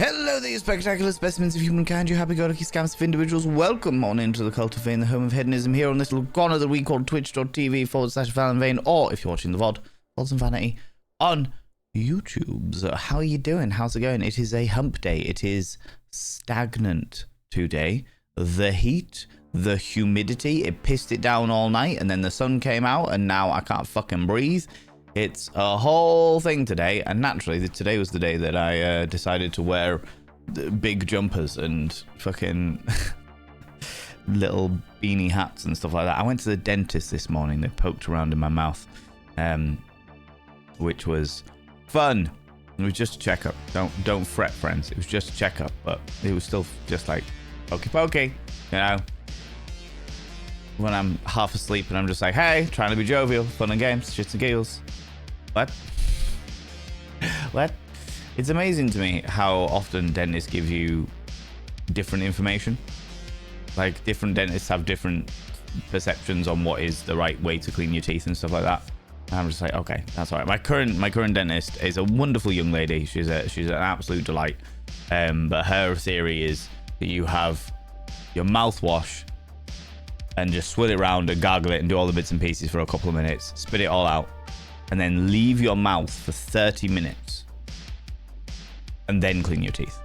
Hello there, you spectacular specimens of humankind, you happy-go-lucky scams of individuals. Welcome on into the Cult of Vain, the home of hedonism, here on this little corner that we call twitch.tv/Valenvain, or if you're watching the VOD, False and Vanity on YouTube. So how are you doing? How's it going? It is a hump day. It is stagnant today. The heat, the humidity, it pissed it down all night, and then the sun came out, and now I can't fucking breathe. It's a whole thing today, and naturally today was the day that I decided to wear big jumpers and fucking little beanie hats and stuff like that. I went to the dentist this morning. They poked around in my mouth, which was fun. It was just a checkup. Don't fret, friends. It was just a checkup, but it was still just like pokey, you know. When I'm half asleep and I'm just like, hey, trying to be jovial, fun and games, shits and giggles. What? It's amazing to me how often dentists give you different information. Like, different dentists have different perceptions on what is the right way to clean your teeth and stuff like that. And I'm just like, okay, that's all right. My current dentist is a wonderful young lady. She's an absolute delight. But her theory is that you have your mouthwash and just swill it around and gargle it and do all the bits and pieces for a couple of minutes, spit it all out, and then leave your mouth for 30 minutes and then clean your teeth,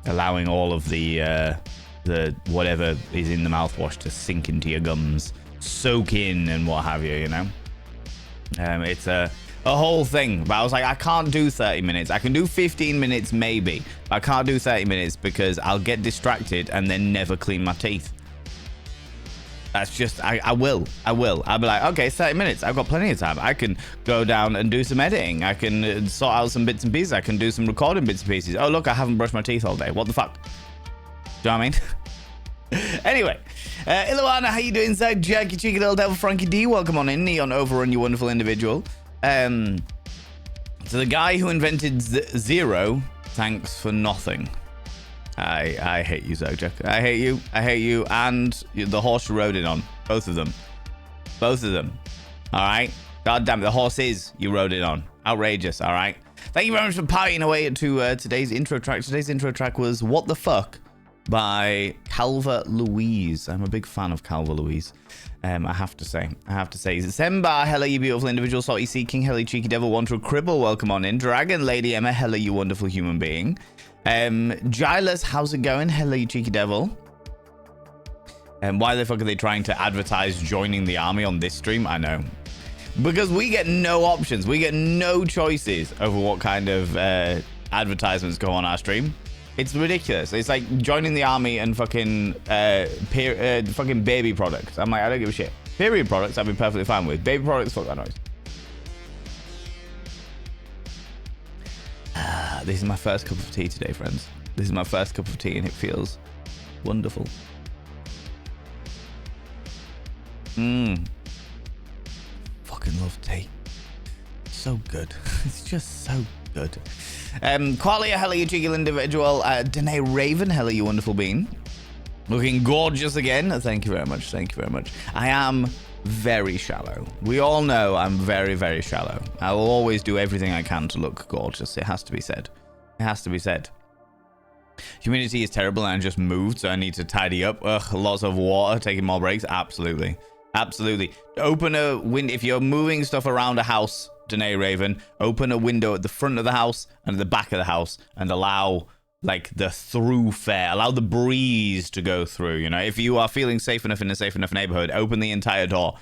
allowing all of the whatever is in the mouthwash to sink into your gums, soak in and what have you, you know. It's a whole thing, but I was like, I can't do 30 minutes. I can do 15 minutes maybe, but I can't do 30 minutes because I'll get distracted and then never clean my teeth. That's just, I will. I'll be like, okay, 30 minutes. I've got plenty of time. I can go down and do some editing. I can sort out some bits and pieces. I can do some recording bits and pieces. Oh, look, I haven't brushed my teeth all day. What the fuck? Do you know what I mean? Anyway, Iluana, how you doing, Zach? Jack, you cheeky little devil. Frankie D, welcome on in. Neon Overrun, you wonderful individual. So the guy who invented zero, thanks for nothing. I hate you, Zojak. I hate you, and the horse you rode in on. Both of them. All right? God damn it, the horses you rode it on. Outrageous, all right? Thank you very much for partying away to today's intro track. Today's intro track was What the Fuck by Calva Louise. I'm a big fan of Calva Louise. I have to say. Zemba, hello, you beautiful individual. Salty Sea King, hello, cheeky devil. Wanted Cribble, welcome on in. Dragon Lady Emma, hello, you wonderful human being. Giles, how's it going? Hello, you cheeky devil. Why the fuck are they trying to advertise joining the army on this stream? I know. Because we get no options. We get no choices over what kind of advertisements go on our stream. It's ridiculous. It's like joining the army and fucking fucking baby products. I'm like, I don't give a shit. Period products I've been perfectly fine with. Baby products, fuck that noise. This is my first cup of tea today, friends. This is my first cup of tea, and it feels wonderful. Fucking love tea. So good. It's just so good. Qualia, hello, you cheeky individual. Danae Raven, hello, you wonderful being. Looking gorgeous again. Thank you very much. I am very shallow. We all know I'm very, very shallow. I will always do everything I can to look gorgeous. It has to be said. Humidity is terrible and I just moved, so I need to tidy up. Ugh, lots of water, taking more breaks. Absolutely. Open a window. If you're moving stuff around a house, Danae Raven, open a window at the front of the house and at the back of the house and allow like the throughfare, allow the breeze to go through, you know. If you are feeling safe enough in a safe enough neighborhood, open the entire door,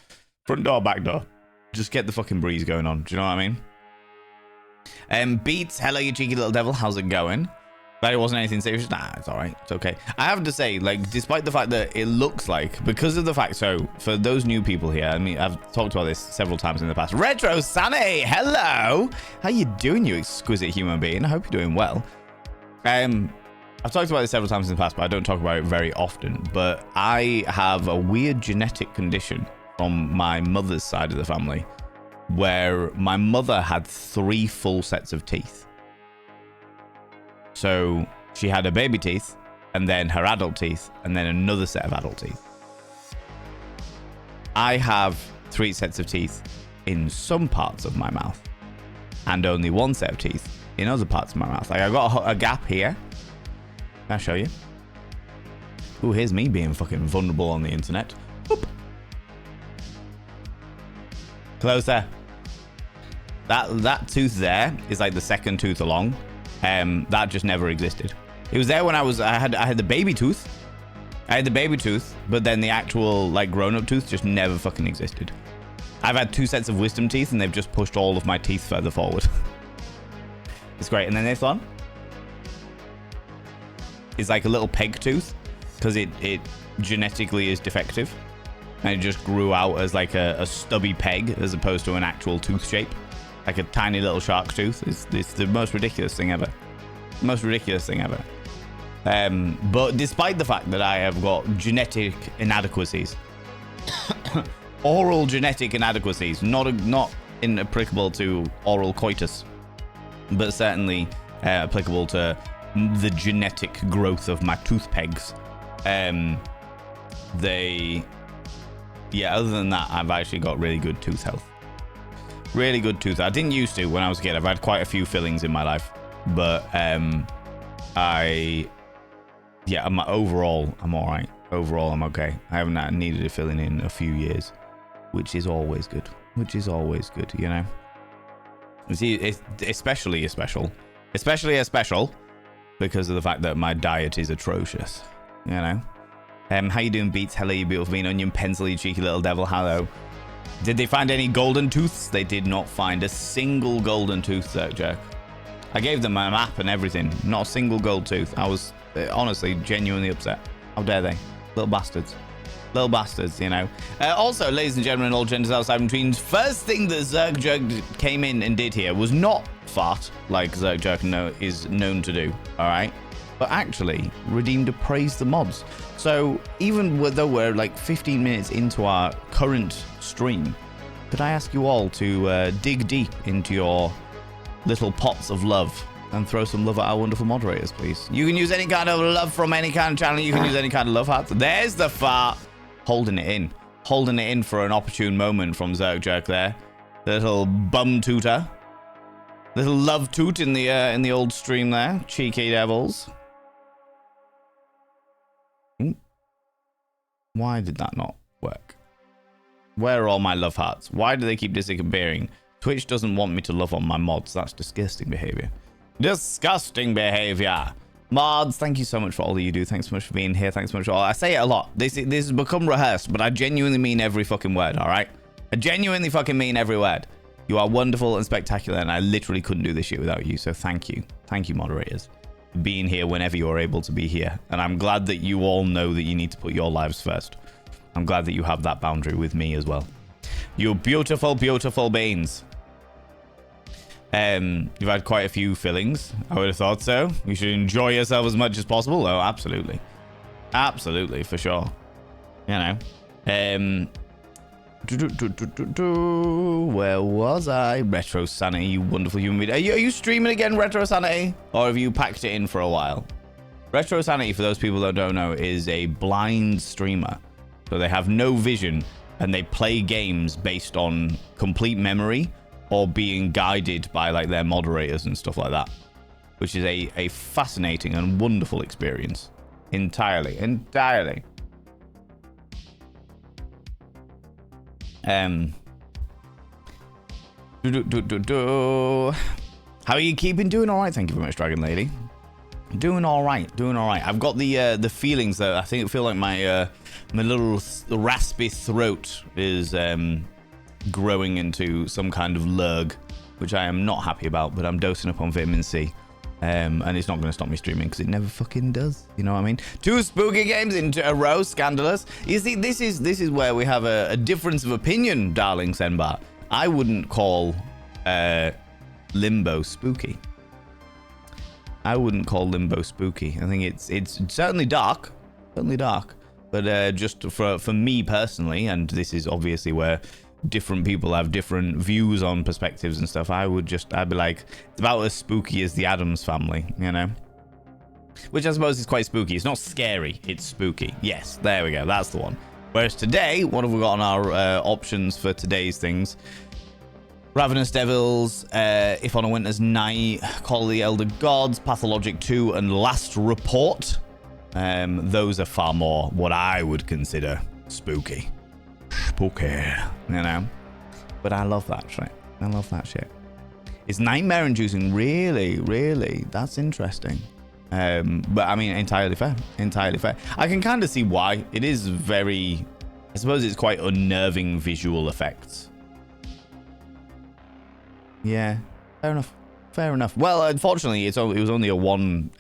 front door, back door, just get the fucking breeze going on. Do you know what I mean? Beats, hello, you cheeky little devil, how's it going? But it wasn't anything serious. Nah, it's all right, it's okay. I have to say, like, despite the fact that it looks like, because of the fact, so for those new people here, I mean, I've talked about this several times in the past. Retro Sunny, hello, how you doing, you exquisite human being? I hope you're doing well. I've talked about this several times in the past, but I don't talk about it very often. But I have a weird genetic condition from my mother's side of the family, where my mother had 3 full sets of teeth. So she had her baby teeth, and then her adult teeth, and then another set of adult teeth. I have 3 sets of teeth in some parts of my mouth, and only 1 set of teeth in other parts of my mouth. Like I got a gap here. Can I show you? Ooh, here's me being fucking vulnerable on the internet. Boop. Closer. That tooth there is like the second tooth along. That just never existed. It was there when I had the baby tooth. I had the baby tooth, but then the actual like grown-up tooth just never fucking existed. I've had 2 sets of wisdom teeth and they've just pushed all of my teeth further forward. It's great. And then this one is like a little peg tooth because it genetically is defective. And it just grew out as like a stubby peg as opposed to an actual tooth shape. Like a tiny little shark tooth. It's the most ridiculous thing ever. Most ridiculous thing ever. But despite the fact that I have got genetic inadequacies, oral genetic inadequacies, not inapplicable to oral coitus, but certainly applicable to the genetic growth of my tooth pegs. Other than that, I've actually got really good tooth health. Really good tooth. I didn't used to when I was a kid. I've had quite a few fillings in my life, but overall, I'm all right. Overall, I'm okay. I haven't needed a filling in a few years, which is always good. You know. See, it's especially special because of the fact that my diet is atrocious. You know. How you doing, Beats? Hello, you beautiful bean onion pencil, you cheeky little devil. Hello. Did they find any golden tooths? They did not find a single golden tooth, Zerkjerk. I gave them a map and everything. Not a single gold tooth. I was honestly genuinely upset. How dare they? Little bastards. Little bastards, you know. Also, ladies and gentlemen, all genders outside between, first thing that Zerkjerk came in and did here was not fart like Zerkjerk is known to do, all right? But actually redeemed a praise the mods. So even though we're like 15 minutes into our current stream, could I ask you all to dig deep into your little pots of love and throw some love at our wonderful moderators, please? You can use any kind of love from any kind of channel. You can use any kind of love heart. There's the fart. Holding it in for an opportune moment from Zerkjerk there. The little bum tooter. Little love toot in the old stream there. Cheeky devils. Why did that not work? Where are all my love hearts? Why do they keep disappearing? Twitch doesn't want me to love on my mods. That's disgusting behavior. Disgusting behavior. Mods, thank you so much for all that you do. Thanks so much for being here. Thanks so much for all. I say it a lot. This has become rehearsed, but I genuinely mean every fucking word, all right? I genuinely fucking mean every word. You are wonderful and spectacular, and I literally couldn't do this shit without you, so thank you. Thank you, moderators, for being here whenever you're able to be here. And I'm glad that you all know that you need to put your lives first. I'm glad that you have that boundary with me as well. You beautiful, beautiful beans. You've had quite a few fillings. I would have thought so. You should enjoy yourself as much as possible. Oh, absolutely. Absolutely, for sure. You know. Where was I? Retro Sanity, you wonderful human being. Are you streaming again, Retro Sanity? Or have you packed it in for a while? Retro Sanity, for those people that don't know, is a blind streamer. So they have no vision and they play games based on complete memory or being guided by like their moderators and stuff like that, which is a fascinating and wonderful experience. Entirely. How are you keeping? Doing all right, thank you very much, Dragon Lady. Doing all right. I've got the feelings that I feel like my little raspy throat is growing into some kind of lurg, which I am not happy about, but I'm dosing up on vitamin C. And it's not going to stop me streaming because it never fucking does. You know what I mean? 2 spooky games in a row, scandalous. You see, this is where we have a difference of opinion, darling Senbar. I wouldn't call Limbo spooky. I think it's certainly dark, but just for me personally, and this is obviously where different people have different views on perspectives and stuff. I'd be like, it's about as spooky as the Addams Family, you know, which I suppose is quite spooky. It's not scary, it's spooky. Yes, there we go, that's the one. Whereas today, what have we got on our options for today's things? Ravenous Devils, If on a Winter's Night, Call of the Elder Gods, Pathologic 2, and Last Report. Those are far more what I would consider spooky. Spooky, you know? But I love that shit. I love that shit. It's nightmare inducing, really, really. That's interesting. But I mean, entirely fair. Entirely fair. I can kind of see why. It is very... I suppose it's quite unnerving visual effects. Yeah, fair enough. Fair enough. Well, unfortunately, it was only a one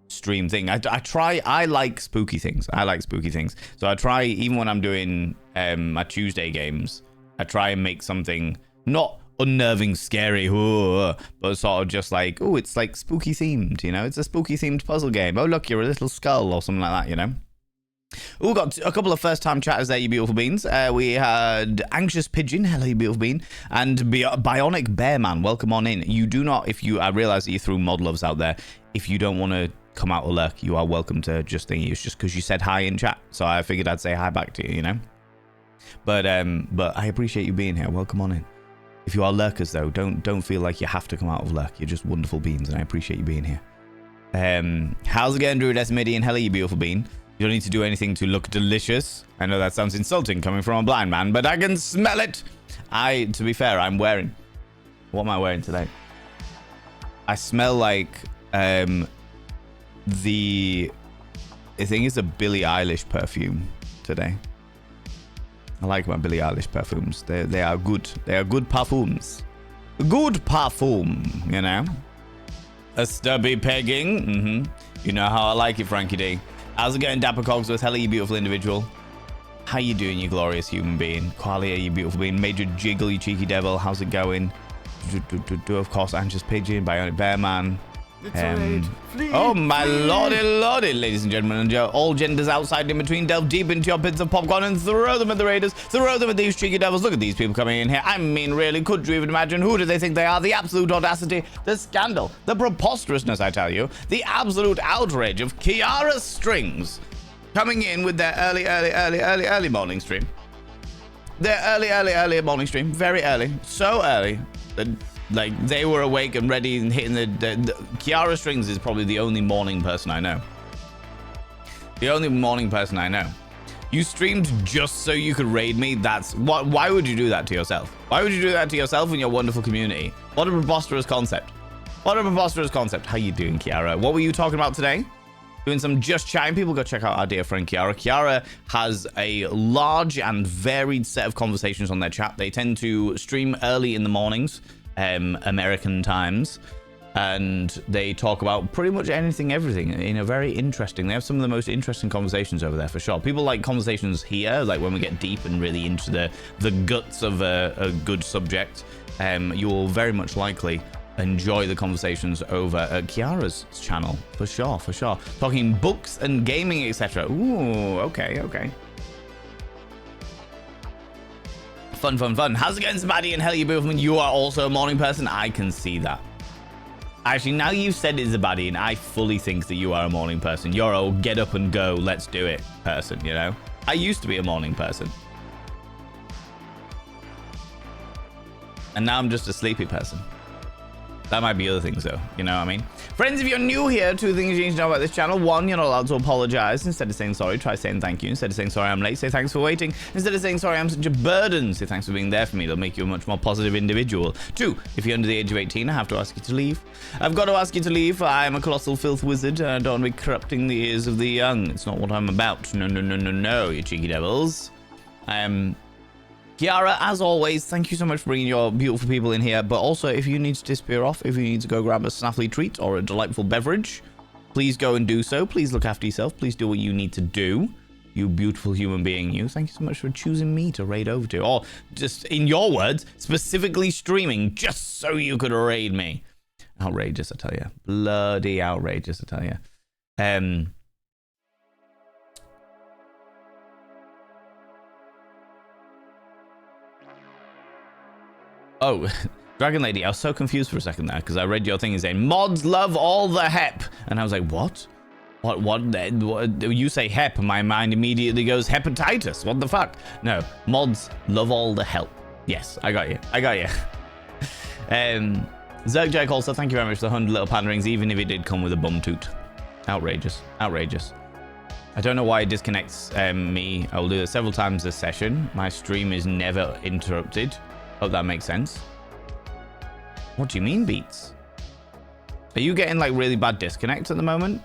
stream thing. I like spooky things. I like spooky things. So I try, even when I'm doing my Tuesday games, I try and make something not unnerving, scary, but sort of just like, oh, it's like spooky themed, you know? It's a spooky themed puzzle game. Oh, look, you're a little skull or something like that, you know? Oh, got a couple of first-time chatters there, you beautiful beans. We had Anxious Pigeon, hello, you beautiful bean, and Bionic Bearman, welcome on in. You do not, I realize that you threw mod loves out there. If you don't want to come out or lurk, you are welcome to just think it's just because you said hi in chat, so I figured I'd say hi back to you, you know? But I appreciate you being here. Welcome on in. If you are lurkers, though, don't feel like you have to come out of lurk. You're just wonderful beans, and I appreciate you being here. How's it going, Druid Esmidian? Hello, you beautiful bean. You don't need to do anything to look delicious. I know that sounds insulting coming from a blind man, but I can smell it. To be fair, I'm wearing... What am I wearing today? I smell like I think it's a Billie Eilish perfume today. I like my Billie Eilish perfumes. They are good. They are good perfumes. Good perfume, you know? A stubby pegging. You know how I like it, Frankie D. How's it going, Dapper Cogsworth? Hello, you beautiful individual. How you doing, you glorious human being? Qualia, you beautiful being. Major Jiggle, you cheeky devil. How's it going? Of course, Anxious Pigeon, Bionic Bearman. Oh my lordy, ladies and gentlemen, and all genders outside and in between, delve deep into your pits of popcorn and throw them at the raiders, throw them at these cheeky devils. Look at these people coming in here. I mean, really, could you even imagine? Who do they think they are? The absolute audacity, the scandal, the preposterousness, I tell you, the absolute outrage of Kiara Strings coming in with their early morning stream. Their early morning stream, very early, so early that like they were awake and ready and hitting the Kiara Strings is probably the only morning person I know. The only morning person I know. You streamed just so you could raid me? That's what. Why would you do that to yourself? Why would you do that to yourself and your wonderful community? What a preposterous concept. What a preposterous concept. How you doing, Kiara? What were you talking about today? Doing some just chatting. People go check out our dear friend Kiara. Kiara has a large and varied set of conversations on their chat. They tend to stream early in the mornings. American times, and they talk about pretty much anything, everything in a very interesting. They have some of the most interesting conversations over there for sure. People like conversations here, like when we get deep and really into the guts of a good subject. You will very much likely enjoy the conversations over at Kiara's channel for sure. Talking books and gaming, etc. Ooh, okay. Fun. How's it going, Sabadi and Helly Boofman? You are also a morning person. I can see that. Actually, now you've said it, Zabadi, and I fully think that you are a morning person. You're a get up and go, let's do it person, you know? I used to be a morning person. And now I'm just a sleepy person. That might be other things, though. You know what I mean? Friends, if you're new here, two things you need to know about this channel. One, you're not allowed to apologize. Instead of saying sorry, try saying thank you. Instead of saying sorry, I'm late, say thanks for waiting. Instead of saying sorry, I'm such a burden, say thanks for being there for me. It'll make you a much more positive individual. Two, if you're under the age of 18, I have to ask you to leave. I've got to ask you to leave. I'm a colossal filth wizard. I don't want to be corrupting the ears of the young. It's not what I'm about. No, you cheeky devils. Kiara, as always, thank you so much for bringing your beautiful people in here. But also, if you need to disappear off, if you need to go grab a snaffly treat or a delightful beverage, please go and do so. Please look after yourself. Please do what you need to do. You beautiful human being, you. Thank you so much for choosing me to raid over to. Or just, in your words, specifically streaming just so you could raid me. Outrageous, I tell you. Bloody outrageous, I tell you. Oh, Dragon Lady, I was so confused for a second there because I read your thing and saying mods love all the hep, and I was like, what? What? You say hep, my mind immediately goes hepatitis. What the fuck? No, mods love all the help. Yes, I got you. Zergjake also, thank you very much for the 100 little panderings, even if it did come with a bum toot. Outrageous. Outrageous. I don't know why it disconnects me. I will do it several times this session. My stream is never interrupted. Hope that makes sense. What do you mean, Beats? Are you getting like really bad disconnects at the moment?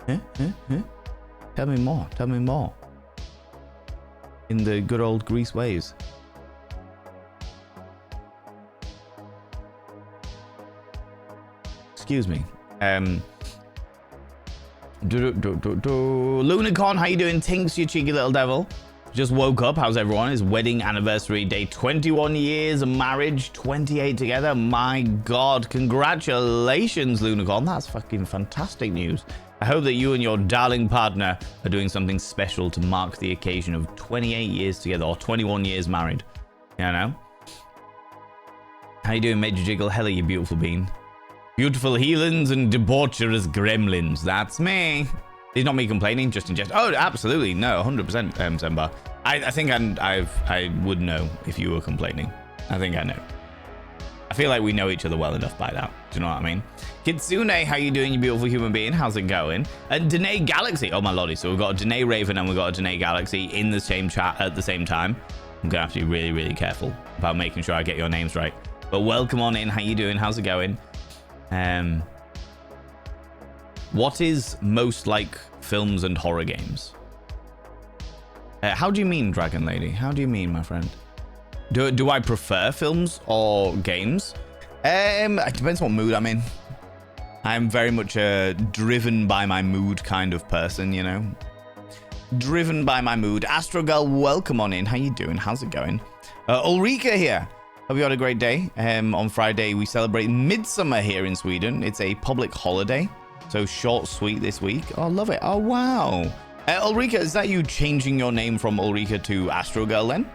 Huh? Tell me more. Tell me more. In the good old Greece ways. Excuse me. Lunicorn, how you doing? Tinks, you cheeky little devil. Just woke up. How's everyone? It's wedding anniversary day. 21 years of marriage, 28 together. My God, congratulations, Lunicorn. That's fucking fantastic news. I hope that you and your darling partner are doing something special to mark the occasion of 28 years together, or 21 years married. You know? How you doing, Major Jiggle? Hello, you beautiful bean. Beautiful heathens and debaucherous gremlins. That's me. It's not me complaining, just in jest. Oh, absolutely. No, 100%, Zemba. I think I would know if you were complaining. I think I know. I feel like we know each other well enough by now. Do you know what I mean? Kitsune, how you doing, you beautiful human being? How's it going? And Danae Galaxy. Oh, my lordy. So we've got a Danae Raven and we've got a Danae Galaxy in the same chat at the same time. I'm going to have to be really, really careful about making sure I get your names right. But welcome on in. How you doing? How's it going? What is most like films and horror games? How do you mean, Dragon Lady? How do you mean, my friend? Do I prefer films or games? It depends what mood I'm in. I'm very much a driven by my mood kind of person, you know? Driven by my mood. Astro Girl, welcome on in. How you doing? How's it going? Ulrika here. Hope you had a great day. On Friday, we celebrate Midsummer here in Sweden. It's a public holiday. So short, sweet this week. Oh, love it. Oh, wow. Ulrika, is that you changing your name from Ulrika to Astro Girl then?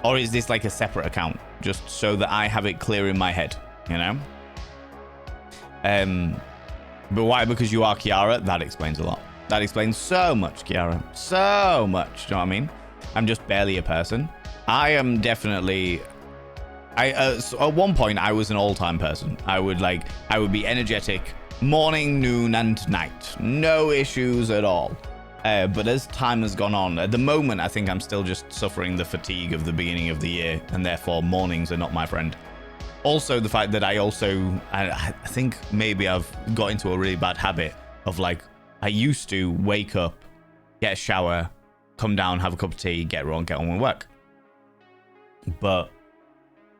Or is this like a separate account? Just so that I have it clear in my head, you know? But why? Because you are Kiara? That explains a lot. That explains so much, Kiara. So much. Do you know what I mean? I'm just barely a person. I am definitely... at one point, I was an all-time person. I would be energetic morning, noon, and night. No issues at all. But as time has gone on, at the moment, I think I'm still just suffering the fatigue of the beginning of the year, and therefore mornings are not my friend. Also, the fact that I think maybe I've got into a really bad habit of like, I used to wake up, get a shower, come down, have a cup of tea, get on with work. But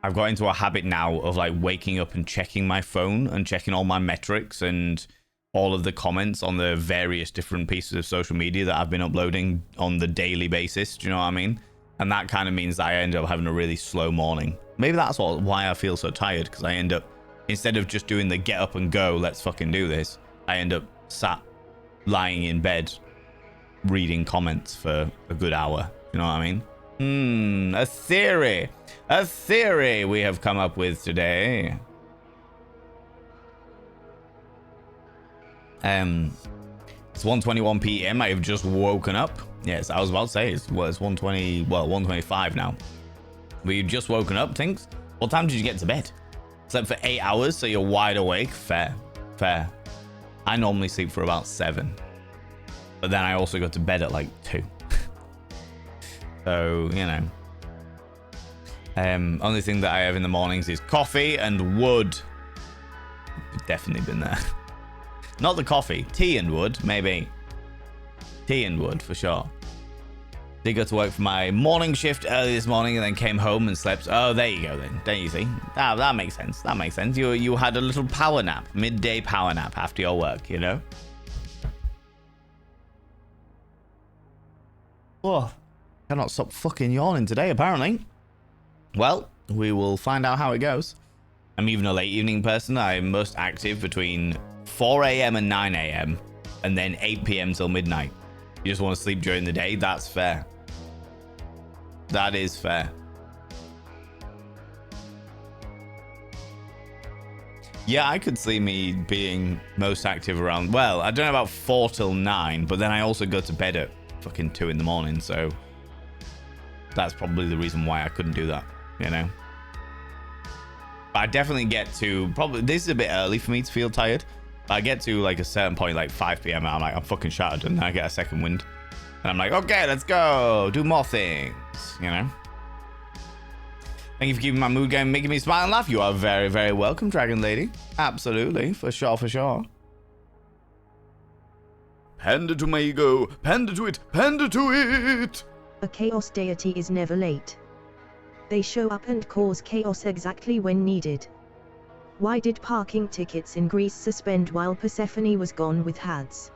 I've got into a habit now of like waking up and checking my phone and checking all my metrics and all of the comments on the various different pieces of social media that I've been uploading on the daily basis. Do you know what I mean? And that kind of means that I end up having a really slow morning. Maybe that's why I feel so tired, because I end up, instead of just doing the get up and go, let's fucking do this, I end up sat lying in bed reading comments for a good hour. You know what I mean? A theory we have come up with today. It's 1:21 p.m. I have just woken up. Yes, I was about to say it's 1:20, well, 1:25 now. But you've just woken up, Tinks? What time did you get to bed? Slept for 8 hours, so you're wide awake? Fair. I normally sleep for about 7. But then I also go to bed at like 2. So, you know. Only thing that I have in the mornings is coffee and wood. Definitely been there. Not the coffee. Tea and wood, maybe. Tea and wood, for sure. Did go to work for my morning shift early this morning and then came home and slept. Oh, there you go then. Don't you see? That makes sense. That makes sense. You had a little power nap. Midday power nap after your work, you know? Oh, cannot stop fucking yawning today, apparently. Well, we will find out how it goes. I'm even a late evening person. I'm most active between 4 a.m. and 9 a.m. and then 8 p.m. till midnight. You just want to sleep during the day? That's fair. That is fair. Yeah, I could see me being most active around, well, I don't know about 4 till 9, but then I also go to bed at fucking 2 in the morning, so that's probably the reason why I couldn't do that, you know. But I definitely get to probably, this is a bit early for me to feel tired, but I get to like a certain point, like 5 p.m. I'm like, I'm fucking shattered, and then I get a second wind, and I'm like, okay, let's go do more things, you know. Thank you for keeping my mood going, making me smile and laugh. You are very, very welcome, Dragon Lady. Absolutely, for sure, for sure. Pander to my ego, pander to it, pander to it. A chaos deity is never late. They show up and cause chaos exactly when needed. Why did parking tickets in Greece suspend while Persephone was gone with Hades?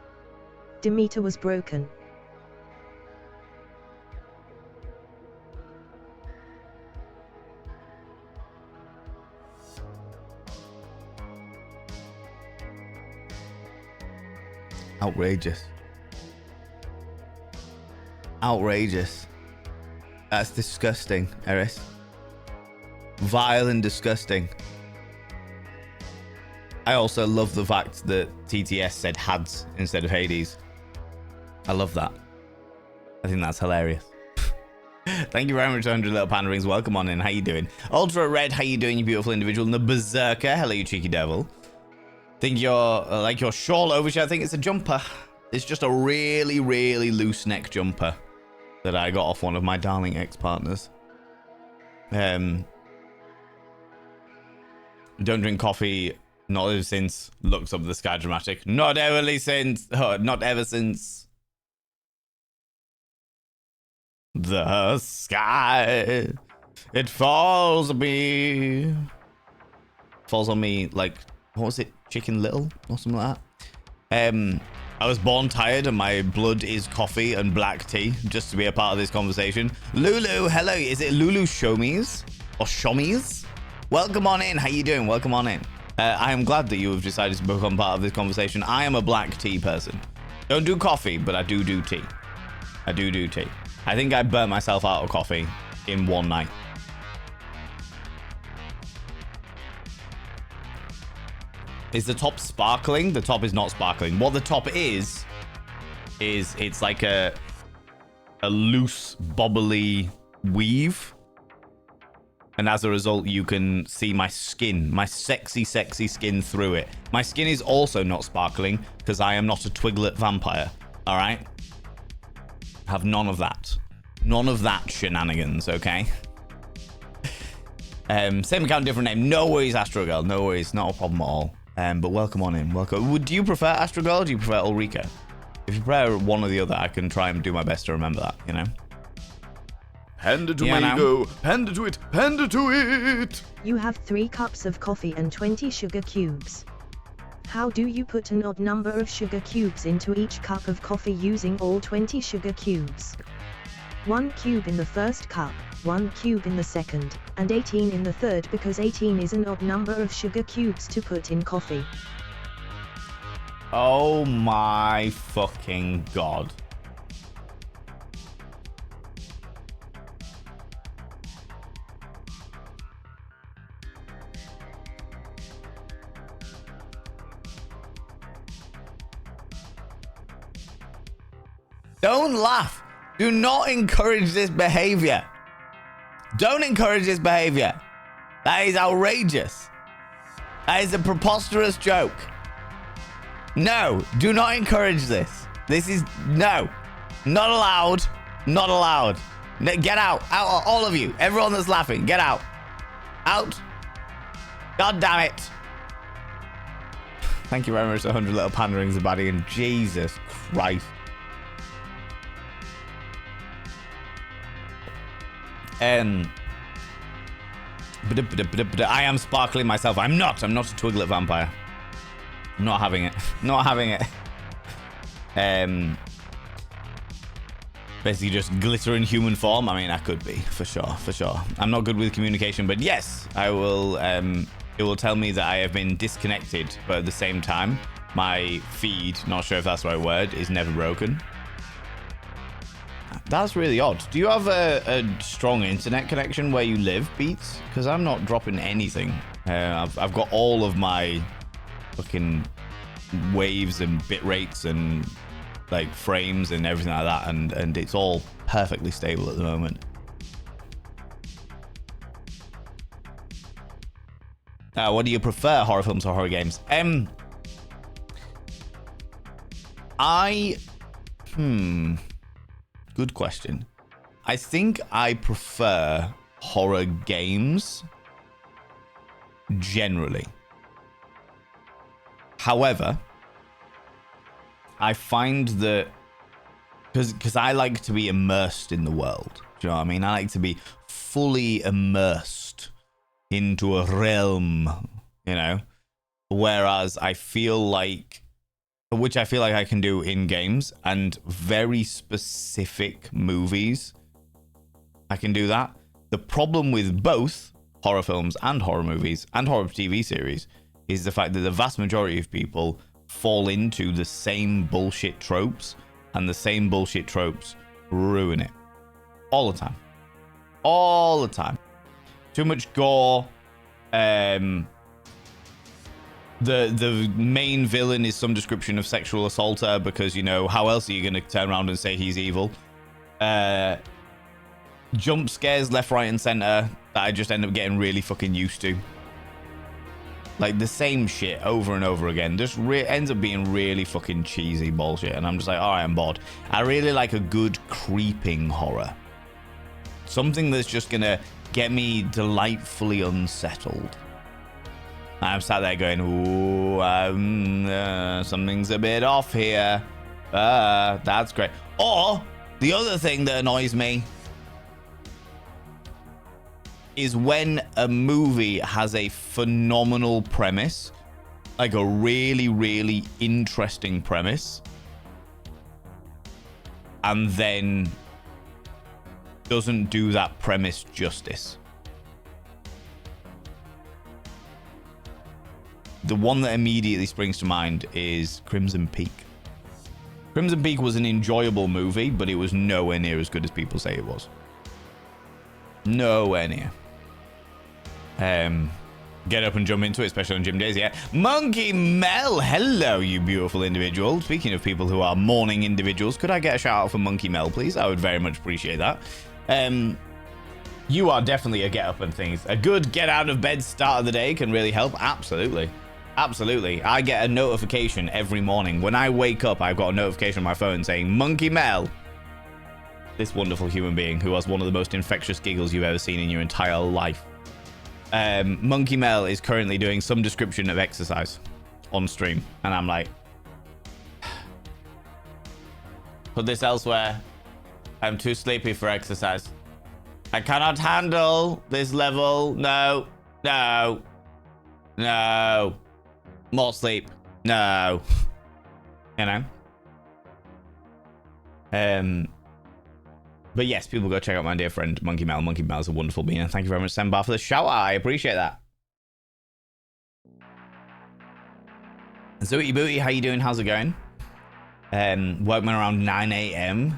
Demeter was broken. Outrageous. Outrageous. That's disgusting, Eris. Vile and disgusting. I also love the fact that TTS said Hades instead of Hades. I love that. I think that's hilarious. Thank you very much, 100 little panda rings. Welcome on in. How you doing? Ultra Red, how you doing, you beautiful individual? And the Berserker, hello, you cheeky devil. Think you're like your shawl over here. I think it's a jumper. It's just a really, really loose neck jumper that I got off one of my darling ex-partners. Don't drink coffee, not ever since. Looks up the sky dramatic. Not ever since. Not ever since. The sky. It falls on me. Falls on me like, what was it? Chicken Little or something like that. I was born tired and my blood is coffee and black tea, just to be a part of this conversation. Lulu, hello. Is it Lulu Shomies or Shomies? Welcome on in. How you doing? Welcome on in. I am glad that you have decided to become part of this conversation. I am a black tea person. Don't do coffee, but I do tea. I do tea. I think I burnt myself out of coffee in one night. Is the top sparkling? The top is not sparkling. What the top is it's like a loose, bobbly weave. And as a result, you can see my skin, my sexy, sexy skin through it. My skin is also not sparkling because I am not a twiglet vampire. All right? Have none of that. None of that shenanigans, okay? Same account, different name. No worries, Astro Girl. No worries. Not a problem at all. But welcome on in. Welcome. Do you prefer Astro Girl or do you prefer Ulrika? If you prefer one or the other, I can try and do my best to remember that, you know? Panda to my ego. Panda to it. Panda to it. You have 3 cups of coffee and 20 sugar cubes. How do you put an odd number of sugar cubes into each cup of coffee using all 20 sugar cubes? 1 cube in the first cup, 1 cube in the second, and 18 in the third because 18 is an odd number of sugar cubes to put in coffee. Oh my fucking god. Don't laugh. Do not encourage this behavior. Don't encourage this behavior. That is outrageous. That is a preposterous joke. No, do not encourage this. This is, no. Not allowed. Not allowed. Get out. Out, all of you. Everyone that's laughing, get out. Out. God damn it. Thank you very much, 100 little panda rings of baddie, and Jesus Christ. I am sparkling myself. I'm not a twiglet vampire. I'm not having it. Not having it. Basically just glitter in human form. I mean, I could be, for sure, for sure. I'm not good with communication, but yes, I will, it will tell me that I have been disconnected, but at the same time, my feed, not sure if that's the right word, is never broken. That's really odd. Do you have a strong internet connection where you live, Beats? Because I'm not dropping anything. I've got all of my fucking waves and bit rates and like frames and everything like that, and it's all perfectly stable at the moment. What do you prefer, horror films or horror games? Good question. I think I prefer horror games generally. However, I find that because I like to be immersed in the world. Do you know what I mean? I like to be fully immersed into a realm, you know? Whereas I feel like, which I feel like I can do in games and very specific movies, I can do that. The problem with both horror films and horror movies and horror TV series is the fact that the vast majority of people fall into the same bullshit tropes, and the same bullshit tropes ruin it. All the time. All the time. Too much gore. The main villain is some description of sexual assaulter because, you know, how else are you going to turn around and say he's evil? Jump scares left, right, and center that I just end up getting really fucking used to. Like the same shit over and over again. Just ends up being really fucking cheesy bullshit. And I'm just like, all right, I'm bored. I really like a good creeping horror. Something that's just going to get me delightfully unsettled. I'm sat there going, ooh, something's a bit off here. That's great. Or the other thing that annoys me is when a movie has a phenomenal premise, like a really, really interesting premise, and then doesn't do that premise justice. The one that immediately springs to mind is Crimson Peak. Crimson Peak was an enjoyable movie, but it was nowhere near as good as people say it was. Nowhere near. Get up and jump into it, especially on gym days, yeah. Monkey Mel, hello, you beautiful individual. Speaking of people who are morning individuals, could I get a shout out for Monkey Mel, please? I would very much appreciate that. You are definitely a get up and things. A good get out of bed start of the day can really help. Absolutely. Absolutely. I get a notification every morning. When I wake up, I've got a notification on my phone saying, Monkey Mel, this wonderful human being who has one of the most infectious giggles you've ever seen in your entire life. Monkey Mel is currently doing some description of exercise on stream, and I'm like, put this elsewhere. I'm too sleepy for exercise. I cannot handle this level. No, no, no. More sleep. No. You know? But yes, people go check out my dear friend Monkey Mel. Monkey Mel is a wonderful being, and thank you very much, Sembar, for the shout out. I appreciate that. Zooty Booty, how you doing? How's it going? Workman around 9 a.m.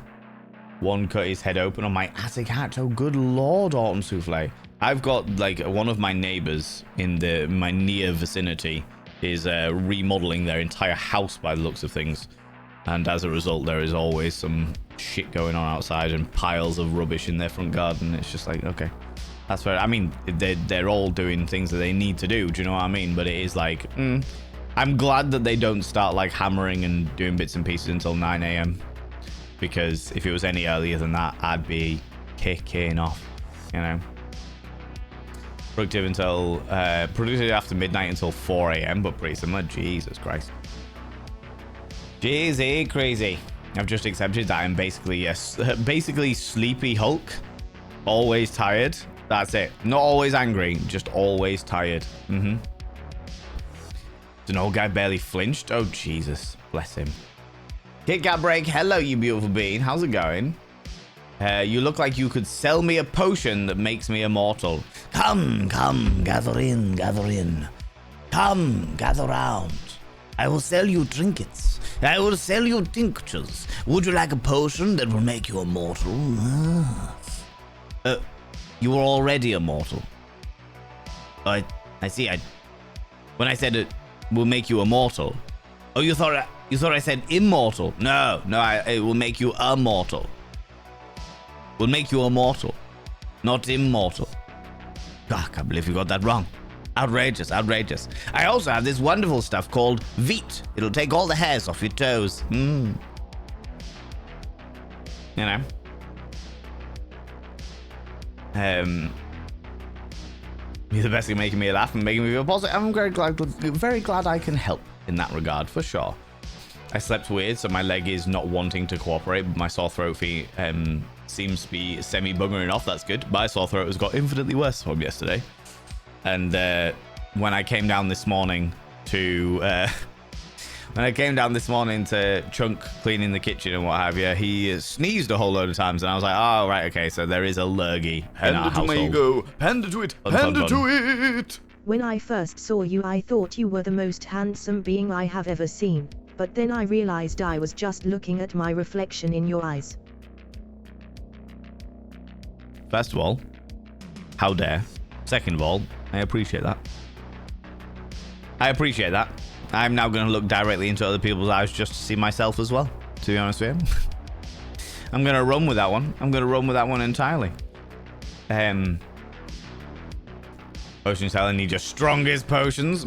One cut his head open on my attic hatch. Oh, good lord, Autumn Souffle. I've got, like, one of my neighbors in my near vicinity is remodeling their entire house by the looks of things. And as a result, there is always some shit going on outside and piles of rubbish in their front garden. It's just like, okay, that's fair. I mean, they're all doing things that they need to do. Do you know what I mean? But it is like, I'm glad that they don't start like hammering and doing bits and pieces until 9 a.m. Because if it was any earlier than that, I'd be kicking off, you know. Productive after midnight until 4 a.m. but pretty similar. Jesus Christ. Jeezy crazy. I've just accepted that I'm basically sleepy Hulk. Always tired. That's it. Not always angry, just always tired. The old guy barely flinched. Oh, Jesus. Bless him. Kit Kat Break. Hello, you beautiful being. How's it going? You look like you could sell me a potion that makes me immortal. Come, gather in, gather in. Come, gather round. I will sell you trinkets. I will sell you tinctures. Would you like a potion that will make you immortal? You are already immortal. I see. When I said it will make you immortal. Oh, you thought I said immortal? No, it will make you immortal. Will make you immortal, not immortal. God, I can't believe you got that wrong. Outrageous, outrageous. I also have this wonderful stuff called Veet. It'll take all the hairs off your toes. You know. You're the best at making me laugh and making me feel positive. I'm very glad I can help in that regard, for sure. I slept weird, so my leg is not wanting to cooperate, but my sore throat seems to be semi-buggering off. That's good. My sore throat has got infinitely worse from yesterday. And when I came down this morning to Chunk cleaning the kitchen and what have you, he sneezed a whole load of times, and I was like, oh, right, okay, so there is a lurgy in our household. Panda to Mago, panda to it, panda to it. When I first saw you, I thought you were the most handsome being I have ever seen, but then I realized I was just looking at my reflection in your eyes. First of all, how dare. Second of all, I appreciate that. I'm now going to look directly into other people's eyes just to see myself as well, to be honest with you. I'm going to run with that one. Entirely. Potions telling you just strongest potions.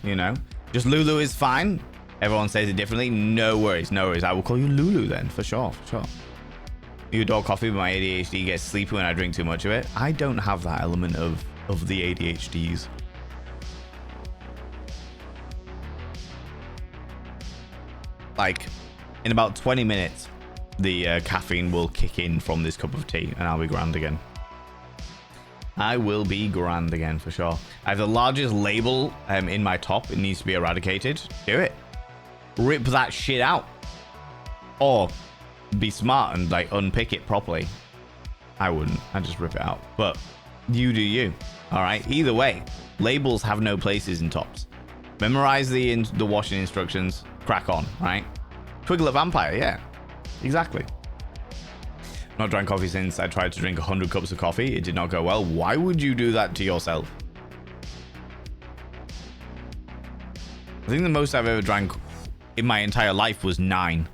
You know. Just Lulu is fine. Everyone says it differently. No worries. I will call you Lulu then, for sure. You adore coffee, but my ADHD gets sleepy when I drink too much of it. I don't have that element of the ADHDs. Like, in about 20 minutes, the caffeine will kick in from this cup of tea, and I'll be grand again. I will be grand again, for sure. I have the largest label in my top. It needs to be eradicated. Do it. Rip that shit out. Or be smart and, like, unpick it properly. I wouldn't. I'd just rip it out. But you do you. All right? Either way, labels have no places in tops. Memorize the washing instructions. Crack on, right? Twiglet Vampire, yeah. Exactly. Not drank coffee since I tried to drink 100 cups of coffee. It did not go well. Why would you do that to yourself? I think the most I've ever drank in my entire life was 9.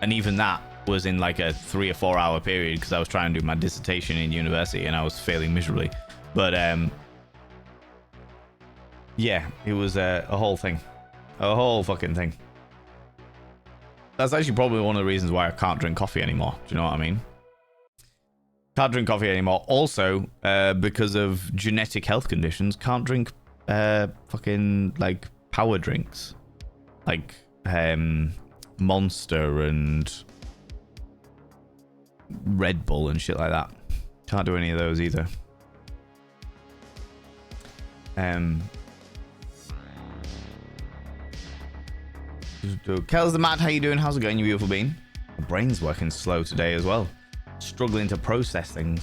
And even that was in like a 3 or 4 hour period because I was trying to do my dissertation in university and I was failing miserably. But yeah, it was a whole thing. A whole fucking thing. That's actually probably one of the reasons why I can't drink coffee anymore. Do you know what I mean? Can't drink coffee anymore. Also, because of genetic health conditions, can't drink fucking like power drinks. Like Monster and Red Bull and shit like that. Can't do any of those either. Kel's the Mad, how you doing? How's it going, you beautiful bean? My brain's working slow today as well. Struggling to process things.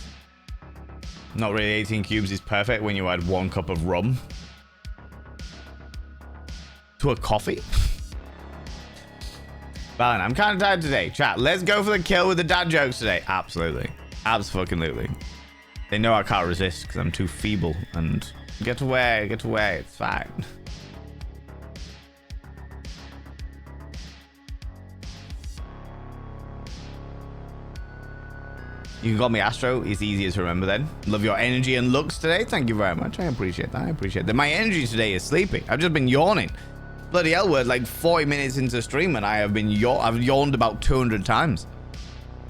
Not really 18 cubes is perfect when you add 1 cup of rum to a coffee. Balin, I'm kind of tired today. Chat, let's go for the kill with the dad jokes today. Absolutely. Absolutely. They know I can't resist because I'm too feeble and get away, it's fine. You can call me Astro. It's easier to remember then. Love your energy and looks today. Thank you very much. I appreciate that. My energy today is sleeping. I've just been yawning. Bloody hell, we're like 40 minutes into stream and I've yawned about 200 times.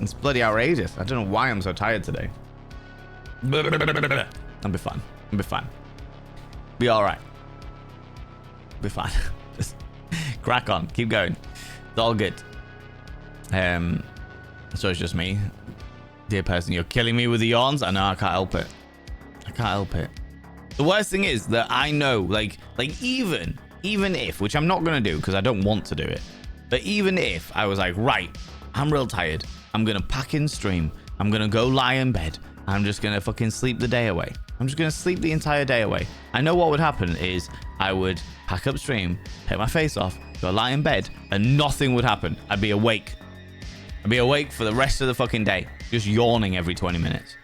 It's bloody outrageous. I don't know why I'm so tired today. I'll be fine. Be all right. Be fine. Just crack on. Keep going. It's all good. So it's just me. Dear person, you're killing me with the yawns. I know, I can't help it. The worst thing is that I know, like even if, which I'm not going to do because I don't want to do it, but even if I was like, right, I'm real tired. I'm going to pack in stream. I'm going to go lie in bed. I'm just going to fucking sleep the day away. I'm just going to sleep the entire day away. I know what would happen is I would pack up stream, take my face off, go lie in bed, and nothing would happen. I'd be awake. For the rest of the fucking day. Just yawning every 20 minutes.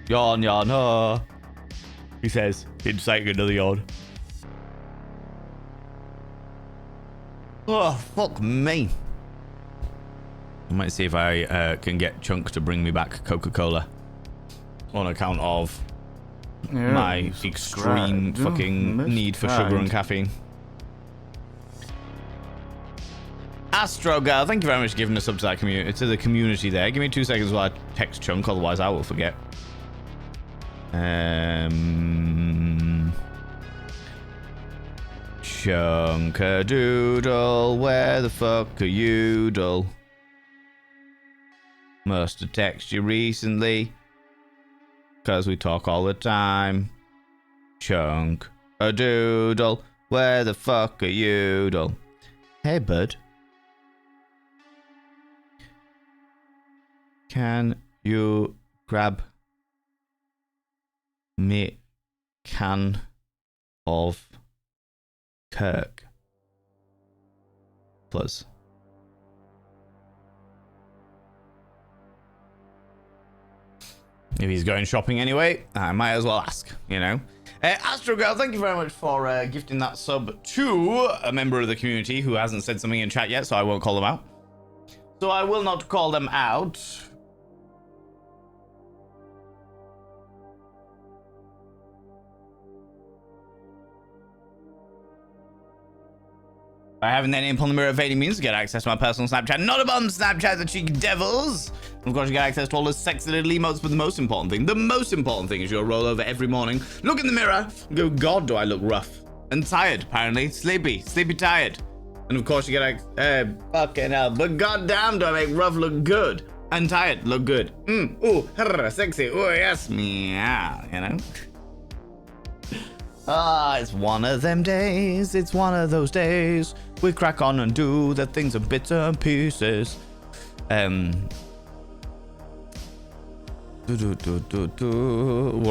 Yawn. Oh. He says, incite another yawn. Oh, fuck me. I might see if I can get Chunk to bring me back Coca-Cola. On account of my extreme fucking need for sugar and caffeine. Astro Girl, thank you very much for giving us up to that community, to the community there. Give me 2 seconds while I text Chunk, otherwise I will forget. Chunkadoodle, where the fuck are you, doodle? Must have texted you recently, cause we talk all the time. Chunkadoodle, where the fuck are you, doodle? Hey, bud. Can you grab me can of Kirk? Plus. If he's going shopping anyway, I might as well ask, you know. Astro Girl, thank you very much for gifting that sub to a member of the community who hasn't said something in chat yet, so I won't call them out. So I will not call them out. By having their name upon the mirror evading means to get access to my personal Snapchat. Not a bum Snapchat, the cheeky devils. And of course, you get access to all the sexy little emotes, but the most important thing is you'll roll over every morning, look in the mirror, and go, God, do I look rough. And tired, apparently. Sleepy, tired. And of course, you get fucking hell, but goddamn, do I make rough look good. And tired look good. Ooh, sexy, ooh, yes, meow, you know? It's one of them days, it's one of those days. We crack on and do the things in bits and pieces. We're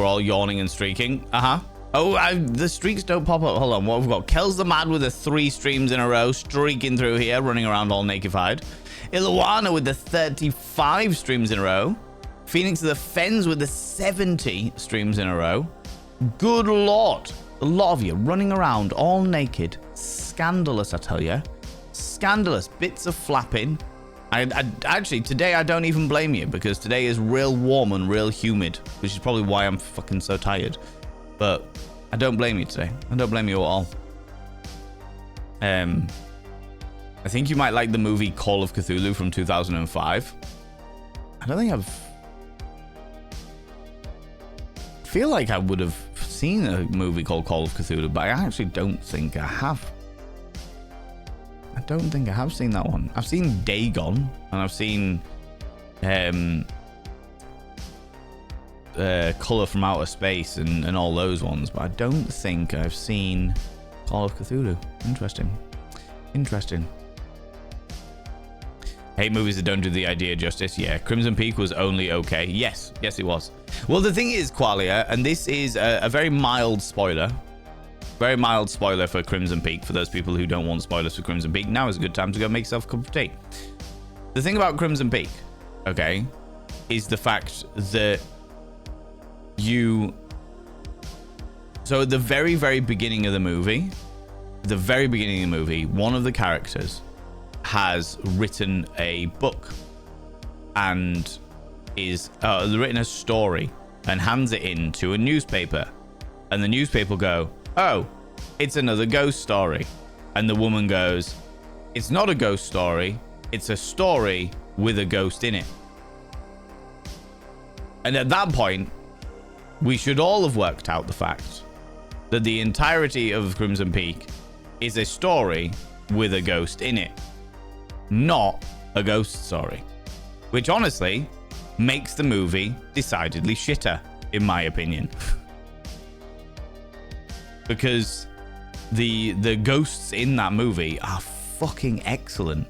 all yawning and streaking. Oh, the streaks don't pop up. Hold on, what we've got? Kel's the Mad with the 3 streams in a row, streaking through here, running around all nakified. Iluana with the 35 streams in a row. Phoenix of the Fens with the 70 streams in a row. Good lord. A lot of you running around all naked. Scandalous, I tell you. Scandalous. Bits of flapping. I actually, today I don't even blame you, because today is real warm and real humid, which is probably why I'm fucking so tired. But I don't blame you today. I don't blame you at all. I think you might like the movie Call of Cthulhu from 2005. I don't think I feel like I would have seen a movie called Call of Cthulhu, but I actually don't think I have. I don't think I have seen that one. I've seen Dagon, and I've seen Color from Outer Space and all those ones, but I don't think I've seen Call of Cthulhu. Interesting. Hate movies that don't do the idea justice. Yeah, Crimson Peak was only okay. Yes, it was. Well, the thing is, Qualia, and this is a very mild spoiler. Very mild spoiler for Crimson Peak. For those people who don't want spoilers for Crimson Peak, now is a good time to go make yourself a cup of tea. The thing about Crimson Peak, okay, is the fact that so at the very, very beginning of the movie, one of the characters has written a book and is written a story and hands it in to a newspaper, and the newspaper go, oh, it's another ghost story. And the woman goes, it's not a ghost story, it's a story with a ghost in it. And at that point, we should all have worked out the fact that the entirety of Crimson Peak is a story with a ghost in it, not a ghost story. Which honestly makes the movie decidedly shitter, in my opinion. Because the ghosts in that movie are fucking excellent.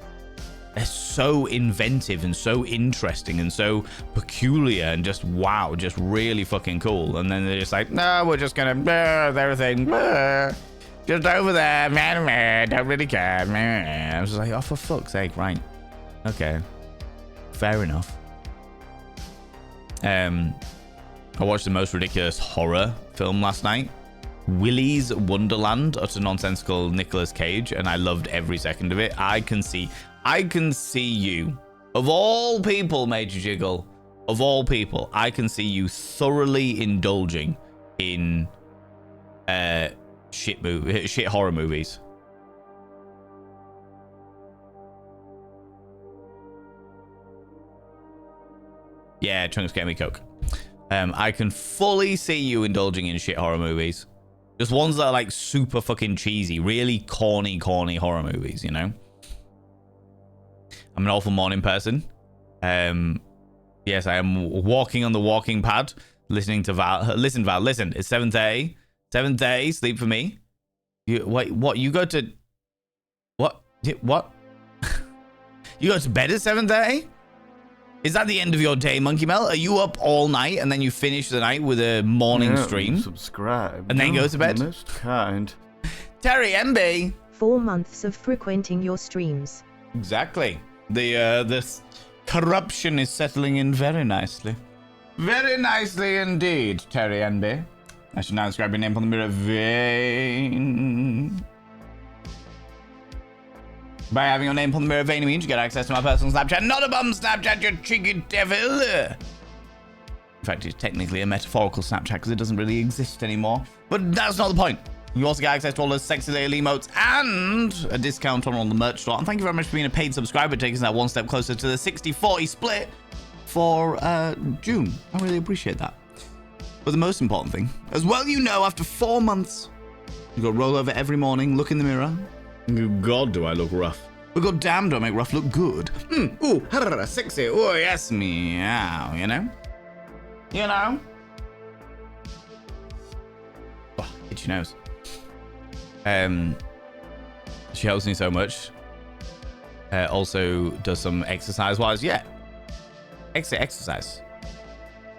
They're so inventive and so interesting and so peculiar and just wow, just really fucking cool. And then they're just like, no, we're just gonna everything just over there, don't really care. I was just like, oh, for fuck's sake, right? Okay, fair enough. I watched the most ridiculous horror film last night, Willy's Wonderland, utter nonsensical Nicolas Cage, and I loved every second of it. I can see you, of all people, Major Jiggle, of all people, I can see you thoroughly indulging in shit horror movies. Yeah, Chunks, get me Coke. I can fully see you indulging in shit horror movies. Just ones that are like super fucking cheesy, really corny horror movies, you know? I'm an awful morning person. Yes, I am walking on the walking pad, listening to Val. Listen, Val, listen. It's 7:30. 7:30, sleep for me. Wait, what? You go to... What? What? You go to bed at 7:30? Is that the end of your day, Monkey Mel? Are you up all night and then you finish the night with a morning stream? Subscribe. And then go to bed? Most kind. Terry MB. 4 months of frequenting your streams. Exactly. The corruption is settling in very nicely. Very nicely indeed, Terry NB. I should now describe your name on the mirror vein. By having your name on the mirror vein means you get access to my personal Snapchat. Not a bum Snapchat, you cheeky devil. In fact, it's technically a metaphorical Snapchat because it doesn't really exist anymore. But that's not the point. You also get access to all those sexy little emotes and a discount on all the merch store. And thank you very much for being a paid subscriber, taking us that one step closer to the 60-40 split for June. I really appreciate that. But the most important thing, as well you know, after 4 months, you got to roll over every morning, look in the mirror. God, do I look rough. But god damn, do I make rough look good. Ooh, sexy. Oh, yes, meow, you know? You know? Oh, itchy nose. She helps me so much. Also does some exercise-wise. Yeah. Exercise.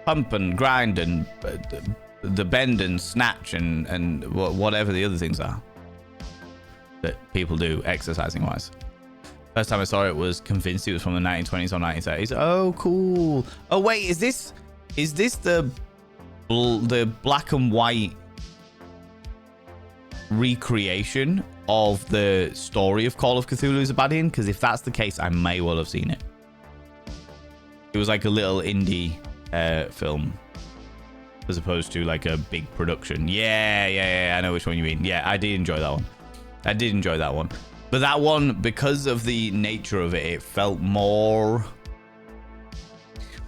Pump and grind and the bend and snatch and whatever the other things are that people do exercising-wise. First time I saw it was convinced it was from the 1920s or 1930s. Oh, cool. Oh, wait, is this the black and white recreation of the story of Call of Cthulhu Zabadian? Because if that's the case, I may well have seen it. It was like a little indie film as opposed to like a big production. Yeah, I know which one you mean. Yeah, I did enjoy that one. But that one, because of the nature of it, it felt more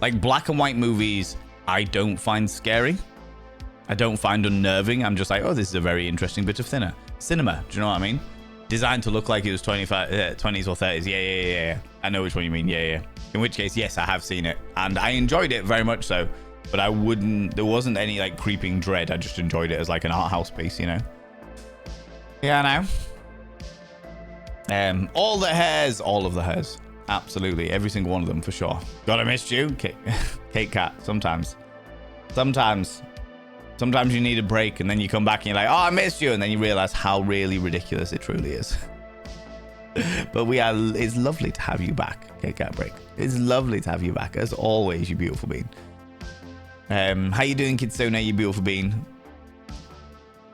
like black and white movies. I don't find scary. I don't find unnerving. I'm just like, oh, this is a very interesting bit of cinema. Do you know what I mean? Designed to look like it was 20s or 30s. Yeah. I know which one you mean. Yeah. In which case, yes, I have seen it. And I enjoyed it very much so. But there wasn't any like creeping dread. I just enjoyed it as like an art house piece, you know? Yeah, I know. All of the hairs. Absolutely. Every single one of them for sure. God, I missed you. Kate Cat. Sometimes you need a break and then you come back and you're like, oh, I missed you. And then you realize how really ridiculous it truly is. But it's lovely to have you back, Kate Cat Break. It's lovely to have you back. As always, you beautiful bean. How you doing, Kitsune, you beautiful bean?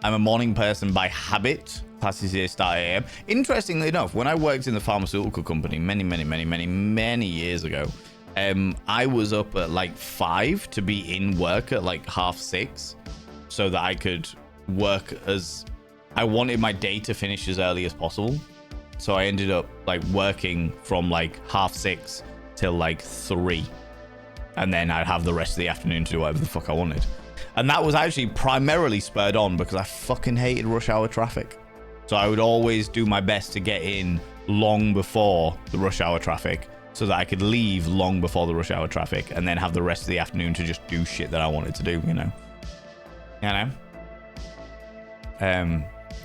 I'm a morning person by habit. Classes here start at AM. Interestingly enough, when I worked in the pharmaceutical company many years ago, I was up at like 5 to be in work at like 6:30 so that I could work as I wanted my day to finish as early as possible. So I ended up like working from like 6:30 till like 3. And then I'd have the rest of the afternoon to do whatever the fuck I wanted. And that was actually primarily spurred on because I fucking hated rush hour traffic. So I would always do my best to get in long before the rush hour traffic so that I could leave long before the rush hour traffic and then have the rest of the afternoon to just do shit that I wanted to do, you know? I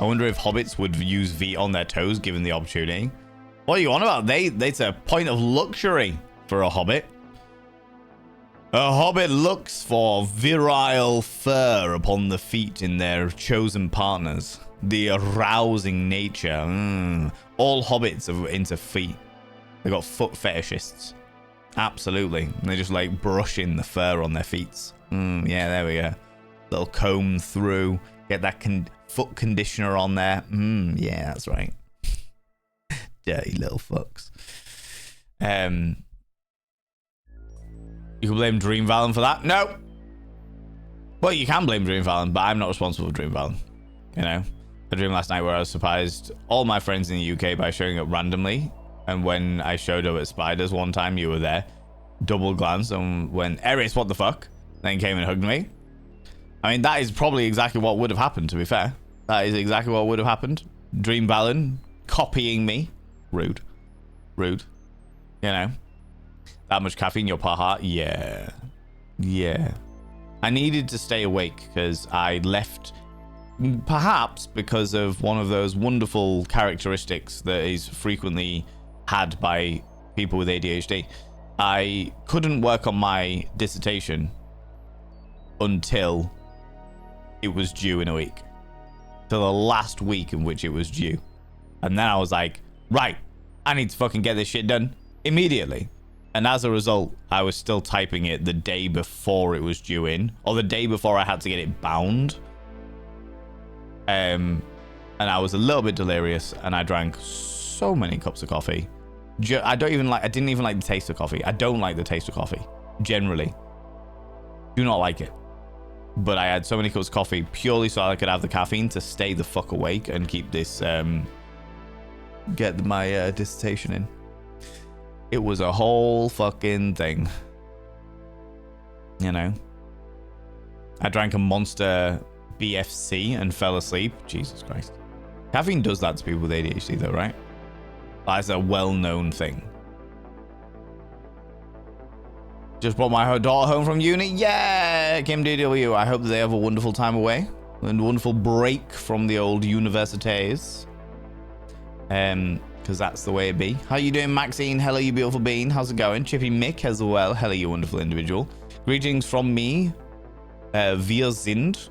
wonder if hobbits would use feet on their toes given the opportunity. What are you on about? It's a point of luxury for a hobbit. A hobbit looks for virile fur upon the feet in their chosen partners. The arousing nature. All hobbits are into feet. They got foot fetishists. Absolutely. And they just like brushing the fur on their feet. Yeah, there we go. Little comb through. Get that foot conditioner on there. Yeah, that's right. Dirty little fucks. You can blame Dream Valen for that. No. Well, you can blame Dream Fallon, but I'm not responsible for Dream Fallon. You know, I dreamed last night where I surprised all my friends in the UK by showing up randomly. And when I showed up at Spiders one time, you were there. Double glance and went, Eris, what the fuck? Then came and hugged me. I mean, that is probably exactly what would have happened, to be fair. That is exactly what would have happened. Dream Fallon copying me. Rude. Rude. You know. That much caffeine, your heart? Yeah. Yeah. I needed to stay awake because I left, perhaps because of one of those wonderful characteristics that is frequently had by people with ADHD. I couldn't work on my dissertation until it was due in a week. Till the last week in which it was due. And then I was like, right, I need to fucking get this shit done immediately. And as a result, I was still typing it the day before it was due in, or the day before I had to get it bound. And I was a little bit delirious, and I drank so many cups of coffee. I didn't even like the taste of coffee. I don't like the taste of coffee, generally. Do not like it. But I had so many cups of coffee purely so I could have the caffeine to stay the fuck awake and keep this, get my dissertation in. It was a whole fucking thing. You know? I drank a Monster BFC and fell asleep. Jesus Christ. Caffeine does that to people with ADHD though, right? That's a well-known thing. Just brought my daughter home from uni. Yeah, Kim DW. I hope that they have a wonderful time away. And a wonderful break from the old universities. Because that's the way it be. How you doing, Maxine? Hello, you beautiful bean. How's it going? Chippy Mick as well. Hello, you wonderful individual. Greetings from me. Wir sind.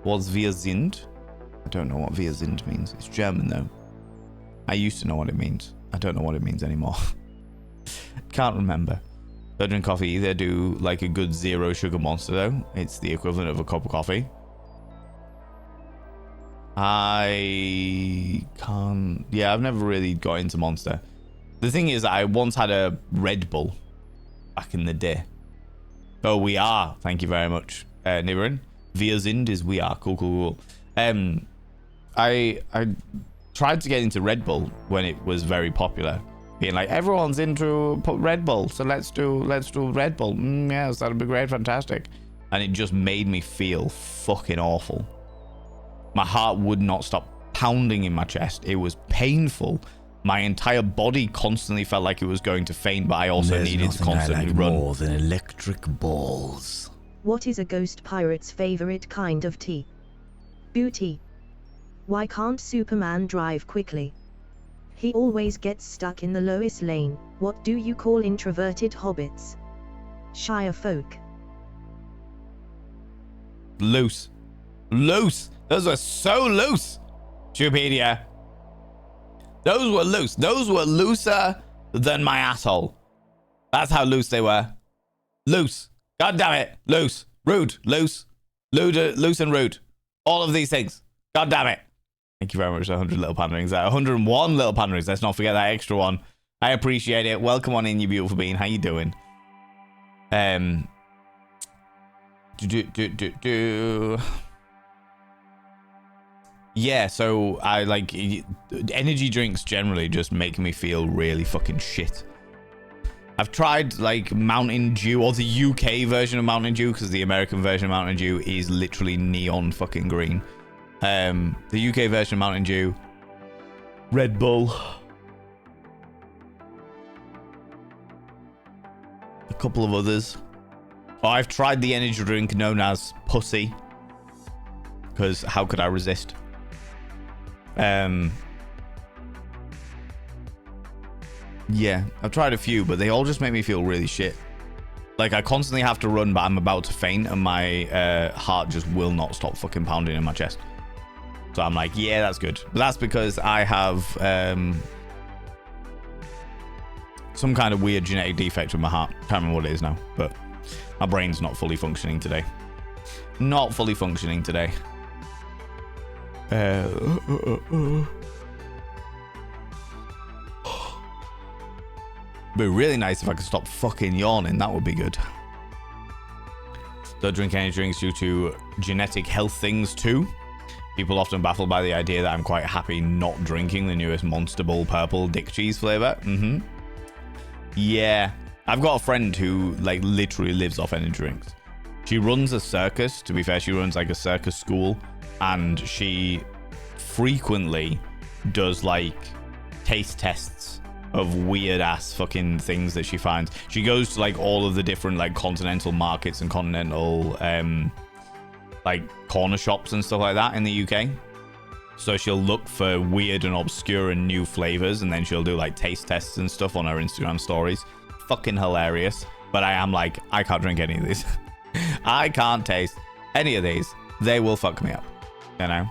What's wir sind? I don't know what wir sind means. It's German, though. I used to know what it means. I don't know what it means anymore. Can't remember. Don't drink coffee either. Do like a good 0 sugar Monster, though. It's the equivalent of a cup of coffee. I can't. Yeah, I've never really got into Monster. The thing is, I once had a Red Bull back in the day. Oh, we are. Thank you very much, Nibirin. Wir sind is we are. Cool, cool, cool. I tried to get into Red Bull when it was very popular, being like, everyone's into Red Bull, so let's do Red Bull. Yes, that'd be great, fantastic. And it just made me feel fucking awful. My heart would not stop pounding in my chest. It was painful. My entire body constantly felt like it was going to faint, but I also needed to constantly run. More than electric balls. What is a ghost pirate's favorite kind of tea? Booty. Why can't Superman drive quickly? He always gets stuck in the lowest lane. What do you call introverted hobbits? Shire folk. Loose. Loose. Those were so loose. Stupedia. Those were loose. Those were looser than my asshole. That's how loose they were. Loose. God damn it. Loose. Rude. Loose. Loose and rude. All of these things. God damn it. Thank you very much for 100 little panderings. 101 little panderings. Let's not forget that extra one. I appreciate it. Welcome on in, you beautiful bean. How you doing? Yeah, so I like energy drinks generally just make me feel really fucking shit. I've tried like Mountain Dew, or the UK version of Mountain Dew, because the American version of Mountain Dew is literally neon fucking green. The UK version of Mountain Dew, Red Bull, a couple of others. Oh, I've tried the energy drink known as Pussy, because how could I resist? Yeah, I've tried a few, but they all just make me feel really shit. Like, I constantly have to run, but I'm about to faint, and my heart just will not stop fucking pounding in my chest. So I'm like, yeah, that's good. But that's because I have some kind of weird genetic defect with my heart. Can't remember what it is now, but my brain's not fully functioning today. Not fully functioning today. It'd be really nice if I could stop fucking yawning. That would be good. Don't drink any drinks due to genetic health things too. People often baffled by the idea that I'm quite happy not drinking the newest Monster Ball purple dick cheese flavor. Yeah. I've got a friend who like literally lives off energy drinks. She runs a circus. To be fair, she runs like a circus school, and she frequently does like taste tests of weird ass fucking things that she finds. She goes to like all of the different like continental markets and continental like corner shops and stuff like that in the UK. So she'll look for weird and obscure and new flavors, and then she'll do like taste tests and stuff on her Instagram stories. Fucking hilarious. But I am like, I can't drink any of these. I can't taste any of these. They will fuck me up, you know.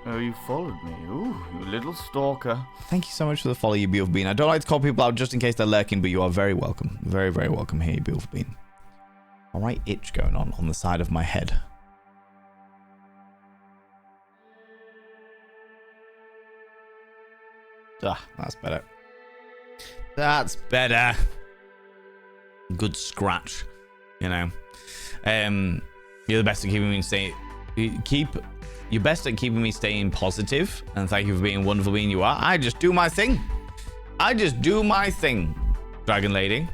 Oh, you followed me. Ooh, you little stalker. Thank you so much for the follow, you beautiful bean. I don't like to call people out just in case they're lurking, but you are very welcome. Very, very welcome here, you beautiful bean. All right, itch going on the side of my head. Ah, that's better. That's better. Good scratch, you know. You're the best at keeping me staying. You're best at keeping me staying positive, and thank you for being wonderful being you are. I just do my thing. I just do my thing, Dragon Lady.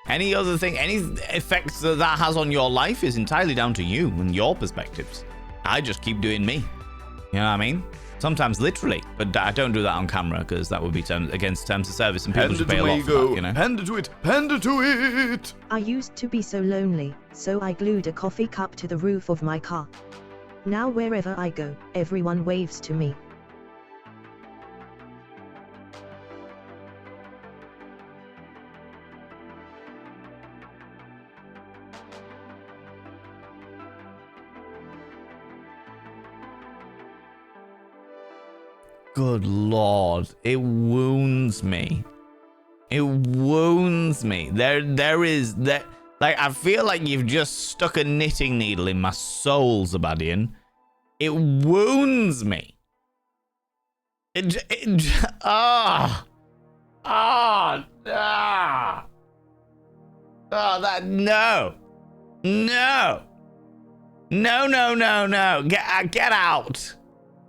Any other thing, any effects that has on your life is entirely down to you and your perspectives. I just keep doing me. You know what I mean? Sometimes literally, but I don't do that on camera because that would be against terms of service, and people should pay a lot for that, you know? Hand to it! Hand to it! I used to be so lonely, so I glued a coffee cup to the roof of my car. Now wherever I go, everyone waves to me. Good Lord, it wounds me. It wounds me. There is that. Like, I feel like you've just stuck a knitting needle in my soul, Zabadian. It wounds me. Oh, that, no. No. Get out.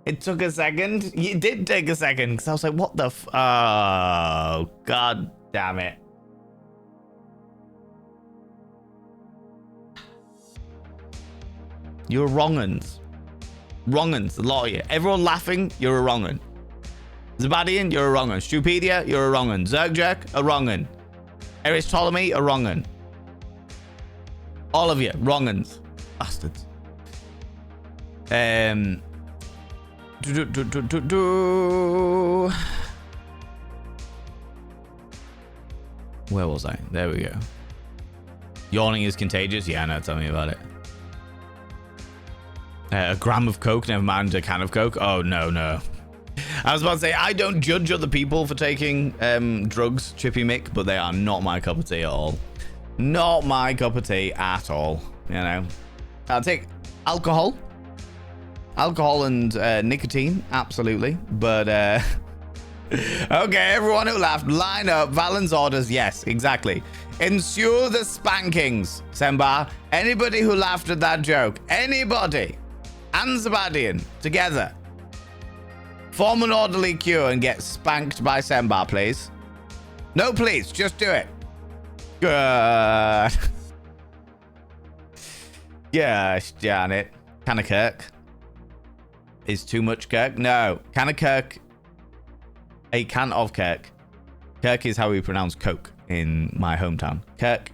It took a second. It did take a second, because I was like, what the oh, God damn it. You're wrong'uns. Wrong'uns, a lot of you. Everyone laughing, you're a wrong'un. Zabadian, you're a wrong'un. Stupedia, you're a wrong'un. Zergjerk, a wrong'un. Eris Ptolemy, a wrong'un. All of you, wrong'uns. Bastards. Where was I? There we go. Yawning is contagious. Yeah, no, tell me about it. A gram of coke, never mind a can of coke. Oh, no. I was about to say, I don't judge other people for taking drugs, Chippy Mick, but they are not my cup of tea at all. Not my cup of tea at all, you know. I'll take alcohol and nicotine, absolutely, but okay, everyone who laughed, line up. Valen's orders, yes, exactly. Ensure the spankings, Sembar. Anybody who laughed at that joke, anybody, and Zabadian, together, form an orderly queue and get spanked by Sembar, please. No, please, just do it. Good. Gosh, darn it. Can of Kirk is too much Kirk? No. Can of Kirk. A can of Kirk. Kirk is how we pronounce Coke in my hometown. Kirk.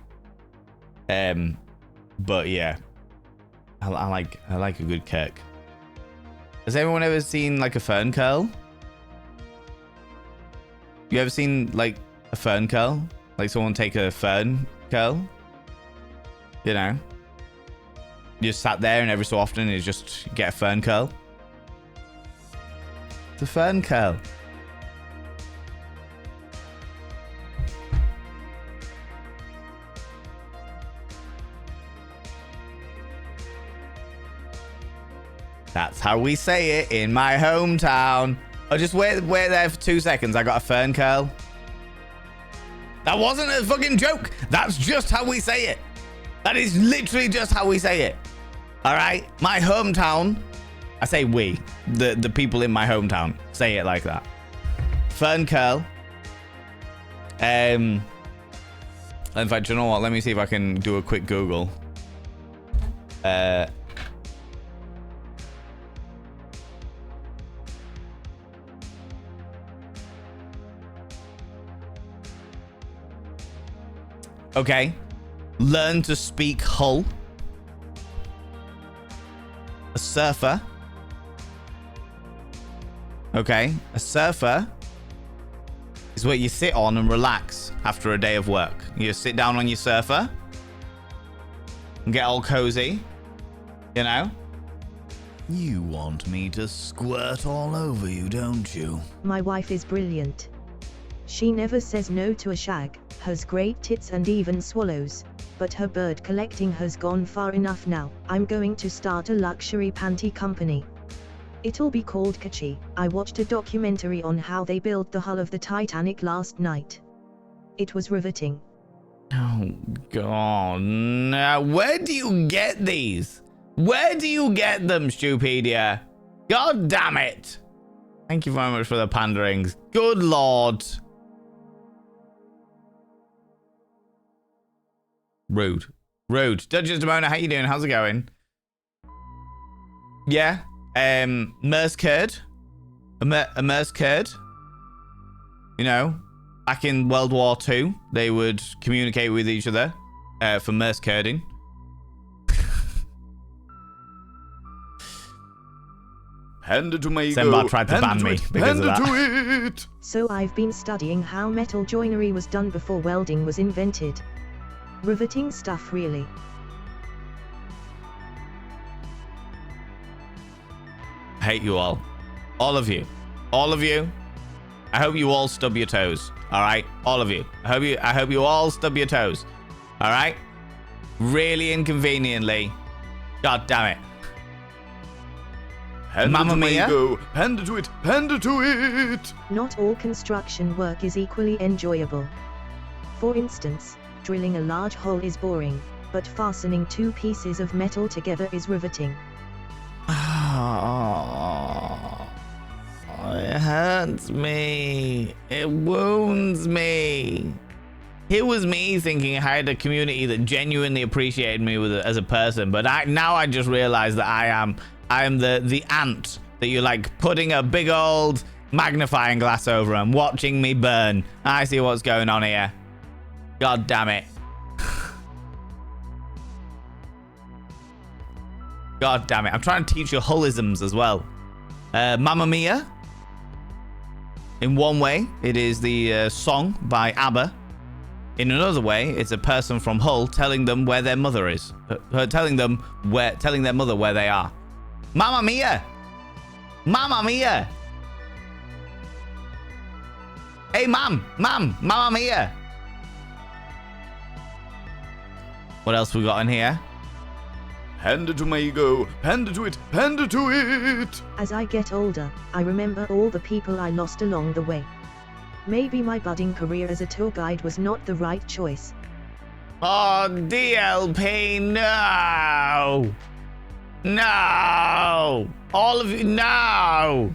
But yeah. I like a good Kirk. Has anyone ever seen like a fern curl? You ever seen like a fern curl? Like someone take a fern curl? You know? You just sat there and every so often you just get a fern curl. It's a fern curl. That's how we say it in my hometown. Oh, just wait there for 2 seconds. I got a fern curl. That wasn't a fucking joke. That's just how we say it. That is literally just how we say it. All right? My hometown, I say we, the people in my hometown say it like that. Fern curl. In fact, you know what? Let me see if I can do a quick Google. Okay. Learn to speak Hull. A surfer. Okay. A surfer is where you sit on and relax after a day of work. You sit down on your surfer and get all cozy, you know? You want me to squirt all over you, don't you? My wife is brilliant. She never says no to a shag, has great tits and even swallows, but her bird collecting has gone far enough now. I'm going to start a luxury panty company. It'll be called Kachi. I watched a documentary on how they built the hull of the Titanic last night. It was riveting. Oh, God. No. Where do you get these? Where do you get them, Stupedia? God damn it. Thank you very much for the panderings. Good Lord. Rude. Rude. Duchess Demona, how you doing? How's it going? Yeah. Merce Kurd. A Merce Kurd. You know, back in World War II, they would communicate with each other for Merce Kurding. Hand it to me. Sembar tried to ban me because of that. To it. So I've been studying how metal joinery was done before welding was invented. Riveting stuff, really. I hate you all. All of you. All of you. I hope you all stub your toes. All right? All of you. I hope you all stub your toes. All right? Really inconveniently. God damn it. Hand Mamma it to mia. me, go. Hand it to it. Hand it to it. Not all construction work is equally enjoyable. For instance, drilling a large hole is boring, but fastening two pieces of metal together is riveting. Oh, it hurts me. It wounds me. Here was me thinking I had a community that genuinely appreciated me as a person, but now I just realize that I am the ant that you're like putting a big old magnifying glass over and watching me burn. I see what's going on here. God damn it. God damn it. I'm trying to teach you holisms as well. Mamma Mia. In one way, it is the song by ABBA. In another way, it's a person from Hull telling them where their mother is. Telling their mother where they are. Mamma Mia. Mamma Mia. Hey, Mamma Mia. What else we got in here? Hand it to me, go. Hand it to it. Hand it to it. As I get older, I remember all the people I lost along the way. Maybe my budding career as a tour guide was not the right choice. Oh, DLP, no. No. All of you, no.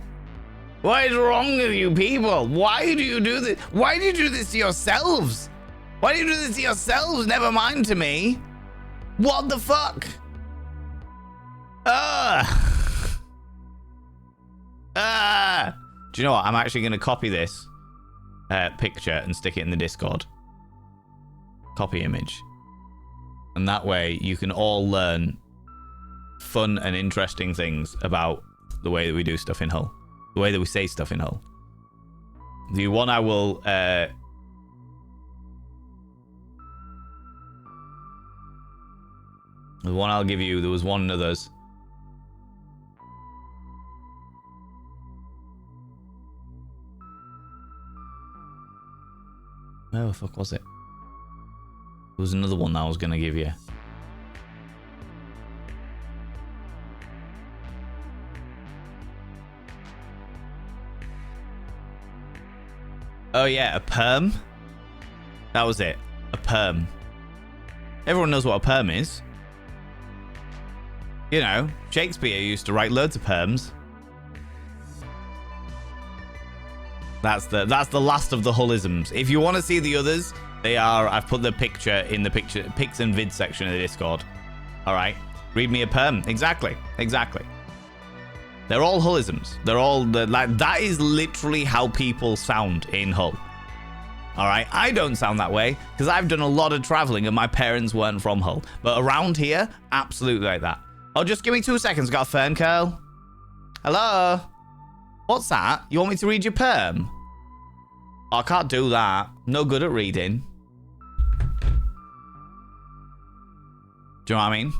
What is wrong with you people? Why do you do this? Why do you do this to yourselves? Why do you do this to yourselves? Never mind to me. What the fuck? Do you know what? I'm actually going to copy this picture and stick it in the Discord. Copy image. And that way you can all learn fun and interesting things about the way that we do stuff in Hull. The way that we say stuff in Hull. The one I will... the one I'll give you, there was one of those. Where the fuck was it? There was another one that I was going to give you. Oh yeah, a perm. That was it. A perm. Everyone knows what a perm is. You know, Shakespeare used to write loads of perms. That's the last of the Hullisms. If you want to see the others, they are. I've put the picture in the pics and vids section of the Discord. All right, read me a perm. Exactly. They're all Hullisms. They're all like that is literally how people sound in Hull. All right, I don't sound that way because I've done a lot of traveling and my parents weren't from Hull. But around here, absolutely like that. Oh, just give me 2 seconds. Got a fern curl. Hello. What's that? You want me to read your perm? Oh, I can't do that. No good at reading. Do you know what I mean?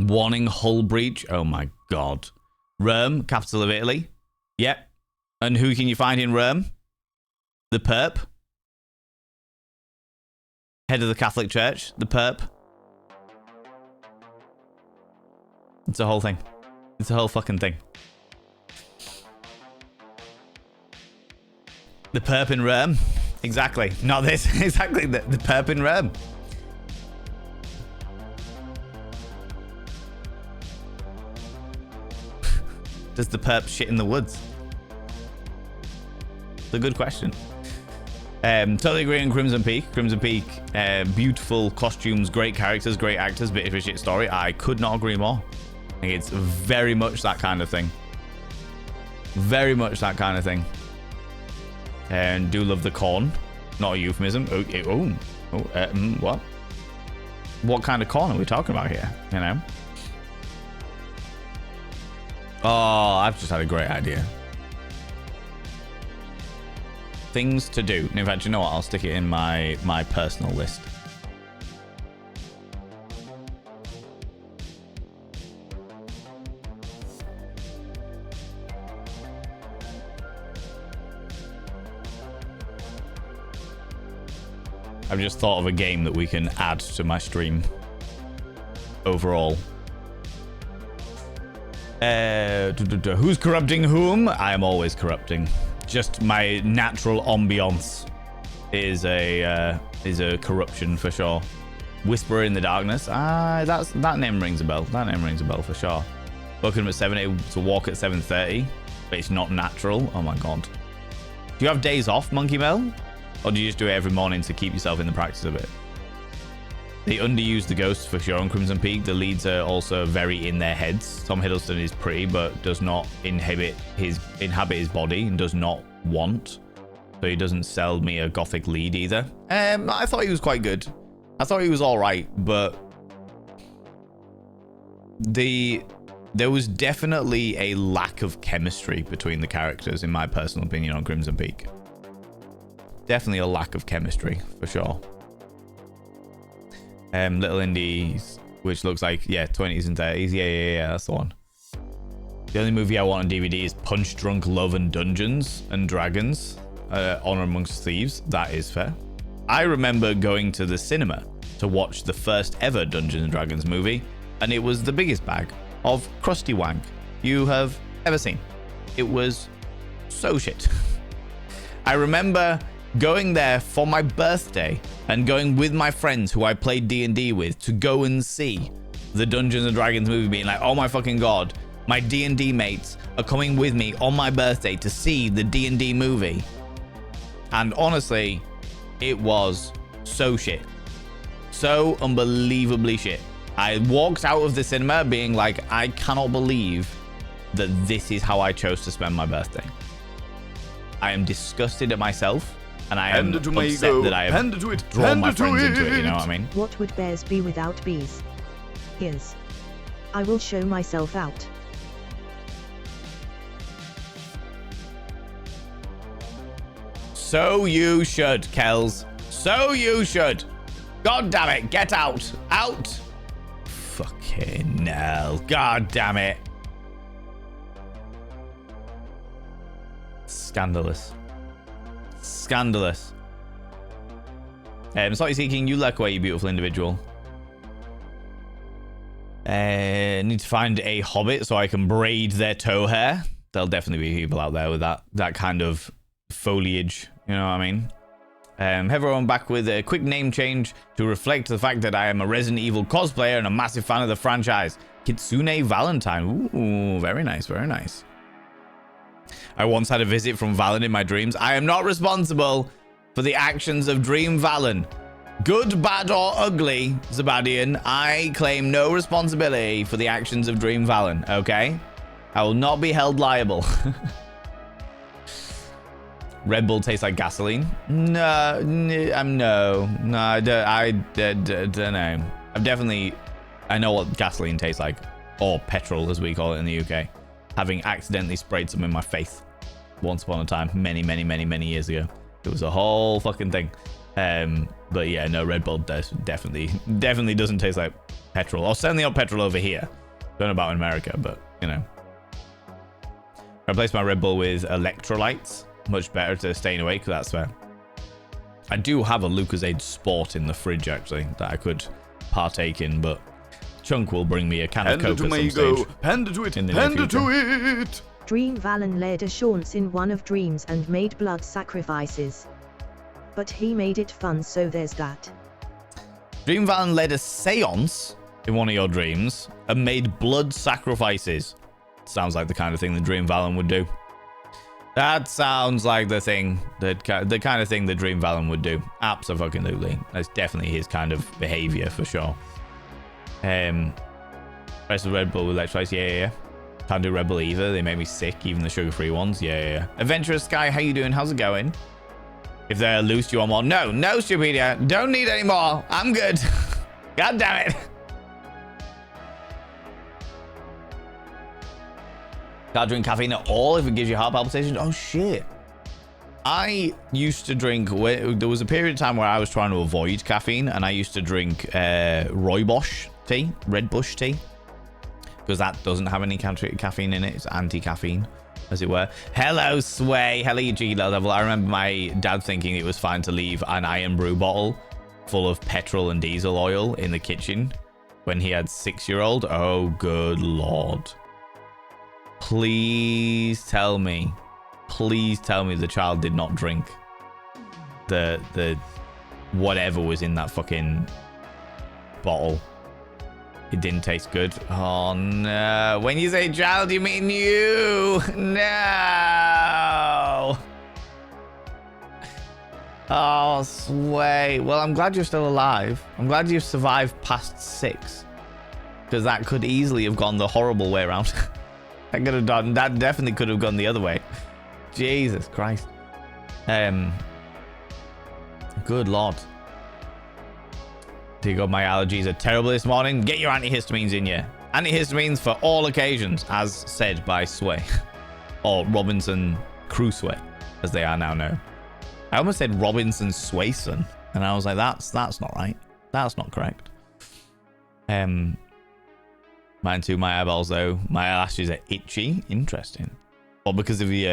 Warning Hull breach. Oh my god. Rome, capital of Italy. Yep. And who can you find in Rome? The Perp. Head of the Catholic Church. The Perp. It's a whole thing. It's a whole fucking thing. The Perp in Rome. Exactly. Not this. Exactly. The Perp in Rome. Does the Perp shit in the woods? It's a good question. Totally agree on Crimson Peak. Crimson Peak, beautiful costumes, great characters, great actors, bit of a shit story. I could not agree more. I think it's very much that kind of thing. Very much that kind of thing. And do love the corn. Not a euphemism. What? What kind of corn are we talking about here? You know? Oh, I've just had a great idea. Things to do. In fact, you know what? I'll stick it in my personal list. I've just thought of a game that we can add to my stream overall. Who's corrupting whom? I am always corrupting. Just my natural ambiance is a corruption for sure. Whisperer in the Darkness. That name rings a bell. That name rings a bell for sure. Woken up at 7 able to walk at 7:30, but it's not natural. Oh my god. Do you have days off, Monkey Bell? Or do you just do it every morning to keep yourself in the practice of it? They underuse the ghosts for sure on Crimson Peak. The leads are also very in their heads. Tom Hiddleston is pretty, but does not inhabit his body and does not want. So he doesn't sell me a gothic lead either. I thought he was quite good. I thought he was all right, but there was definitely a lack of chemistry between the characters, in my personal opinion, on Crimson Peak. Definitely a lack of chemistry for sure. Little Indies, which looks like 20s and 30s. Yeah, that's the one. The only movie I want on DVD is Punch Drunk Love and Dungeons and Dragons, Honor Amongst Thieves. That is fair. I remember going to the cinema to watch the first ever Dungeons and Dragons movie, and it was the biggest bag of crusty wank you have ever seen. It was so shit. I remember going there for my birthday and going with my friends who I played D&D with to go and see the Dungeons and Dragons movie, being like, oh my fucking god, my D&D mates are coming with me on my birthday to see the D&D movie. And honestly, it was so shit. So unbelievably shit. I walked out of the cinema being like, I cannot believe that this is how I chose to spend my birthday. I am disgusted at myself. And I am upset that I have drawn my friends into it, you know what I mean? What would bears be without bees? Here's. I will show myself out. So you should, Kells. So you should. God damn it, get out. Out. Fucking hell. God damn it. Scandalous. Scandalous. Slightly Seeking, you look away, you beautiful individual. Need to find a hobbit so I can braid their toe hair. There'll definitely be people out there with that kind of foliage, you know what I mean? Everyone back with a quick name change to reflect the fact that I am a Resident Evil cosplayer and a massive fan of the franchise. Kitsune Valentine. Ooh, very nice, very nice. I once had a visit from Valen in my dreams. I am not responsible for the actions of Dream Valen. Good, bad, or ugly, Zabadian, I claim no responsibility for the actions of Dream Valen, okay? I will not be held liable. Red Bull tastes like gasoline? No, I don't know. I know what gasoline tastes like, or petrol as we call it in the UK, having accidentally sprayed some in my face once upon a time, many years ago. It was a whole fucking thing. But yeah, no, Red Bull definitely doesn't taste like petrol, or certainly not petrol over here. Don't know about in America, but you know. I replaced my Red Bull with electrolytes. Much better to staying awake, that's fair. I do have a Lucozade Sport in the fridge actually that I could partake in, but Chunk will bring me a can of Coke at some stage. Panda to it, panda to it. Dream Valen led a chance in one of dreams and made blood sacrifices. But he made it fun, so there's that. Dream Valen led a seance in one of your dreams and made blood sacrifices. Sounds like the kind of thing that Dream Valen would do. That sounds like the kind of thing that Dream Valen would do. Absolutely. That's definitely his kind of behavior for sure. Rest of Red Bull with electrolytes, yeah. Can't do Red Bull either. They made me sick, even the sugar-free ones. Yeah. Adventurous Sky, how you doing? How's it going? If they're loose, do you want more? No, Stupidia. Don't need any more. I'm good. God damn it. Can't drink caffeine at all if it gives you heart palpitations. Oh, shit. I used to drink... There was a period of time where I was trying to avoid caffeine, and I used to drink Rooibos tea, Red Bush tea, because that doesn't have any caffeine in it. It's anti-caffeine, as it were. Hello, Sway. Hello, you cheeky little devil. I remember my dad thinking it was fine to leave an iron brew bottle full of petrol and diesel oil in the kitchen when he had 6-year-old. Oh, good Lord. Please tell me the child did not drink the whatever was in that fucking bottle. It didn't taste good. Oh no. When you say child, you mean you. No. Oh, Sway. Well, I'm glad you're still alive. I'm glad you've survived past 6, because that could easily have gone the horrible way around. That definitely could have gone the other way. Jesus Christ. Good Lord. Dear God, my allergies are terrible this morning. Get your antihistamines in you. Antihistamines for all occasions, as said by Sway. Or Robinson Crusoe, as they are now known. I almost said Robinson Swayson, and I was like, that's not right. That's not correct. Mine too, my eyeballs though. My eyelashes are itchy. Interesting. Well, because of the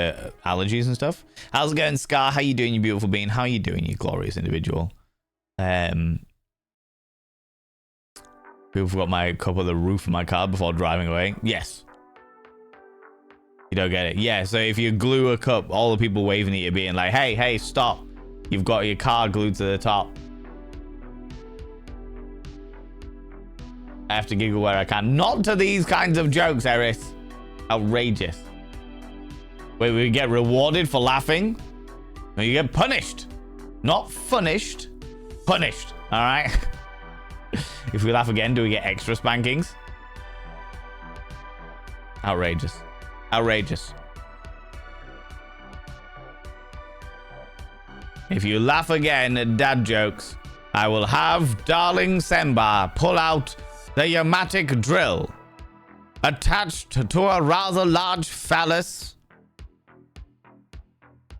allergies and stuff. How's it going, Scar? How you doing, you beautiful being? How you doing, you glorious individual? People forgot my cup on the roof of my car before driving away. Yes. You don't get it. Yeah, so if you glue a cup, all the people waving at you being like, hey, stop. You've got your car glued to the top. I have to giggle where I can. Not to these kinds of jokes, Eris. Outrageous. Wait, we get rewarded for laughing? No, you get punished. Not funished. Punished. All right? If we laugh again, do we get extra spankings? Outrageous. Outrageous. If you laugh again at dad jokes, I will have darling Semba pull out the Yamatic drill attached to a rather large phallus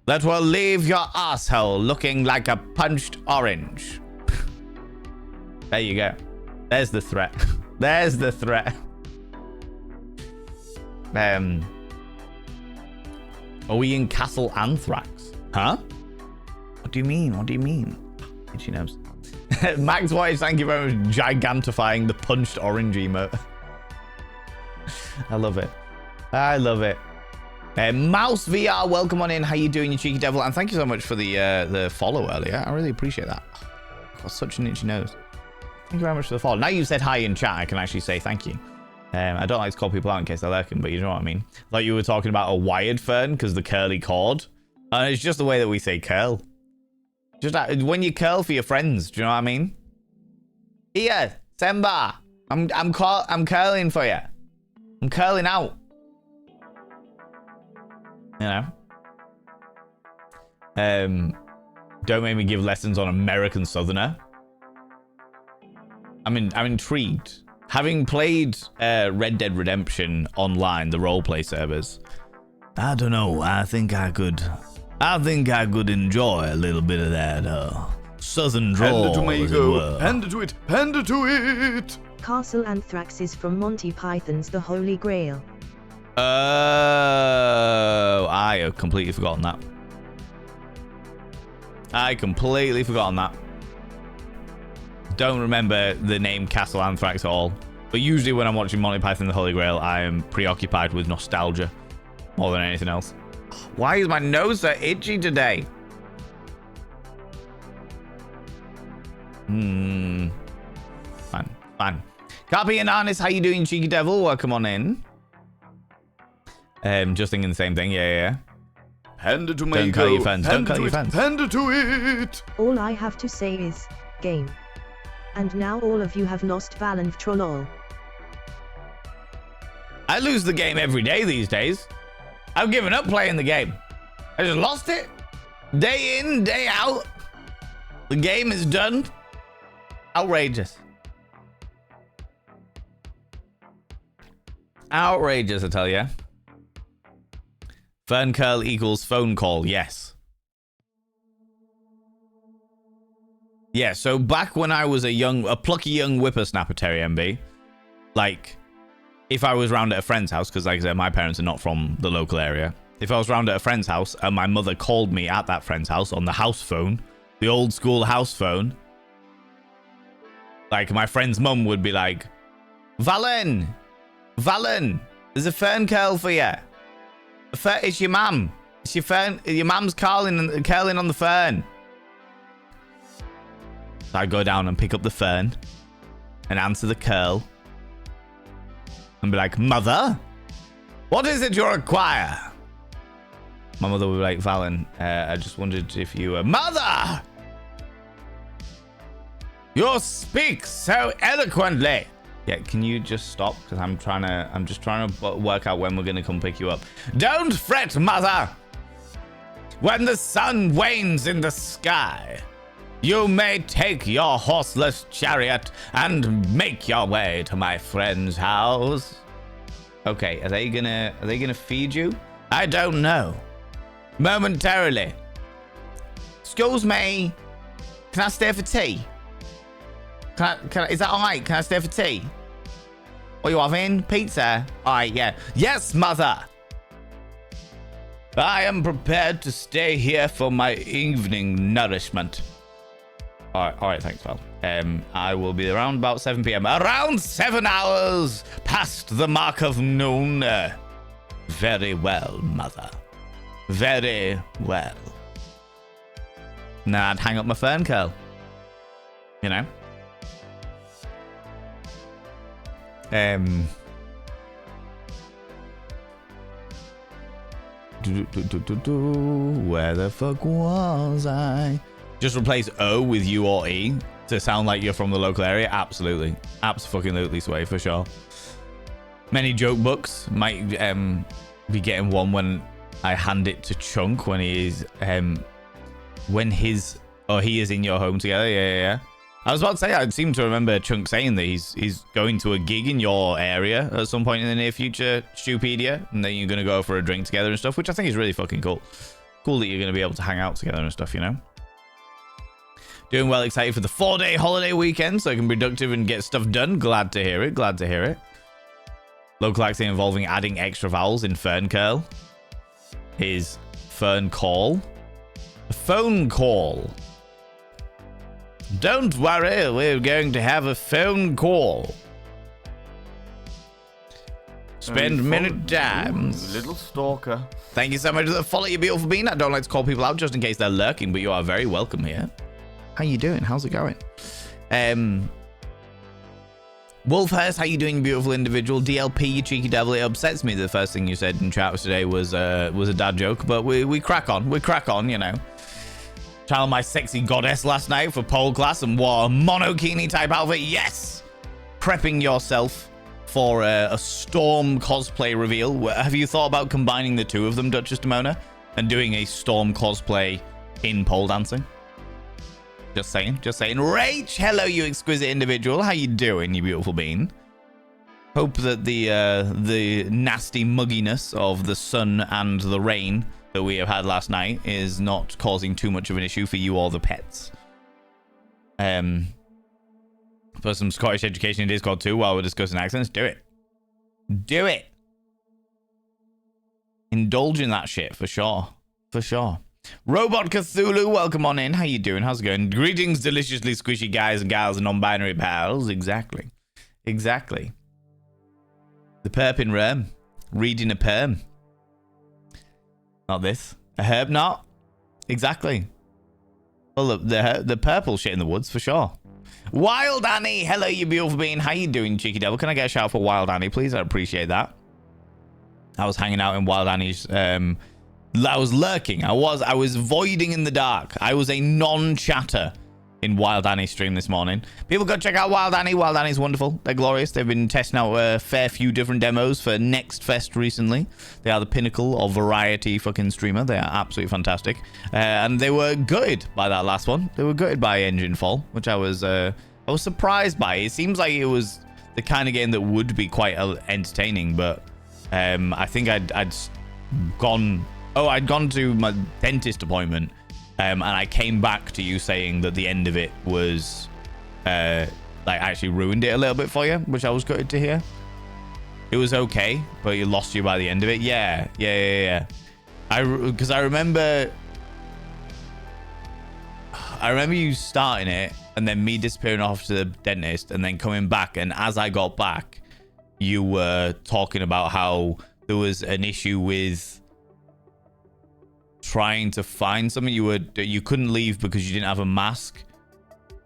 that will leave your asshole looking like a punched orange. There you go. There's the threat. There's the threat. Are we in Castle Anthrax? Huh? What do you mean? What do you mean? Itchy nose. Max White, thank you very much. Gigantifying the punched orange emote. I love it. I love it. Mouse VR, welcome on in. How you doing, you cheeky devil? And thank you so much for the follow earlier. I really appreciate that. Got such an itchy nose. Thank you very much for the follow. Now you've said hi in chat, I can actually say thank you. I don't like to call people out in case they're lurking, but you know what I mean. Like you were talking about a wired fern because the curly cord. And it's just the way that we say curl. Just when you curl for your friends, do you know what I mean? Here, Semba. I'm curling for you. I'm curling out. You know? Don't make me give lessons on American Southerner. I'm intrigued. Having played Red Dead Redemption online, the roleplay servers, I don't know. I think I could enjoy a little bit of that southern drawl. Hand to it, hand to it. Castle Anthrax is from Monty Python's The Holy Grail. Oh, I have completely forgotten that. Don't remember the name Castle Anthrax at all. But usually when I'm watching Monty Python The Holy Grail, I am preoccupied with nostalgia more than anything else. Why is my nose so itchy today? Fun. Carpe and Arnis, how you doing, cheeky devil? Welcome on in. Just thinking the same thing. Yeah. Hand it to me. Don't cut your fans. Don't cut your fans. Hand it to it. All I have to say is, game. And now all of you have lost Valenv Trollol. I lose the game every day these days. I've given up playing the game. I just lost it. Day in, day out. The game is done. Outrageous. Outrageous, I tell you. Fern curl equals phone call. Yes. Yeah, so back when I was a plucky young whippersnapper, Terry MB, like, if I was round at a friend's house, because like I said, my parents are not from the local area. If I was round at a friend's house and my mother called me at that friend's house on the house phone, the old school house phone, like my friend's mum would be like, Valen, there's a fern curl for you. It's your mum. It's your fern. Your mum's curling on the fern. So I'd go down and pick up the fern and answer the curl and be like, Mother, what is it you require? My mother would be like, Valen, I just wondered if you were... Mother! You speak so eloquently. Yeah, can you just stop? Because I'm just trying to work out when we're going to come pick you up. Don't fret, Mother. When the sun wanes in the sky, you may take your horseless chariot and make your way to my friend's house. Okay, are they gonna feed you? I don't know. Momentarily. Excuse me. Can I stay for tea? Is that alright? Can I stay for tea? What are you having? Pizza? Alright, yeah. Yes, Mother. I am prepared to stay here for my evening nourishment. All right, thanks, pal. I will be around about 7 p.m. Around 7 hours past the mark of noon. Very well, Mother. Very well. Now I'd hang up my fern curl. You know? Where the fuck was I? Just replace O with U or E to sound like you're from the local area. Absolutely. Abso-fucking-lutely sway, for sure. Many joke books might be getting one when I hand it to Chunk when he is he is in your home together. Yeah. I was about to say, I seem to remember Chunk saying that he's going to a gig in your area at some point in the near future, Stupedia, and then you're going to go for a drink together and stuff, which I think is really fucking cool. Cool that you're going to be able to hang out together and stuff, you know? Doing well, excited for the 4-day holiday weekend so I can be productive and get stuff done. Glad to hear it. Local accent involving adding extra vowels in fern curl is fern call. A phone call. Don't worry, we're going to have a phone call. Spend minute times. Little stalker. Thank you so much for the follow, you beautiful bean. I don't like to call people out just in case they're lurking, but you are very welcome here. How you doing? How's it going? Wolfhurst, how you doing, you beautiful individual? DLP, you cheeky devil. It upsets me the first thing you said in chat today was a dad joke, but we crack on. We crack on, you know. Channeled my sexy goddess last night for pole class and wore a monokini type outfit. Yes! Prepping yourself for a Storm cosplay reveal. Have you thought about combining the two of them, Duchess Demona, and doing a Storm cosplay in pole dancing? Just saying. Rach, hello, you exquisite individual. How you doing, you beautiful bean? Hope that the nasty mugginess of the sun and the rain that we have had last night is not causing too much of an issue for you or the pets. For some Scottish education in Discord too, while we're discussing accents, do it. Do it. Indulge in that shit, for sure. For sure. Robot Cthulhu, welcome on in. How you doing? How's it going? Greetings, deliciously squishy guys and gals and non-binary pals. Exactly. Exactly. The perp in Rome. Reading a perm. Not this. A herb knot. Exactly. Well, the purple shit in the woods, for sure. Wild Annie, hello, you beautiful being. How you doing, cheeky devil? Can I get a shout out for Wild Annie, please? I'd appreciate that. I was hanging out in Wild Annie's. I was lurking. I was voiding in the dark. I was a non-chatter in Wild Annie's stream this morning. People go check out Wild Annie. Wild Annie's wonderful. They're glorious. They've been testing out a fair few different demos for Next Fest recently. They are the pinnacle of variety fucking streamer. They are absolutely fantastic. And they were gutted by that last one. They were gutted by Engine Fall, which I was surprised by. It seems like it was the kind of game that would be quite entertaining, but I think I'd gone to my dentist appointment. And I came back to you saying that the end of it was like actually ruined it a little bit for you, which I was gutted to hear. It was okay, but you lost you by the end of it. Yeah. Because I remember you starting it and then me disappearing off to the dentist and then coming back. And as I got back, you were talking about how there was an issue with trying to find something. You couldn't leave because you didn't have a mask,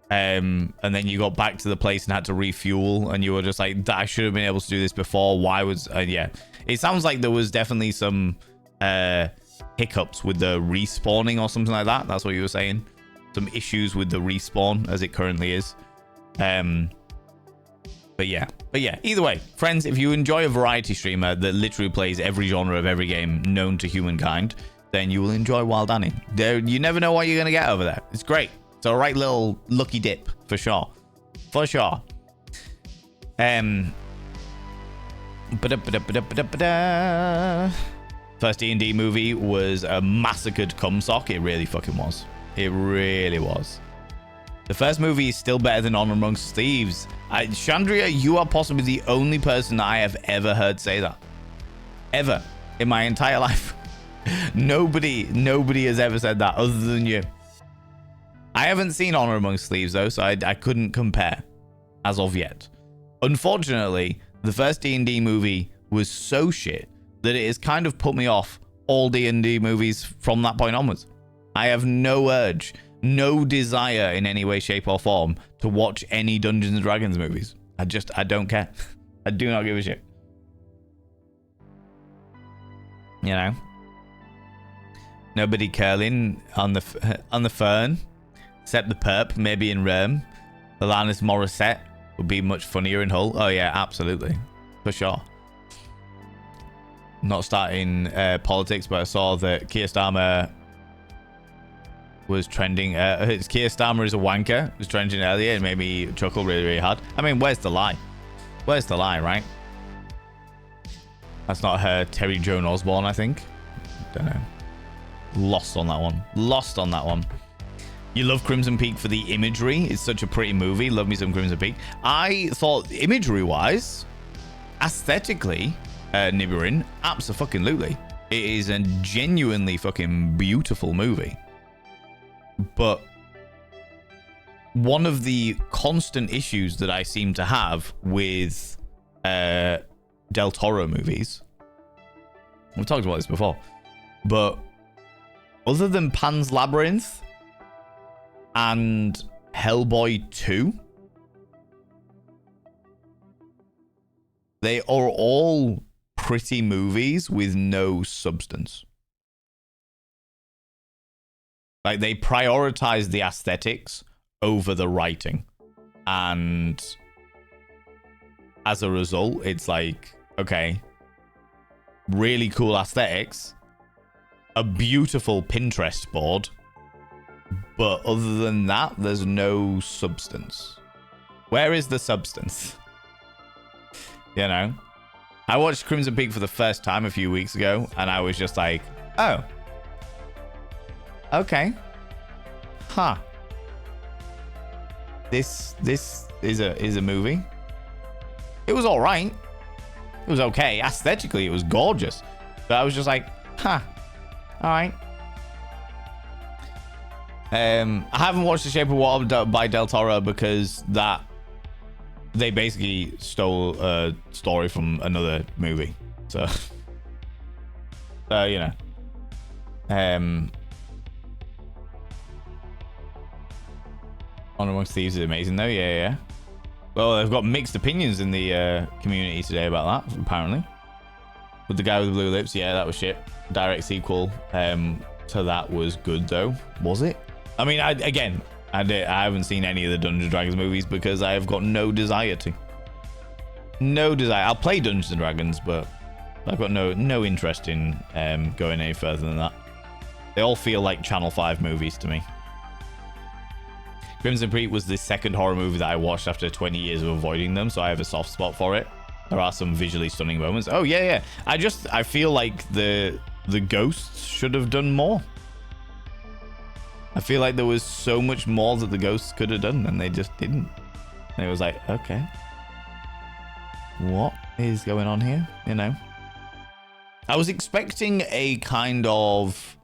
and then you got back to the place and had to refuel, and you were just like, I should have been able to do this before. Why was yeah, it sounds like there was definitely some hiccups with the respawning or something like that. That's what you were saying, some issues with the respawn as it currently is. But yeah, either way, friends, if you enjoy a variety streamer that literally plays every genre of every game known to humankind, then you will enjoy Wild Annie. You never know what you're going to get over there. It's great. It's a right little lucky dip, for sure. For sure. First D&D movie was a massacred cumsock. It really fucking was. It really was. The first movie is still better than Honor Amongst Thieves. Chandria, you are possibly the only person I have ever heard say that. Ever. In my entire life. Nobody has ever said that other than you. I haven't seen Honor Amongst Thieves though, so I couldn't compare as of yet. Unfortunately, the first D&D movie was so shit that it has kind of put me off all D&D movies from that point onwards. I have no urge, no desire in any way, shape or form to watch any Dungeons & Dragons movies. I don't care. I do not give a shit. You know? Nobody curling on the fern, except the perp, maybe in Rome. Alanis Morissette would be much funnier in Hull. Oh yeah, absolutely, for sure. Not starting politics, but I saw that Keir Starmer was trending. Keir Starmer is a wanker. It was trending earlier. It made me chuckle really, really hard. I mean, where's the lie? Where's the lie, right? That's not her Terry Joan Osborne, I think. Don't know. Lost on that one. You love Crimson Peak for the imagery. It's such a pretty movie. Love me some Crimson Peak. I thought imagery wise, aesthetically, Nibirin, abso-fucking-lutely. It is a genuinely fucking beautiful movie. But one of the constant issues that I seem to have with Del Toro movies. We've talked about this before. But other than Pan's Labyrinth and Hellboy 2, they are all pretty movies with no substance. Like, they prioritize the aesthetics over the writing. And as a result, it's like, okay, really cool aesthetics, a beautiful Pinterest board, but other than that, there's no substance. Where is the substance? You know? I watched Crimson Peak for the first time a few weeks ago, and I was just like, oh. Okay. Huh. This is a movie. It was alright. It was okay. Aesthetically, it was gorgeous. But I was just like, huh. Alright. I haven't watched The Shape of Water by Del Toro because they basically stole a story from another movie. So you know. Honor Amongst Thieves is amazing though. Yeah. Well, I've got mixed opinions in the community today about that, apparently. With the guy with the blue lips, yeah, that was shit. Direct sequel to that was good though. Was it? I mean, I haven't seen any of the Dungeons & Dragons movies because I have got no desire to. No desire. I'll play Dungeons & Dragons, but I've got no interest in going any further than that. They all feel like Channel 5 movies to me. Crimson Peak was the second horror movie that I watched after 20 years of avoiding them, so I have a soft spot for it. There are some visually stunning moments. Oh, yeah. I feel like the ghosts should have done more. I feel like there was so much more that the ghosts could have done, and they just didn't. And it was like, okay. What is going on here? You know? I was expecting a kind of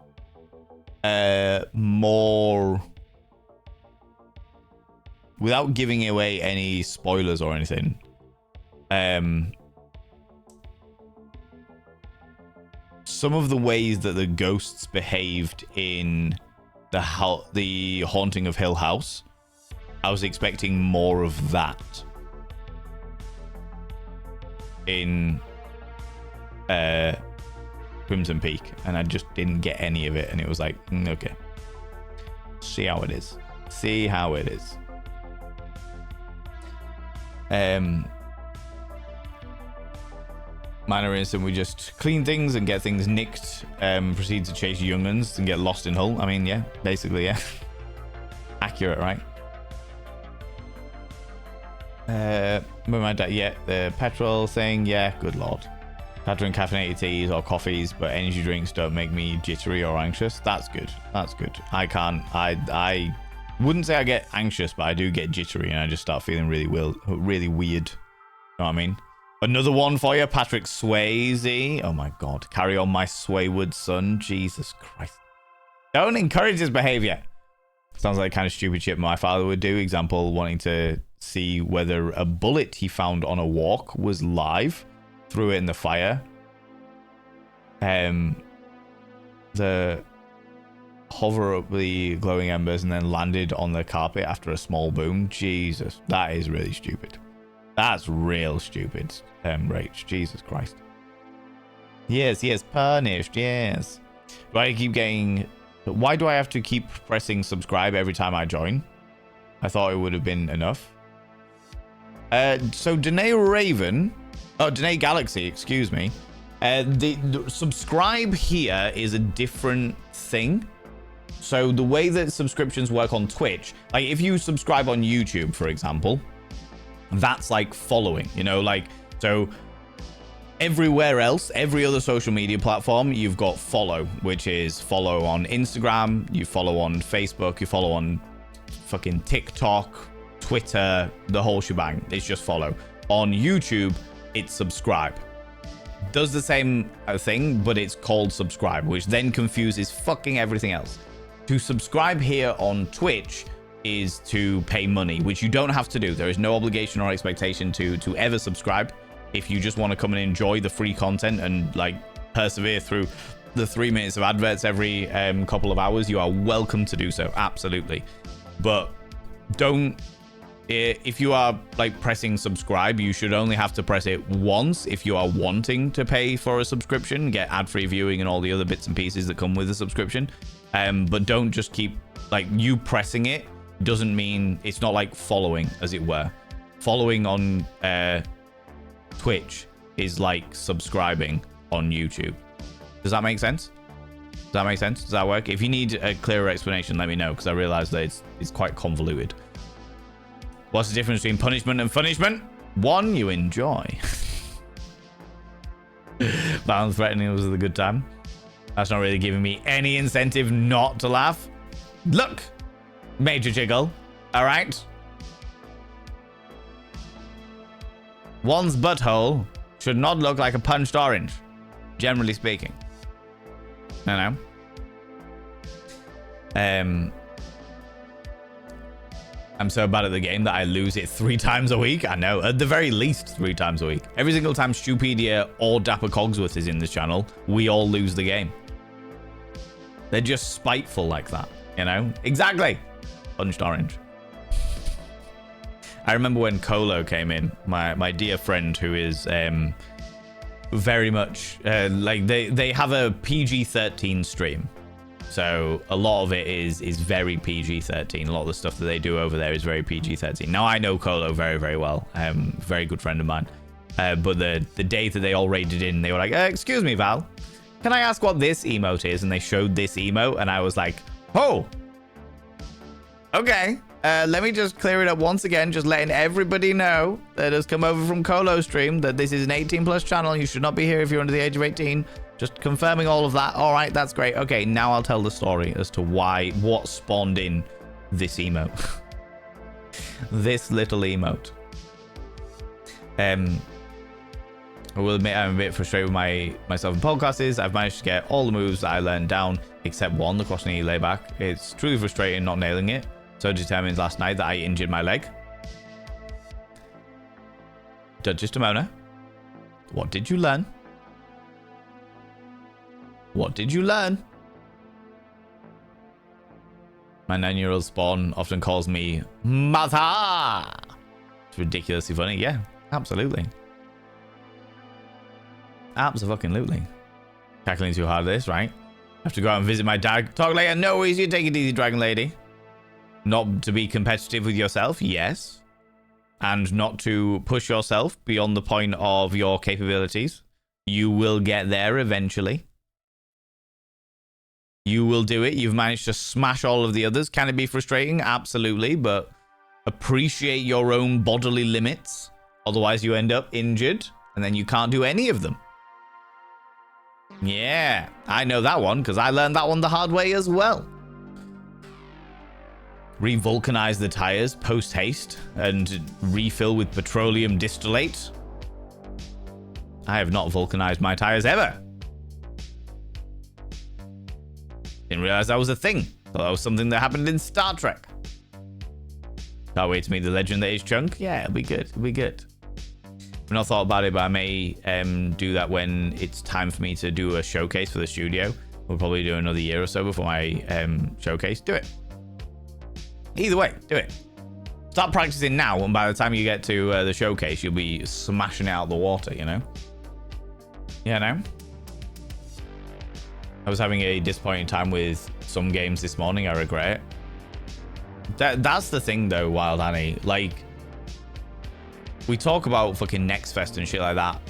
more... Without giving away any spoilers or anything, some of the ways that the ghosts behaved in the Haunting of Hill House, I was expecting more of that in Crimson Peak, and I just didn't get any of it, and it was like, okay, see how it is. Minor incident, we just clean things and get things nicked, proceed to chase young'uns and get lost in Hull. I mean, yeah, basically, yeah. Accurate, right? My dad, yeah, the petrol thing, yeah, good lord. I drink caffeinated teas or coffees, but energy drinks don't make me jittery or anxious. That's good. I wouldn't say I get anxious, but I do get jittery, and I just start feeling really weird. You know what I mean? Another one for you, Patrick Swayze. Oh my god. Carry on my swayward son. Jesus Christ. Don't encourage this behavior. Sounds like kind of stupid shit my father would do. Example, wanting to see whether a bullet he found on a walk was live. Threw it in the fire. The hover up the glowing embers and then landed on the carpet after a small boom. Jesus, that is really stupid. That's real stupid, Rach. Jesus Christ. Yes, punished, yes. Why do I have to keep pressing subscribe every time I join? I thought it would have been enough. So Danae Galaxy, excuse me. The subscribe here is a different thing. So the way that subscriptions work on Twitch, like if you subscribe on YouTube, for example, that's like following, you know, like, so everywhere else, every other social media platform, you've got follow, which is follow on Instagram, you follow on Facebook, you follow on fucking TikTok, Twitter, the whole shebang. It's just follow. On YouTube, it's subscribe. Does the same thing, but it's called subscribe, which then confuses fucking everything else. To subscribe here on Twitch is to pay money, which you don't have to do. There is no obligation or expectation to ever subscribe. If you just want to come and enjoy the free content and like persevere through the 3 minutes of adverts every couple of hours, you are welcome to do so. Absolutely. But don't, if you are like pressing subscribe, you should only have to press it once if you are wanting to pay for a subscription, get ad-free viewing and all the other bits and pieces that come with a subscription. But don't just keep, like, you pressing it doesn't mean, it's not like following, as it were. Following on Twitch is like subscribing on YouTube. Does that make sense? Does that make sense? Does that work? If you need a clearer explanation, let me know, because I realize that it's quite convoluted. What's the difference between punishment and punishment? One you enjoy. Balance threatening was a good time. That's not really giving me any incentive not to laugh. Look, Major Jiggle. All right. One's butthole should not look like a punched orange, generally speaking. I know. I'm so bad at the game that I lose it 3 times a week. I know, at the very least 3 times a week. Every single time Stupedia or Dapper Cogsworth is in this channel, we all lose the game. They're just spiteful like that, you know? Exactly. Punched orange. I remember when Colo came in, my dear friend who is very much like they have a PG-13 stream. So a lot of it is very PG-13. A lot of the stuff that they do over there is very PG-13. Now, I know Colo very, very well. Very good friend of mine. But the day that they all raided in, they were like, excuse me, Val, can I ask what this emote is? And they showed this emote, and I was like, oh, okay. Let me just clear it up once again, just letting everybody know that has come over from Colo stream that this is an 18+ channel. You should not be here if you're under the age of 18. Just confirming all of that. All right, that's great. Okay, now I'll tell the story as to what spawned in this emote. This little emote. I will admit I'm a bit frustrated with myself in podcasters. I've managed to get all the moves that I learned down, except one, the cross knee layback. It's truly frustrating not nailing it. So determined last night that I injured my leg. Duchess Demona, what did you learn? What did you learn? My 9-year-old Spawn often calls me Mother. It's ridiculously funny. Yeah, absolutely. Absolutely. Tackling too hard at this, right? Have to go out and visit my dad. Talk later. No, easy. Take it easy, Dragon Lady. Not to be competitive with yourself, yes. And not to push yourself beyond the point of your capabilities. You will get there eventually. You will do it. You've managed to smash all of the others. Can it be frustrating? Absolutely. But appreciate your own bodily limits. Otherwise, you end up injured. And then you can't do any of them. Yeah, I know that one because I learned that one the hard way as well. Revulcanize the tires post-haste and refill with petroleum distillate. I have not vulcanized my tires ever. Didn't realize that was a thing. Thought that was something that happened in Star Trek. Can't wait to meet the legend that is Chunk. Yeah, it'll be good. It'll be good. I've not thought about it, but I may do that when it's time for me to do a showcase for the studio. We'll probably do another year or so before my showcase. Do it. Either way, do it. Start practicing now, and by the time you get to the showcase, you'll be smashing it out the water, you know? Yeah, no? I was having a disappointing time with some games this morning. I regret it. That's the thing, though, Wild Annie. Like, we talk about fucking Next Fest and shit like that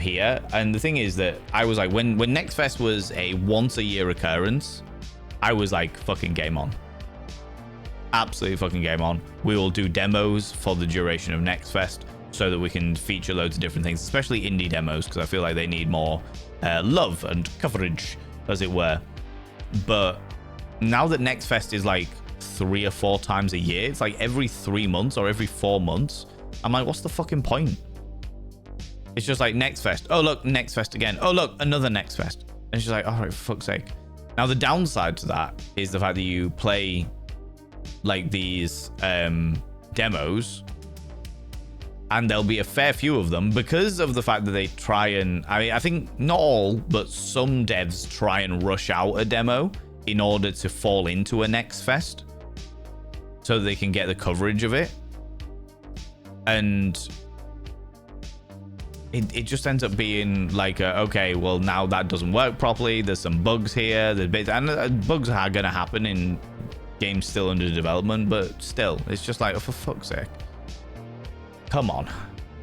here, and the thing is that I was like, when Next Fest was a once-a-year occurrence, I was like, fucking game on. Absolutely fucking game on. We will do demos for the duration of Next Fest so that we can feature loads of different things, especially indie demos, because I feel like they need more love and coverage, as it were. But now that Next Fest is like 3 or 4 times a year, it's like every 3 months or every 4 months. I'm like, what's the fucking point? It's just like Next Fest. Oh, look, Next Fest again. Oh, look, another Next Fest. And it's just like, all right, for fuck's sake. Now, the downside to that is the fact that you play like these demos And there'll be a fair few of them because of the fact that they try and, I mean, I think not all, but some devs try and rush out a demo in order to fall into a Next Fest so that they can get the coverage of it. And it just ends up being like, okay, well, now that doesn't work properly. There's some bugs here. There's bits, and bugs are going to happen in games still under development, but still, it's just like, oh, for fuck's sake. Come on.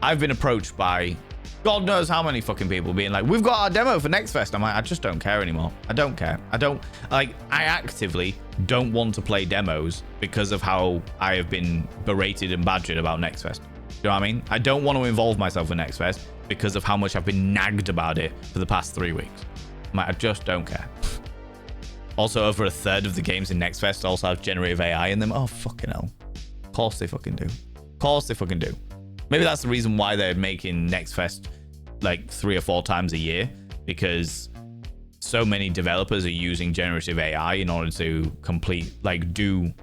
I've been approached by God knows how many fucking people being like, we've got our demo for Next Fest. I'm like, I just don't care anymore. I don't care. I actively don't want to play demos because of how I have been berated and badgered about Next Fest. You know what I mean? I don't want to involve myself in Next Fest because of how much I've been nagged about it for the past 3 weeks. I'm like, I just don't care. Also, over a third of the games in Next Fest also have generative AI in them. Oh, fucking hell. Of course they fucking do. Of course they fucking do. Maybe that's the reason why they're making Next Fest like 3 or 4 times a year, because so many developers are using generative AI in order to do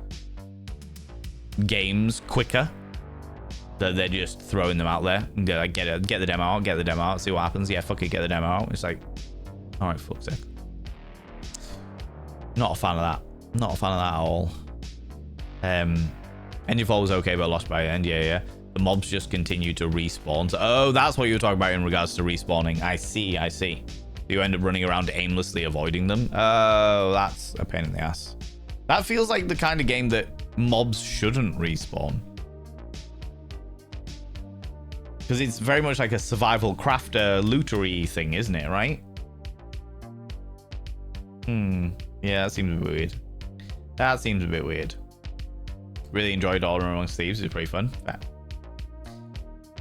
games quicker, that they're just throwing them out there. And they're like, get the demo out, see what happens. Yeah, fuck it, get the demo out. It's like, all right, fuck's sake. Not a fan of that. Not a fan of that at all. Endfall was okay, but lost by the end. Yeah. The mobs just continue to respawn. So, oh, that's what you were talking about in regards to respawning. I see. You end up running around aimlessly avoiding them. Oh, that's a pain in the ass. That feels like the kind of game that mobs shouldn't respawn. Because it's very much like a survival crafter lootery thing, isn't it, right? Yeah, that seems a bit weird. Really enjoyed Honor Amongst Thieves. It's pretty fun.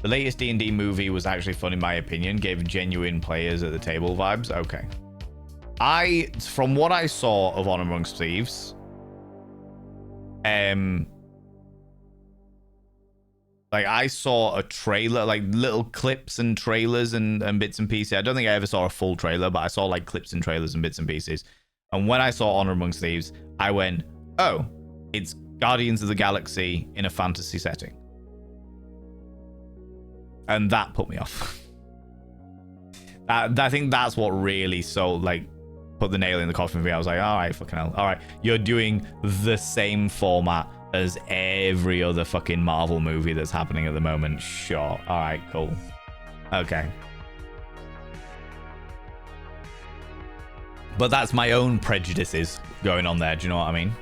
The latest D&D movie was actually fun in my opinion. Gave genuine players at the table vibes. Okay. From what I saw of Honor Amongst Thieves, like I saw a trailer, like little clips and trailers and bits and pieces. I don't think I ever saw a full trailer, but I saw like clips and trailers and bits and pieces. And when I saw Honor Amongst Thieves, I went, oh, it's Guardians of the Galaxy in a fantasy setting. And that put me off. I think that's what really put the nail in the coffin for me. I was like, all right, fucking hell. All right, you're doing the same format as every other fucking Marvel movie that's happening at the moment. Sure. All right, cool. Okay. But that's my own prejudices going on there. Do you know what I mean?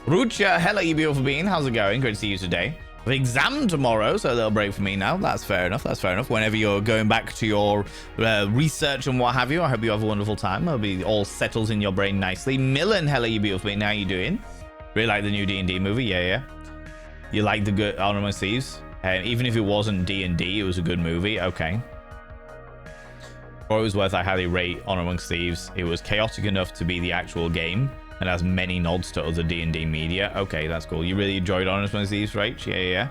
Rucha, hello, you beautiful being. How's it going? Great to see you today. Exam tomorrow, so a little break for me now. That's fair enough. Whenever you're going back to your research and what have you, I hope you have a wonderful time. It'll be all settles in your brain nicely. Millen, hello, you beautiful being. How you doing? Really like the new D&D movie? Yeah. You like the good Honor Amongst Thieves? Even if it wasn't D&D, it was a good movie. Okay. For what it was worth, I highly rate Honor Amongst Thieves. It was chaotic enough to be the actual game and has many nods to other D&D media. Okay, that's cool. You really enjoyed Honor Amongst Thieves, right? Yeah.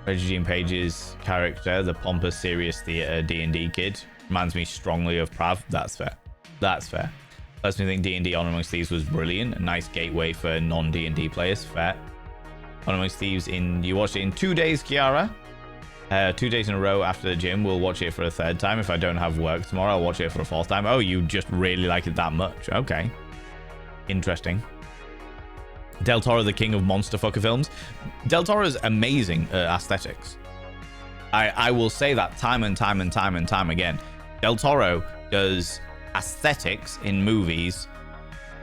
Reggie Page's character, the pompous, serious theater D&D kid, reminds me strongly of Prav. That's fair. Personally think D&D Honor Amongst Thieves was brilliant. A nice gateway for non-D&D players. Fair. Honor Amongst Thieves, you watched it in 2 days, Kiara. 2 days in a row after the gym. We'll watch it for a third time. If I don't have work tomorrow, I'll watch it for a fourth time. Oh, you just really like it that much. Okay. Interesting. Del Toro, the king of monster fucker films. Del Toro's amazing aesthetics. I will say that time and time again. Del Toro does aesthetics in movies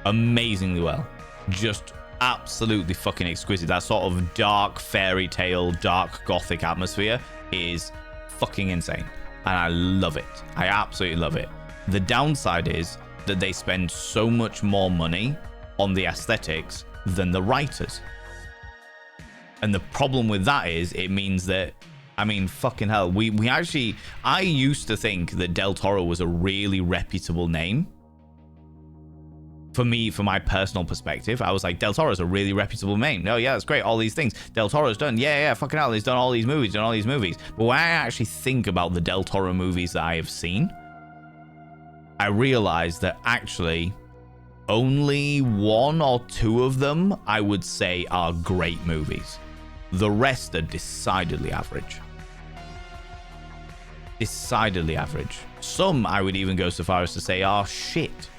amazingly well. Just absolutely fucking exquisite. That sort of dark fairy tale, dark gothic atmosphere is fucking insane. And I love it. I absolutely love it. The downside is that they spend so much more money on the aesthetics than the writers. And the problem with that is it means that, I mean, fucking hell, we actually, I used to think that Del Toro was a really reputable name. For me, from my personal perspective, I was like, Del Toro's a really reputable name. Oh, yeah, that's great. All these things Del Toro's done. Yeah, fucking hell, he's done all these movies, But when I actually think about the Del Toro movies that I have seen, I realize that actually only 1 or 2 of them, I would say, are great movies. The rest are decidedly average. Decidedly average. Some I would even go so far as to say are shit.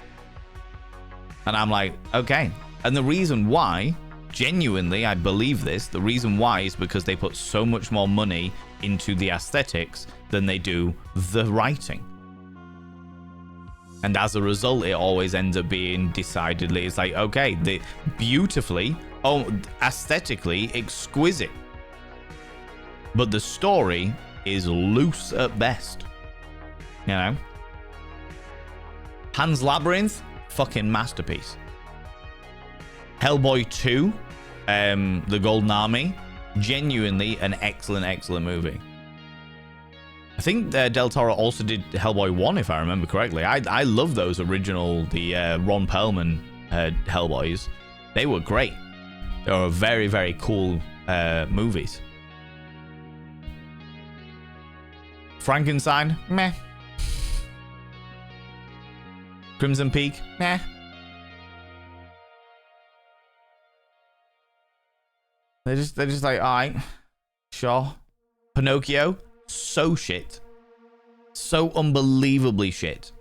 And I'm like, okay. And the reason why, genuinely, I believe this, the reason why is because they put so much more money into the aesthetics than they do the writing. And as a result, it always ends up being decidedly, it's like, okay, the beautifully, aesthetically exquisite. But the story is loose at best. You know? Pan's Labyrinth, fucking masterpiece. Hellboy 2, The Golden Army, genuinely an excellent, excellent movie. I think Del Toro also did Hellboy 1, if I remember correctly. I love those original, the Ron Perlman Hellboys. They were great. They were very, very cool movies. Frankenstein, meh. Crimson Peak, meh. They're just like, alright, sure. Pinocchio, so shit. So unbelievably shit.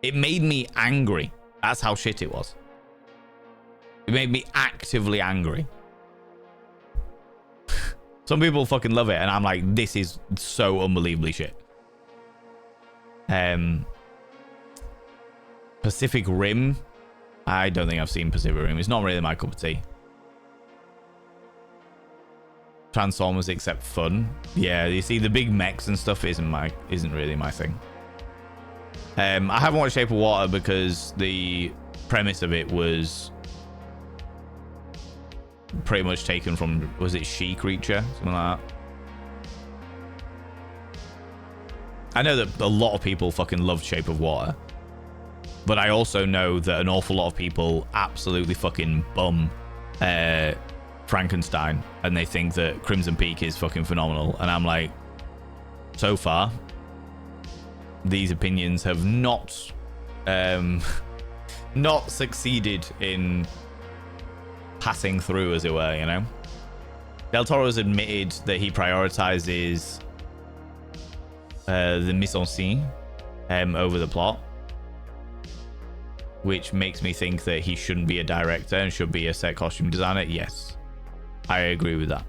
It made me angry. That's how shit it was. It made me actively angry. Some people fucking love it, and I'm like, this is so unbelievably shit. Pacific Rim. I don't think I've seen Pacific Rim. It's not really my cup of tea. Transformers except fun. Yeah, you see the big mechs and stuff isn't really my thing. I haven't watched Shape of Water because the premise of it was pretty much taken from, was it She Creature? Something like that. I know that a lot of people fucking loved Shape of Water, but I also know that an awful lot of people absolutely fucking bum Frankenstein, and they think that Crimson Peak is fucking phenomenal. And I'm like, so far, these opinions have not succeeded in passing through, as it were, you know? Del Toro has admitted that he prioritizes the mise-en-scene over the plot, which makes me think that he shouldn't be a director and should be a set costume designer. Yes, I agree with that.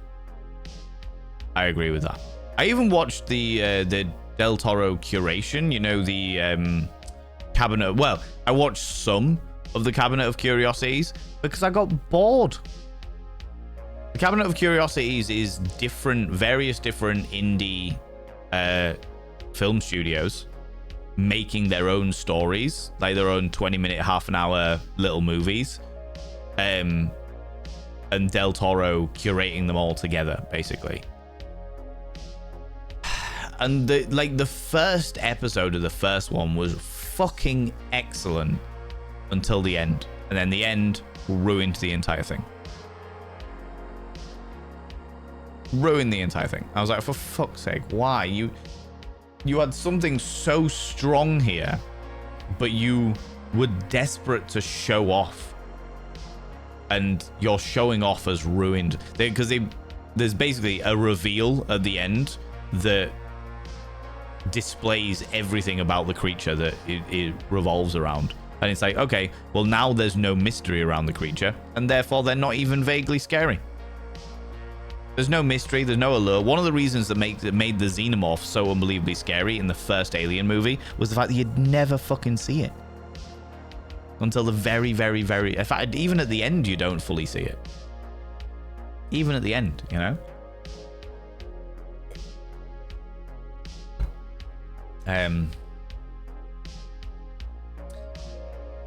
I agree with that. I even watched the Del Toro curation, you know, the cabinet. Well, I watched some of the Cabinet of Curiosities because I got bored. The Cabinet of Curiosities is various different indie film studios making their own stories, like their own 20-minute, half an hour little movies, and Del Toro curating them all together, basically. And the first episode of the first one was fucking excellent until the end, and then the end ruined the entire thing. Ruined the entire thing. I was like, for fuck's sake, why? You had something so strong here, but you were desperate to show off, and your showing off has ruined, because there's basically a reveal at the end that displays everything about the creature that it revolves around. And it's like, okay, well, now there's no mystery around the creature, and therefore they're not even vaguely scary. There's no mystery, there's no allure. One of the reasons that made the Xenomorph so unbelievably scary in the first Alien movie was the fact that you'd never fucking see it. Until the very, very, very... In fact, even at the end, you don't fully see it. Even at the end, you know?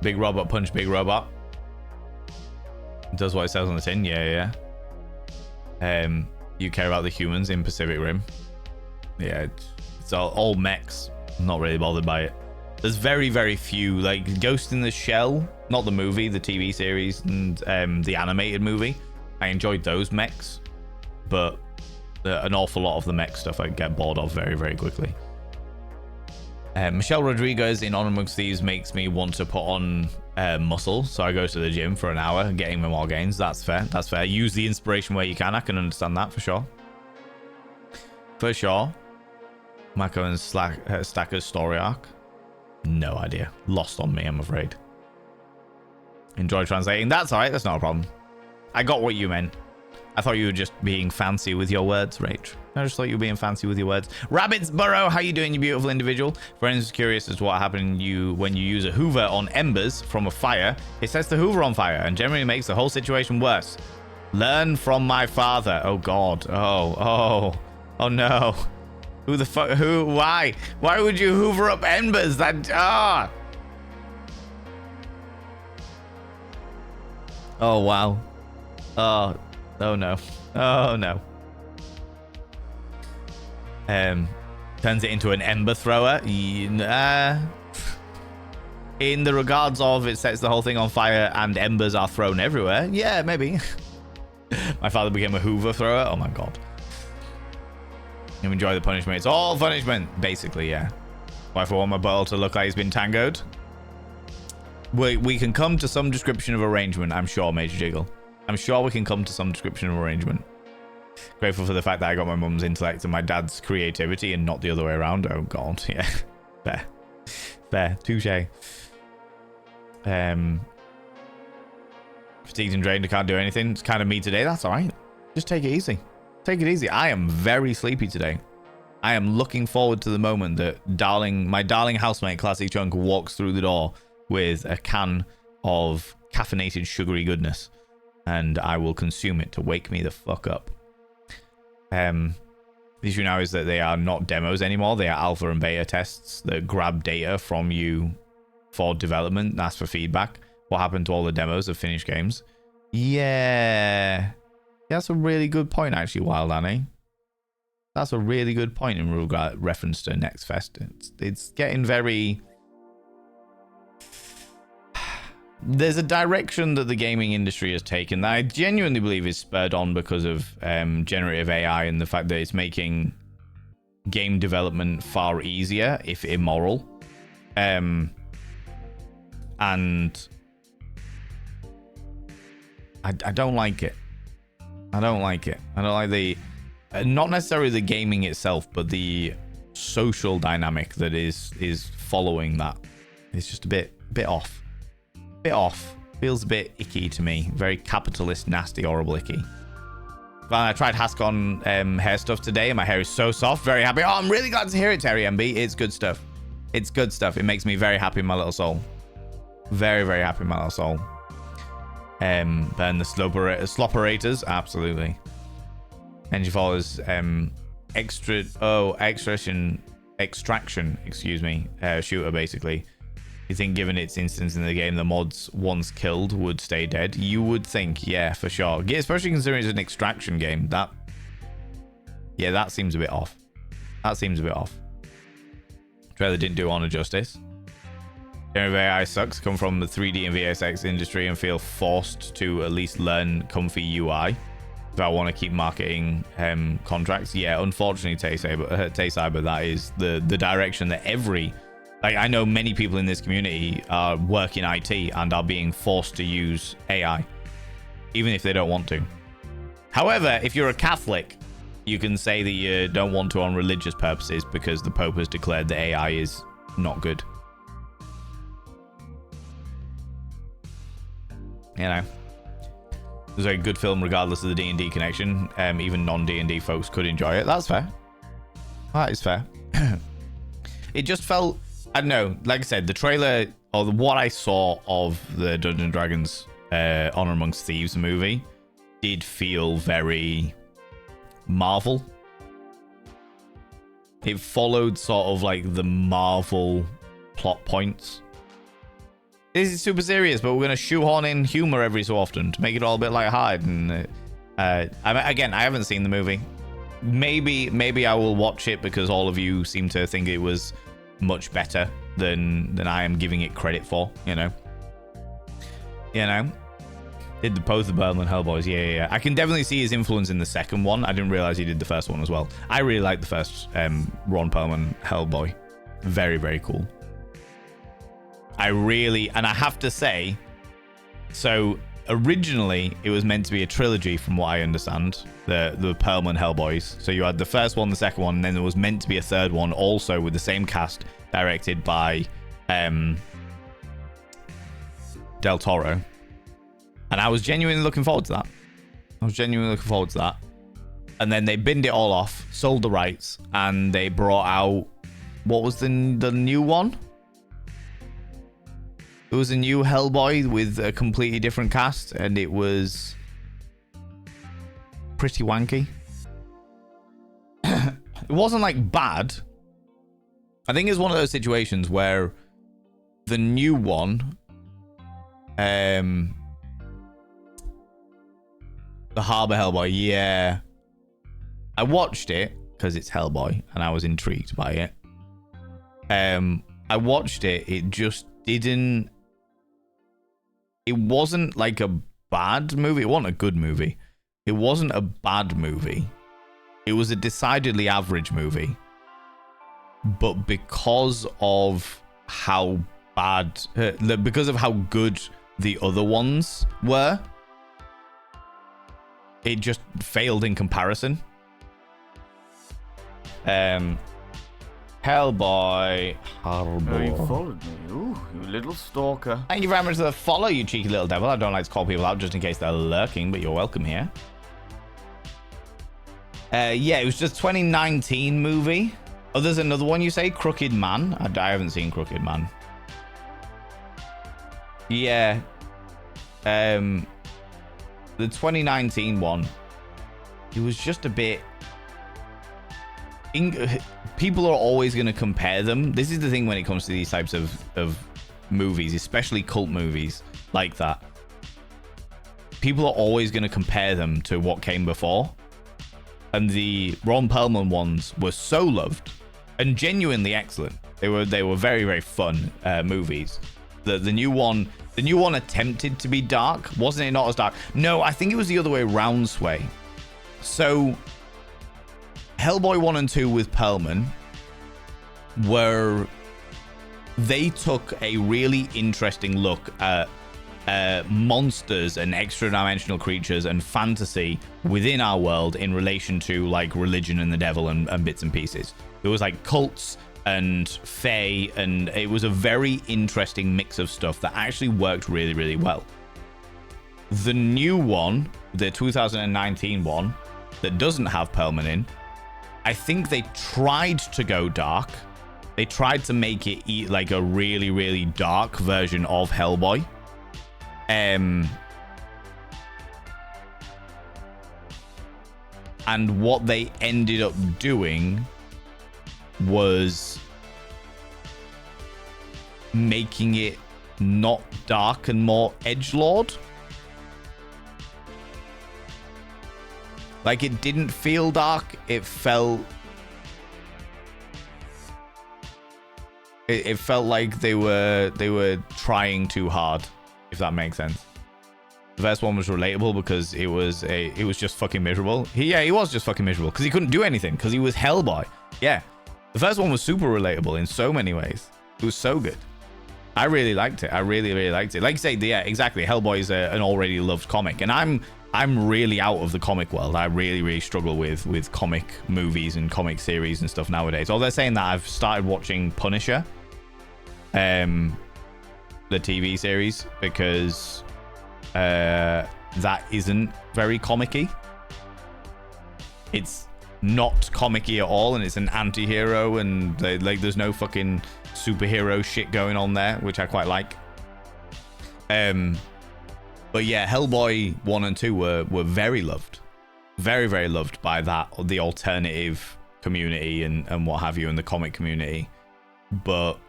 Big robot punch big robot. It does what it says on the tin. Yeah. You care about the humans in Pacific Rim. Yeah, it's all mechs. I'm not really bothered by it. There's very, very few, like Ghost in the Shell, not the movie, the TV series, and the animated movie. I enjoyed those mechs, but an awful lot of the mech stuff I get bored of very, very quickly. Michelle Rodriguez in Honor Amongst Thieves makes me want to put on muscle, so I go to the gym for an hour getting my more gains. That's fair. That's fair. Use the inspiration where you can. I can understand that for sure. For sure. Mako and Stacker's story arc. No idea. Lost on me, I'm afraid. Enjoy translating. That's all right. That's not a problem. I got what you meant. I thought you were just being fancy with your words, Rach. I just thought you were being fancy with your words. Rabbit's Burrow, how you doing, you beautiful individual? Friends curious as to what happened when you use a Hoover on embers from a fire. It sets the Hoover on fire and generally makes the whole situation worse. Learn from my father. Oh God. Oh no. Who the fuck? Who? Why? Why would you Hoover up embers? Oh wow. Oh no. Oh no. Turns it into an ember thrower. In the regards of it sets the whole thing on fire and embers are thrown everywhere. Yeah, maybe. My father became a Hoover thrower. Oh my God. You enjoy the punishment. It's all punishment, basically. Yeah. Why for want my bottle to look like he's been tangoed? We can come to some description of arrangement, I'm sure, Major Jiggle. I'm sure we can come to some description of arrangement. Grateful for the fact that I got my mum's intellect and my dad's creativity and not the other way around. Oh God, yeah. Fair. Touche. Fatigued and drained, I can't do anything. It's kind of me today. That's all right. Just take it easy. Take it easy. I am very sleepy today. I am looking forward to the moment that my darling housemate, Classic Chunk, walks through the door with a can of caffeinated sugary goodness. And I will consume it to wake me the fuck up. The issue now is that they are not demos anymore. They are alpha and beta tests that grab data from you for development and ask for feedback. What happened to all the demos of finished games? Yeah. That's a really good point, actually, Wild Annie. That's a really good point in reference to Next Fest. It's getting very... There's a direction that the gaming industry has taken that I genuinely believe is spurred on because of generative AI and the fact that it's making game development far easier, if immoral. And I don't like it. I don't like it. I don't like the... not necessarily the gaming itself, but the social dynamic that is following that. It's just a bit off. Bit off. Feels a bit icky to me. Very capitalist, nasty, horrible icky. Well, I tried Haskon hair stuff today and my hair is so soft. Very happy. Oh, I'm really glad to hear it, Terry MB. It's good stuff. It's good stuff. It makes me very happy in my little soul. Very, very happy in my little soul. Burn the slopperators. Absolutely. Engine Faller's extraction, excuse me, shooter, basically. You think given its instance in the game, the mods once killed would stay dead? You would think, yeah, for sure. Especially considering it's an extraction game. That seems a bit off. That seems a bit off. Trailer didn't do honor justice. Generative AI sucks. Come from the 3D and VSX industry and feel forced to at least learn comfy UI. If I want to keep marketing contracts, yeah, unfortunately, Tay-Cyber, that is the direction that I know many people in this community work in IT and are being forced to use AI, even if they don't want to. However, if you're a Catholic, you can say that you don't want to on religious purposes because the Pope has declared that AI is not good. You know, it was a good film regardless of the D&D connection. Even non-D&D folks could enjoy it. That's fair. That is fair. It just felt... I don't know, like I said, the trailer, or what I saw of the Dungeons & Dragons Honor Amongst Thieves movie did feel very Marvel. It followed sort of like the Marvel plot points. This is super serious, but we're going to shoehorn in humor every so often to make it all a bit lighthearted. And again, I haven't seen the movie. Maybe I will watch it because all of you seem to think it was much better than I am giving it credit for, you know. Did both the Berlin Hellboys. Yeah. I can definitely see his influence in the second one. I didn't realize he did the first one as well. I really like the first Ron Perlman Hellboy. very, very cool. And I have to say, so originally it was meant to be a trilogy from what I understand, the Perlman Hellboys. So you had the first one, the second one, and then there was meant to be a third one also with the same cast, directed by Del Toro. And I was genuinely looking forward to that. And then they binned it all off, sold the rights, and they brought out, what was the new one? It was a new Hellboy with a completely different cast, and it was pretty wanky. It wasn't like bad. I think it's one of those situations where the new one, the Harbor Hellboy, yeah, I watched it because it's Hellboy and I was intrigued by it. I watched it. It just didn't. It wasn't like a bad movie. It wasn't a good movie. It wasn't a bad movie. It was a decidedly average movie. But because of how bad, because of how good the other ones were, it just failed in comparison. Hellboy. Horrible. Oh, you followed me. Ooh, you little stalker. Thank you very much for the follow, you cheeky little devil. I don't like to call people out just in case they're lurking, but you're welcome here. Yeah, it was just 2019 movie. Oh, there's another one you say? Crooked Man? I haven't seen Crooked Man. Yeah. The 2019 one. It was just a bit... People are always going to compare them. This is the thing when it comes to these types of movies, especially cult movies like that. People are always going to compare them to what came before. And the Ron Perlman ones were so loved and genuinely excellent. They were very, very fun movies. The new one attempted to be dark. Wasn't it not as dark? No, I think it was the other way around, Sway. So Hellboy 1 and 2 with Perlman were... They took a really interesting look at monsters and extra-dimensional creatures and fantasy within our world in relation to, like, religion and the devil and bits and pieces. There was, like, cults and fae, and it was a very interesting mix of stuff that actually worked really, really well. The new one, the 2019 one, that doesn't have Perlman in, I think they tried to go dark. They tried to make it like a really, really dark version of Hellboy. And what they ended up doing was making it not dark and more edgelord. Like, it didn't feel dark. It felt... It felt like they were trying too hard, if that makes sense. The first one was relatable because it was just fucking miserable. He was just fucking miserable because he couldn't do anything because he was Hellboy. Yeah. The first one was super relatable in so many ways. It was so good. I really liked it. I really, really liked it. Like you say, yeah, exactly. Hellboy is an already loved comic, and I'm really out of the comic world. I really, really struggle with comic movies and comic series and stuff nowadays. Although saying that, I've started watching Punisher, the TV series, because that isn't very comic-y. It's not comic-y at all, and it's an anti-hero, and there's no fucking superhero shit going on there, which I quite like. But yeah, Hellboy 1 and 2 were very loved. Very, very loved by the alternative community and what have you, in the comic community. But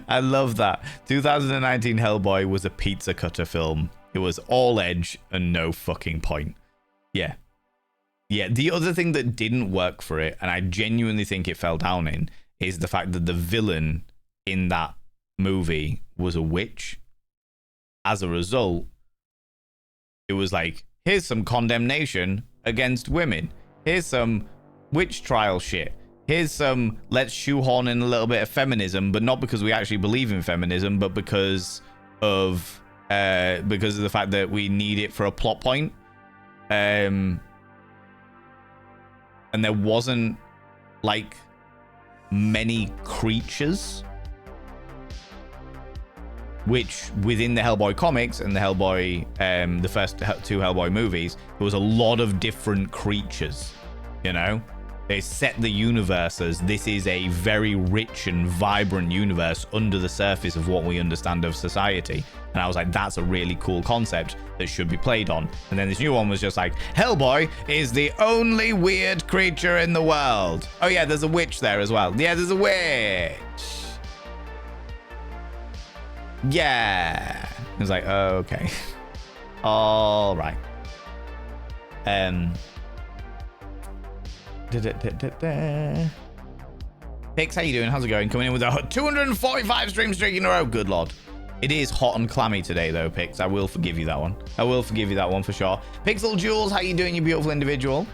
I love that. 2019 Hellboy was a pizza cutter film. It was all edge and no fucking point. Yeah. Yeah, the other thing that didn't work for it, and I genuinely think it fell down in, is the fact that the villain in that movie was a witch. As a result, it was like, here's some condemnation against women. Here's some witch trial shit. Here's some let's shoehorn in a little bit of feminism, but not because we actually believe in feminism, but because of the fact that we need it for a plot point. And there wasn't like many creatures, which within the Hellboy comics and the Hellboy, the first two Hellboy movies, there was a lot of different creatures, you know? They set the universe as this is a very rich and vibrant universe under the surface of what we understand of society. And I was like, that's a really cool concept that should be played on. And then this new one was just like, Hellboy is the only weird creature in the world. Oh yeah, there's a witch there as well. Yeah, there's a witch. Yeah. I was like, oh, okay. All right. Pix, how you doing? How's it going? Coming in with a 245 stream streak in a row. Good lord. It is hot and clammy today, though, Pix. I will forgive you that one. I will forgive you that one for sure. Pixel Jules, how you doing, you beautiful individual?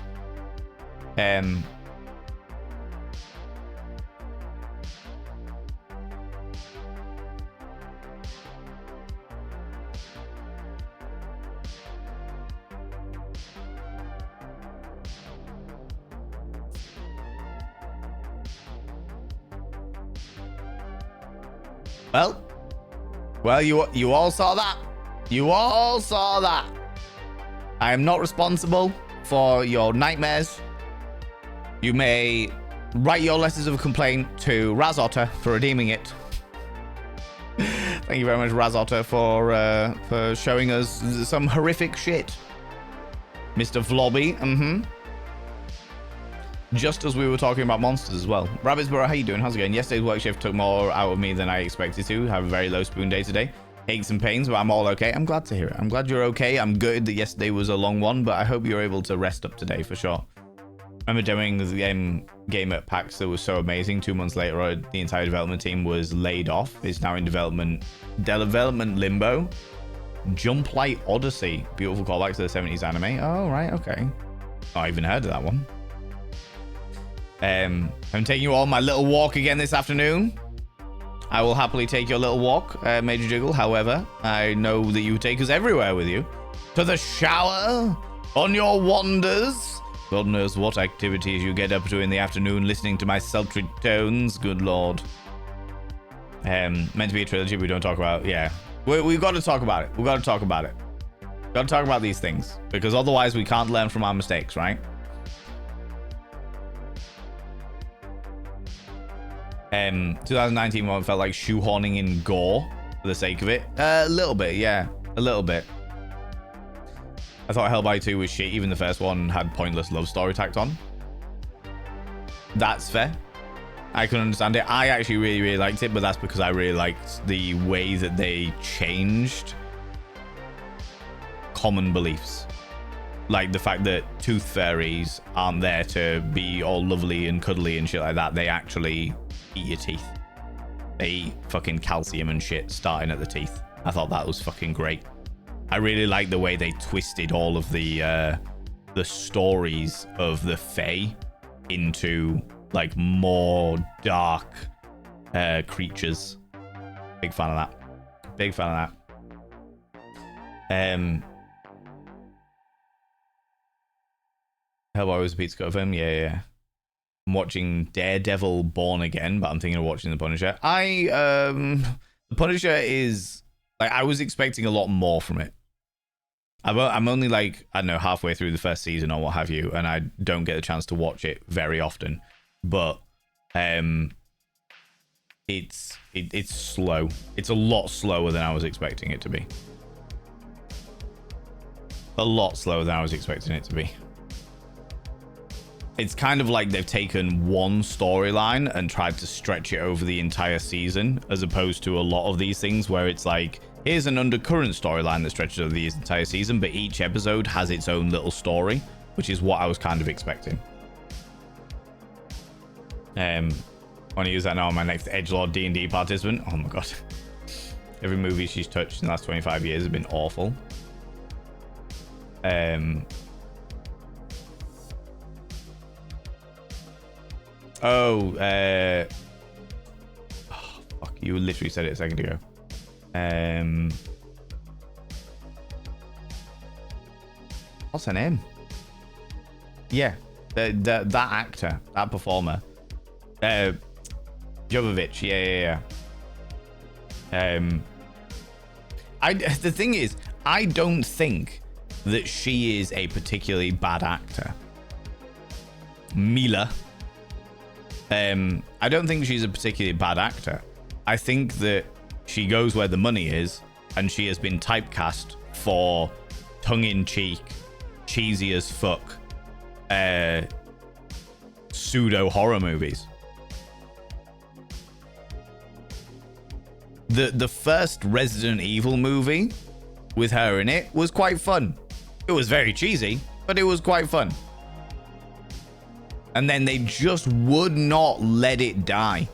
Well, you all saw that. You all saw that. I am not responsible for your nightmares. You may write your letters of complaint to Raz Otter for redeeming it. Thank you very much, Raz Otter, for showing us some horrific shit. Mr. Vlobby, Just as we were talking about monsters as well. Rabbitsborough, how you doing? How's it going? Yesterday's work shift took more out of me than I expected to. Have a very low spoon day today. Aches and pains, but I'm all okay. I'm glad to hear it. I'm glad you're okay. I'm good that yesterday was a long one, but I hope you're able to rest up today for sure. I remember doing the game at PAX that was so amazing. 2 months later, the entire development team was laid off. It's now in development limbo. Jump Light Odyssey. Beautiful callback to the 70s anime. Oh, right, okay. Oh, I even heard of that one. I'm taking you on my little walk again this afternoon. I will happily take your little walk, Major Jiggle. However, I know that you take us everywhere with you. To the shower, on your wanders. God knows what activities you get up to in the afternoon listening to my sultry tones. Good lord. Meant to be a trilogy, we don't talk about. Yeah. We've got to talk about it. We've got to talk about it. We've got to talk about these things. Because otherwise we can't learn from our mistakes, right? 2019 one felt like shoehorning in gore for the sake of it. A little bit, yeah. A little bit. I thought Hellboy 2 was shit. Even the first one had pointless love story tacked on. That's fair. I can understand it. I actually really, really liked it, but that's because I really liked the way that they changed common beliefs. Like the fact that tooth fairies aren't there to be all lovely and cuddly and shit like that. They actually eat your teeth. They eat fucking calcium and shit starting at the teeth. I thought that was fucking great. I really like the way they twisted all of the stories of the Fae into like more dark creatures. Big fan of that. Big fan of that. Hellboy was a pizza cut of him. Yeah. I'm watching Daredevil Born Again, but I'm thinking of watching The Punisher. The Punisher is like, I was expecting a lot more from it. I'm only like, I don't know, halfway through the first season or what have you, and I don't get a chance to watch it very often. But it's slow. It's a lot slower than I was expecting it to be. A lot slower than I was expecting it to be. It's kind of like they've taken one storyline and tried to stretch it over the entire season, as opposed to a lot of these things where it's like, here's an undercurrent storyline that stretches over the entire season, but each episode has its own little story, which is what I was kind of expecting. I want to use that now on my next Edgelord D&D participant. Oh my god. Every movie she's touched in the last 25 years has been awful. Oh, fuck, you literally said it a second ago. What's her name? Yeah, that actor, that performer. Jovovich, yeah. The thing is, I don't think that she is a particularly bad actor. Mila. I don't think she's a particularly bad actor. I think that she goes where the money is, and she has been typecast for tongue-in-cheek, cheesy as fuck, pseudo horror movies. The first Resident Evil movie with her in it was quite fun. It was very cheesy, but it was quite fun. And then they just would not let it die.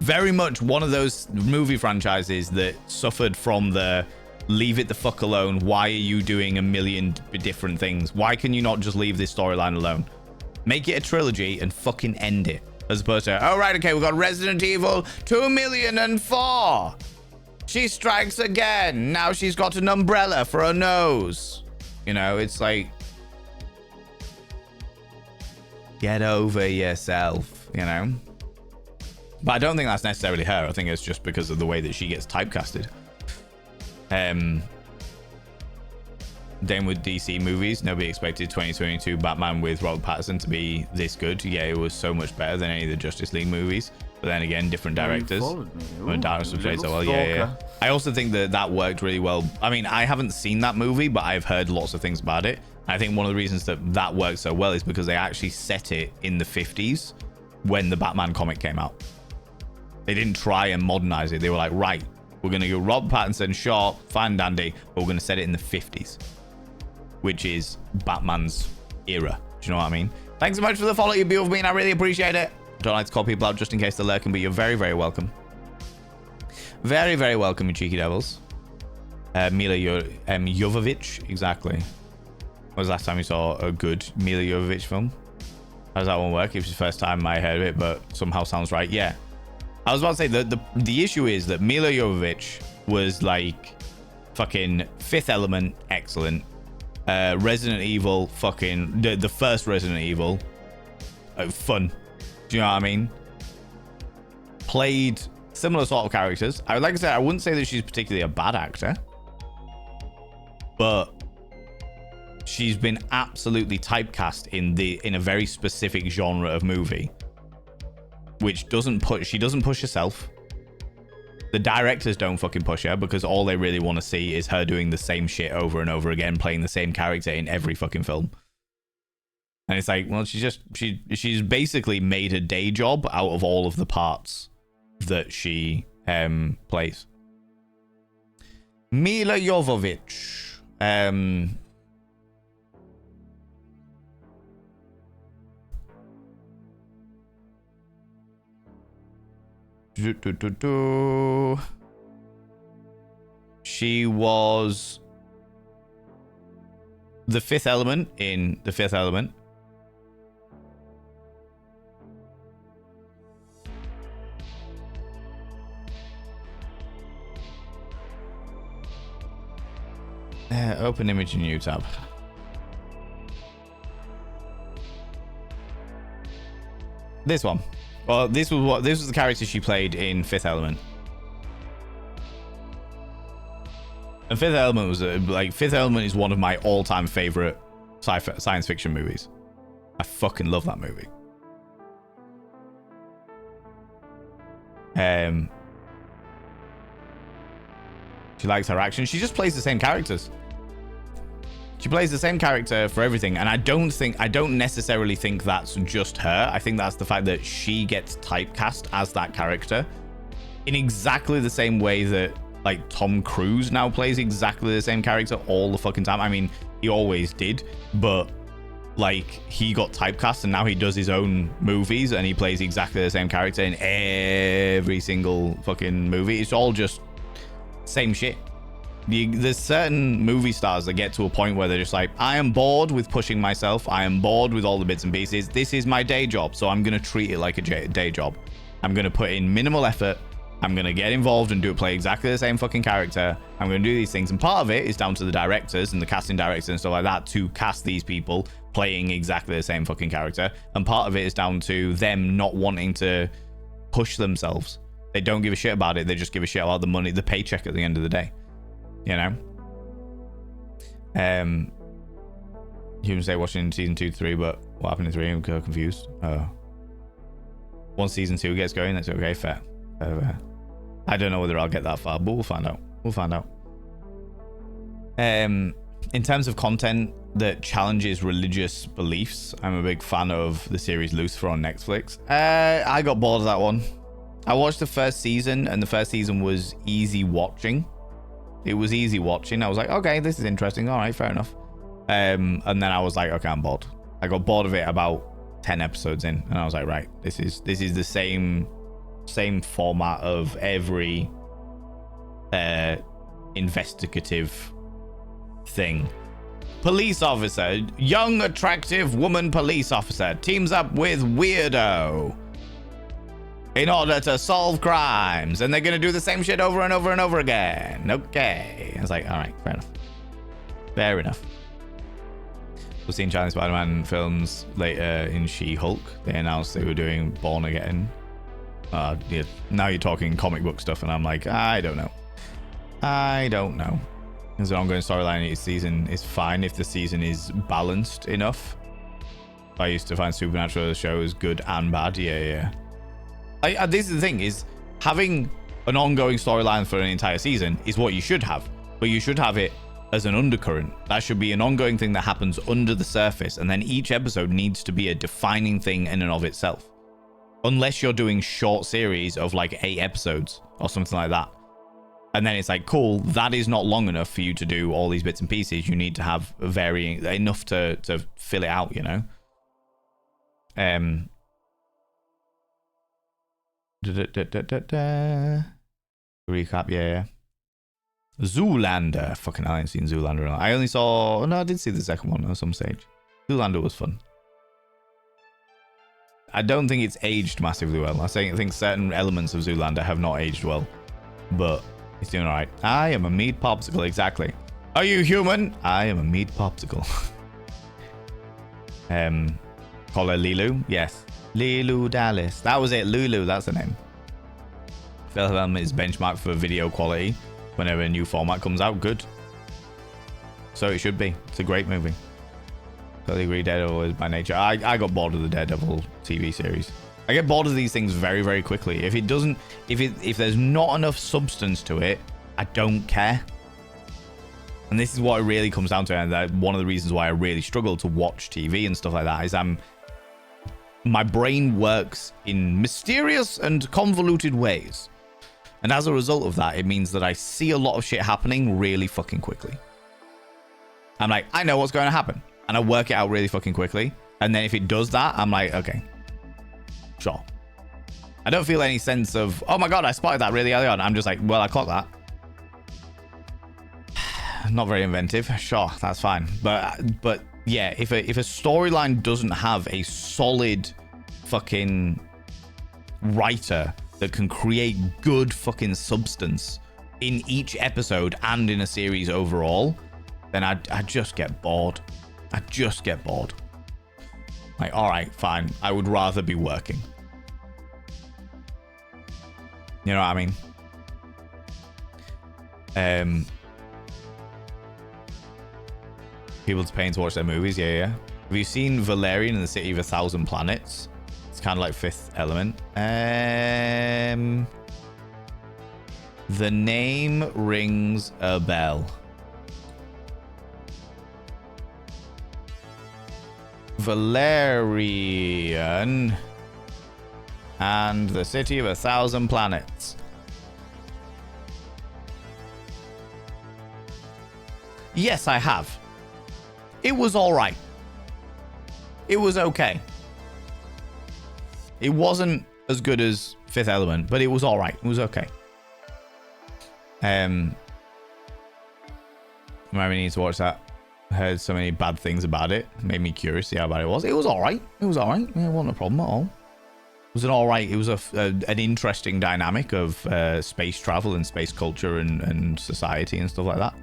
Very much one of those movie franchises that suffered from the leave it the fuck alone. Why are you doing a million different things? Why can you not just leave this storyline alone? Make it a trilogy and fucking end it. As opposed to, oh, right, okay, we've got Resident Evil 2,000,004. She strikes again. Now she's got an umbrella for her nose. You know, it's like, get over yourself, you know? But I don't think that's necessarily her. I think it's just because of the way that she gets typecasted. Then with DC movies, nobody expected 2022 Batman with Robert Pattinson to be this good. Yeah, it was so much better than any of the Justice League movies. But then again, different directors. When directors played so well, yeah. I also think that worked really well. I mean, I haven't seen that movie, but I've heard lots of things about it. I think one of the reasons that worked so well is because they actually set it in the 50s when the Batman comic came out. They didn't try and modernize it. They were like, right, we're going to go Rob Pattinson, sure, fine dandy, but we're going to set it in the 50s, which is Batman's era. Do you know what I mean? Thanks so much for the follow, you beautiful being. I really appreciate it. Don't like to call people out just in case they're lurking, but you're very, very welcome. Very, very welcome, you cheeky devils. Mila Jovovich, exactly. When was the last time you saw a good Mila Jovovich film? How does that one work? It was the first time I heard of it, but somehow sounds right. Yeah. I was about to say the issue is that Mila Jovovich was like fucking Fifth Element, excellent. Resident Evil, fucking the first Resident Evil, fun. Do you know what I mean? Played similar sort of characters. Like I said, I wouldn't say that she's particularly a bad actor, but she's been absolutely typecast in a very specific genre of movie, which she doesn't push herself. The directors don't fucking push her because all they really want to see is her doing the same shit over and over again, playing the same character in every fucking film. And it's like, well, she's basically made a day job out of all of the parts that she plays. Mila Jovovich. She was the Fifth Element in The Fifth Element. Open image in new tab. This one. Well, this was the character she played in Fifth Element. And Fifth Element was Fifth Element is one of my all-time favorite science fiction movies. I fucking love that movie. She likes her action. She just plays the same characters. She plays the same character for everything, and I don't necessarily think that's just her. I think that's the fact that she gets typecast as that character in exactly the same way that like Tom Cruise now plays exactly the same character all the fucking time. I mean, he always did, but like he got typecast and now he does his own movies and he plays exactly the same character in every single fucking movie. It's all just same shit. There's certain movie stars that get to a point where they're just like, I am bored with pushing myself. I am bored with all the bits and pieces. This is my day job, so I'm going to treat it like a day job. I'm going to put in minimal effort. I'm going to get involved and play exactly the same fucking character. I'm going to do these things. And part of it is down to the directors and the casting directors and stuff like that to cast these people playing exactly the same fucking character. And part of it is down to them not wanting to push themselves. They don't give a shit about it. They just give a shit about the money, the paycheck at the end of the day. You know? You can say watching season 2, 3, but what happened in 3? I'm confused. Once season 2 gets going, that's okay. Fair. I don't know whether I'll get that far, but we'll find out. We'll find out. In terms of content that challenges religious beliefs, I'm a big fan of the series Lucifer on Netflix. I got bored of that one. I watched the first season, and the first season was easy watching. It was easy watching. I was like, okay, this is interesting. All right, fair enough. And then I was like, okay, I'm bored. I got bored of it about 10 episodes in, and I was like, right, this is the same format of every investigative thing. Police officer, young attractive woman police officer teams up with weirdo in order to solve crimes, and they're gonna do the same shit over and over and over again. Okay, I was like, all right, fair enough. We've seen Chinese Spider-Man films later in She-Hulk. They announced they were doing Born Again. Yeah, now you're talking comic book stuff, and I'm like, I don't know. There's an ongoing storyline each season is fine if the season is balanced enough. I used to find Supernatural shows good and bad. Yeah. This is the thing, is having an ongoing storyline for an entire season is what you should have, but you should have it as an undercurrent. That should be an ongoing thing that happens under the surface, and then each episode needs to be a defining thing in and of itself. Unless you're doing short series of like 8 episodes or something like that. And then it's like, cool, that is not long enough for you to do all these bits and pieces. You need to have varying enough to fill it out, you know? Recap, yeah. Zoolander. Fucking hell, I ain't seen Zoolander. I only saw... No, I did see the second one at some stage. Zoolander was fun. I don't think it's aged massively well. I think certain elements of Zoolander have not aged well. But it's doing alright. I am a meat popsicle, exactly. Are you human? I am a meat popsicle. Call her Lilu? Yes. Lilu Dallas. That was it. Lulu, that's the name. Film is benchmark for video quality. Whenever a new format comes out, good. So it should be. It's a great movie. Totally agree, Daredevil is by nature. I got bored of the Daredevil TV series. I get bored of these things very, very quickly. If there's not enough substance to it, I don't care. And this is what it really comes down to, and one of the reasons why I really struggle to watch TV and stuff like that is my brain works in mysterious and convoluted ways. And as a result of that, it means that I see a lot of shit happening really fucking quickly. I'm like, I know what's going to happen. And I work it out really fucking quickly. And then if it does that, I'm like, okay, sure. I don't feel any sense of, oh my God, I spotted that really early on. I'm just like, well, I clocked that. Not very inventive. Sure, that's fine. But yeah, if a storyline doesn't have a solid fucking writer that can create good fucking substance in each episode and in a series overall, then I just get bored. I just get bored. Like, all right, fine. I would rather be working. You know what I mean? People's paying to watch their movies. Yeah. Have you seen Valerian in the City of 1,000 Planets? It's kind of like Fifth Element. The name rings a bell. Valerian and the City of 1,000 Planets. Yes, I have. It was all right. It was okay. It wasn't as good as Fifth Element, but it was all right. It was okay. Maybe need to watch that. I heard so many bad things about it. Made me curious to see how bad it was. It was all right. It was all right. Yeah, it wasn't a problem at all. It was an all right. It was an interesting dynamic of space travel and space culture and society and stuff like that.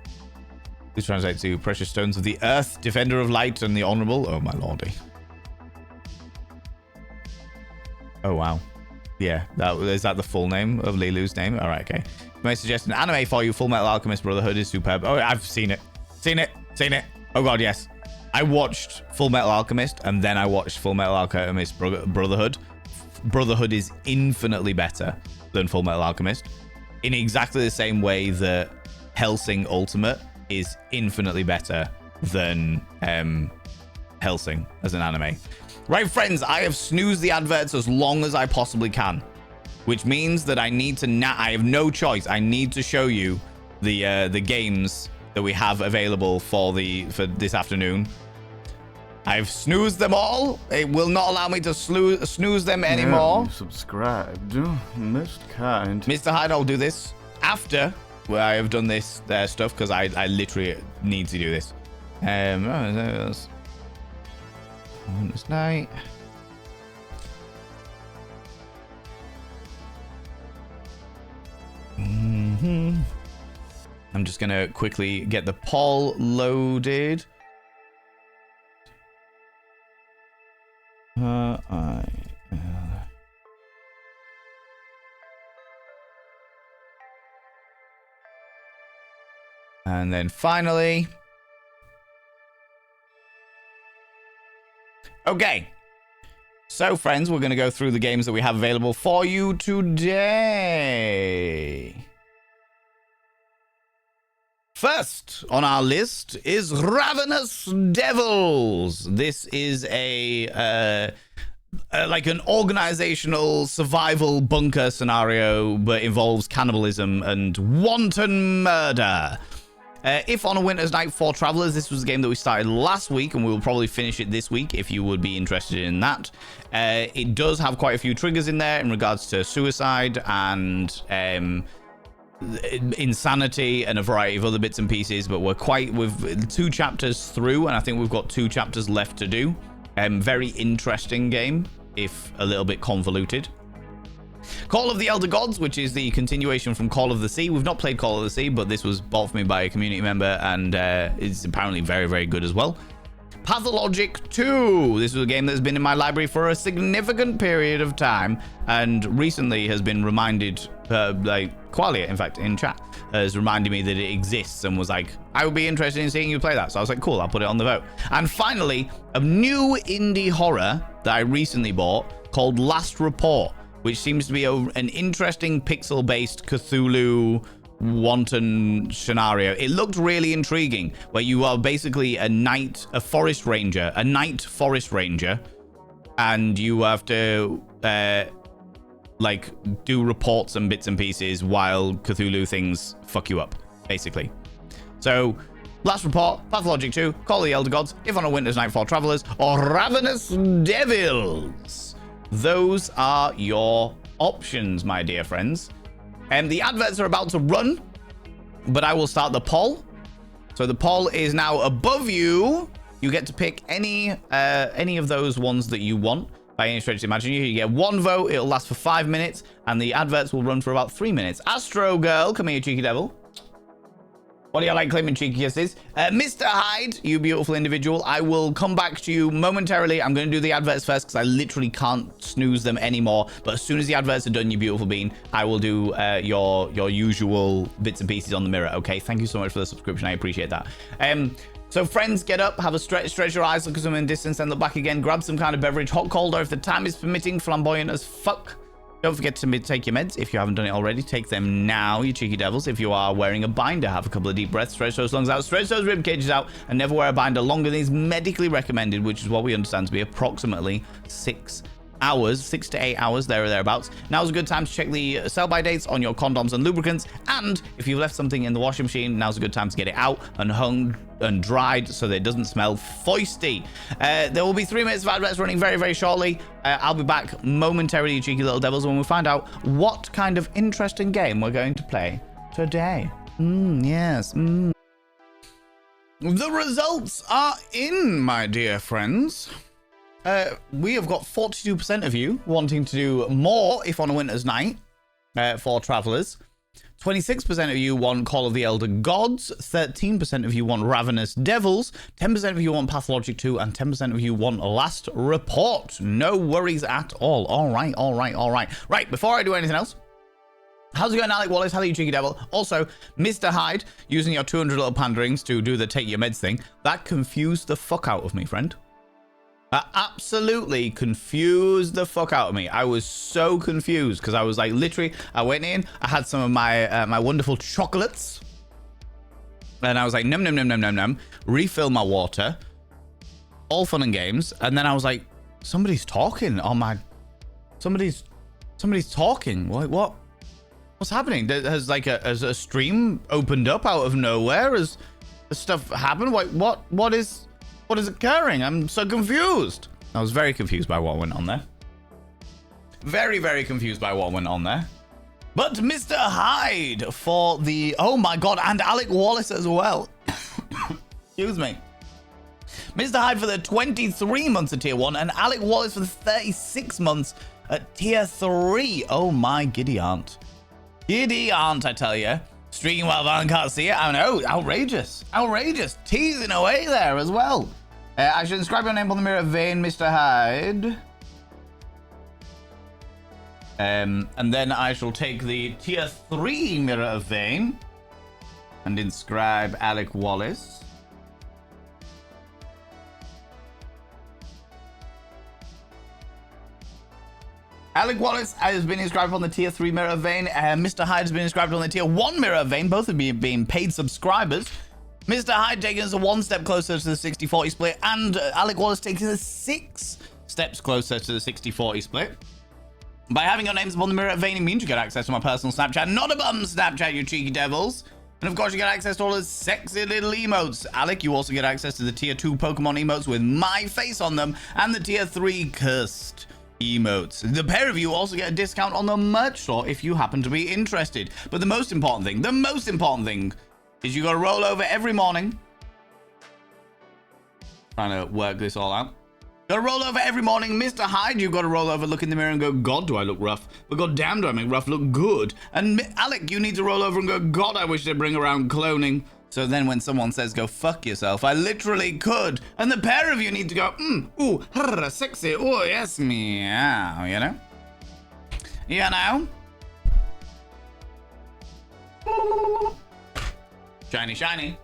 This translates to Precious Stones of the Earth, Defender of Light, and the Honorable. Oh, my lordy. Oh, wow. Yeah, is that the full name of Lilu's name? All right, okay. May suggest an anime for you. Full Metal Alchemist Brotherhood is superb. Oh, I've seen it. Seen it. Oh, God, yes. I watched Full Metal Alchemist, and then I watched Full Metal Alchemist Brotherhood. Brotherhood is infinitely better than Full Metal Alchemist, in exactly the same way that Hellsing Ultimate is infinitely better than Hellsing as an anime. Right, friends, I have snoozed the adverts as long as I possibly can, which means that I need to I have no choice. I need to show you the games that we have available for this afternoon. I've snoozed them all. It will not allow me to snooze them anymore. Yeah, subscribed. Most kind. Mr. Hyde, I'll do this after I have done this stuff, because I literally need to do this. This night. I'm just gonna quickly get the poll loaded. And then finally. Okay. So, friends, we're going to go through the games that we have available for you today. First on our list is Ravenous Devils. This is like an organizational survival bunker scenario, but involves cannibalism and wanton murder. If on a Winter's Night for Travelers, this was a game that we started last week, and we will probably finish it this week if you would be interested in that. It does have quite a few triggers in there in regards to suicide and insanity and a variety of other bits and pieces, but we're 2 chapters through, and I think we've got 2 chapters left to do. Very interesting game, if a little bit convoluted. Call of the Elder Gods, which is the continuation from Call of the Sea. We've not played Call of the Sea, but this was bought for me by a community member, and it's apparently very, very good as well. Pathologic 2. This was a game that's been in my library for a significant period of time, and recently has been reminded, like Qualia, in fact, in chat, has reminded me that it exists and was like, I would be interested in seeing you play that. So I was like, cool, I'll put it on the vote. And finally, a new indie horror that I recently bought called Last Report, which seems to be an interesting pixel-based Cthulhu wanton scenario. It looked really intriguing, where you are basically a night forest ranger, and you have to like do reports and bits and pieces while Cthulhu things fuck you up, basically. So, Last Report, Pathologic 2, Call of the Elder Gods, If on a Winter's Night for Travelers, or Ravenous Devils. Those are your options, my dear friends. And the adverts are about to run, but I will start the poll. So the poll is now above you. You get to pick any of those ones that you want. By any stretch of the imagination, you get 1 vote. It'll last for 5 minutes, and the adverts will run for about 3 minutes. Astro Girl, come here, cheeky devil. What do you like claiming cheeky kisses? Mr. Hyde, you beautiful individual, I will come back to you momentarily. I'm going to do the adverts first because I literally can't snooze them anymore. But as soon as the adverts are done, you beautiful bean, I will do your usual bits and pieces on the mirror. Okay, thank you so much for the subscription. I appreciate that. So friends, get up, have a stretch your eyes, look at something in distance, then look back again, grab some kind of beverage, hot, cold, or if the time is permitting, flamboyant as fuck. Don't forget to take your meds. If you haven't done it already, take them now, you cheeky devils. If you are wearing a binder, have a couple of deep breaths, stretch those lungs out, stretch those rib cages out, and never wear a binder longer than is medically recommended, which is what we understand to be approximately 6 hours, 6 to 8 hours, there or thereabouts. Now's a good time to check the sell-by dates on your condoms and lubricants, and if you've left something in the washing machine, now's a good time to get it out and hung and dried so that it doesn't smell foisty. There will be 3 minutes of adverts running very, very shortly. I'll be back momentarily, you cheeky little devils, when we find out what kind of interesting game we're going to play today. Yes. The results are in, my dear friends. We have got 42% of you wanting to do more If on a Winter's Night for Travelers. 26% of you want Call of the Elder Gods, 13% of you want Ravenous Devils, 10% of you want Pathologic 2, and 10% of you want Last Report. No worries at all. All right. Right, before I do anything else, how's it going, Alec Wallace? Hello, you cheeky devil. Also, Mr. Hyde, using your 200 little panderings to do the take your meds thing, that confused the fuck out of me, friend. That absolutely confused the fuck out of me. I was so confused because I was like, literally, I went in, I had some of my my wonderful chocolates, and I was like, num, refill my water, all fun and games, and then I was like, somebody's talking on my, somebody's talking. What? What's happening? Has like a stream opened up out of nowhere? Has stuff happened? What is occurring? I'm so confused. I was very confused by what went on there. Very confused by what went on there. But Mr. Hyde for the... Oh my god, and Alec Wallace as well. Excuse me. Mr. Hyde for the 23 months at tier 1 and Alec Wallace for the 36 months at tier 3. Oh my giddy aunt. Giddy aunt, I tell you. Streaking while Van can't see it. I know, outrageous. Teasing away there as well. I should inscribe your name on the mirror vein, Mr. Hyde. And then I shall take the tier 3 mirror of vein and inscribe Alec Wallace. Alec Wallace has been inscribed on the tier 3 mirror vein. Mr. Hyde has been inscribed on the tier 1 mirror vein. Both of you being paid subscribers. Mr. Hyde taking us one step closer to the 60-40 split, and Alec Wallace taking us 6 steps closer to the 60-40 split. By having your names upon the mirror vein, it means you get access to my personal Snapchat, not a bum Snapchat, you cheeky devils. And of course, you get access to all the sexy little emotes. Alec, you also get access to the tier 2 Pokemon emotes with my face on them, and the tier 3 cursed emotes. The pair of you also get a discount on the merch store if you happen to be interested. But the most important thing is you gotta roll over every morning. Trying to work this all out. Gotta roll over every morning. Mr. Hyde, you gotta roll over, look in the mirror and go, God, do I look rough? But God damn, do I make rough look good? And Alec, you need to roll over and go, God, I wish they'd bring around cloning. So then when someone says, go fuck yourself, I literally could. And the pair of you need to go, ooh, sexy, oh, yes, meow, you know? You know? Shiny, shiny.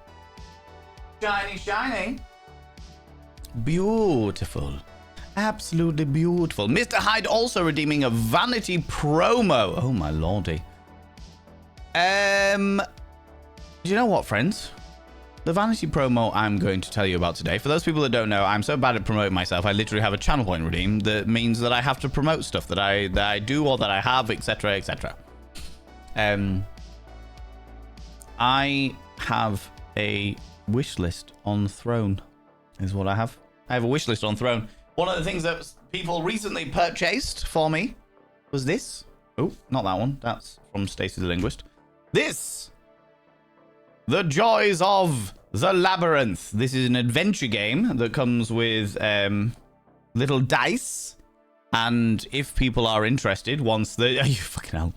Shiny, shiny. Beautiful. Absolutely beautiful. Mr. Hyde also redeeming a vanity promo. Oh, my lordy. Do you know what, friends? The vanity promo I'm going to tell you about today, for those people that don't know, I'm so bad at promoting myself, I literally have a channel point redeem that means that I have to promote stuff that I do or that I have, etc, etc. I have a wish list on Throne, is what I have. I have a wish list on Throne. One of the things that people recently purchased for me was this. Oh, not that one. That's from Stacey the Linguist. This! The Joys of the Labyrinth. This is an adventure game that comes with little dice. And if people are interested, once the... you fucking hell.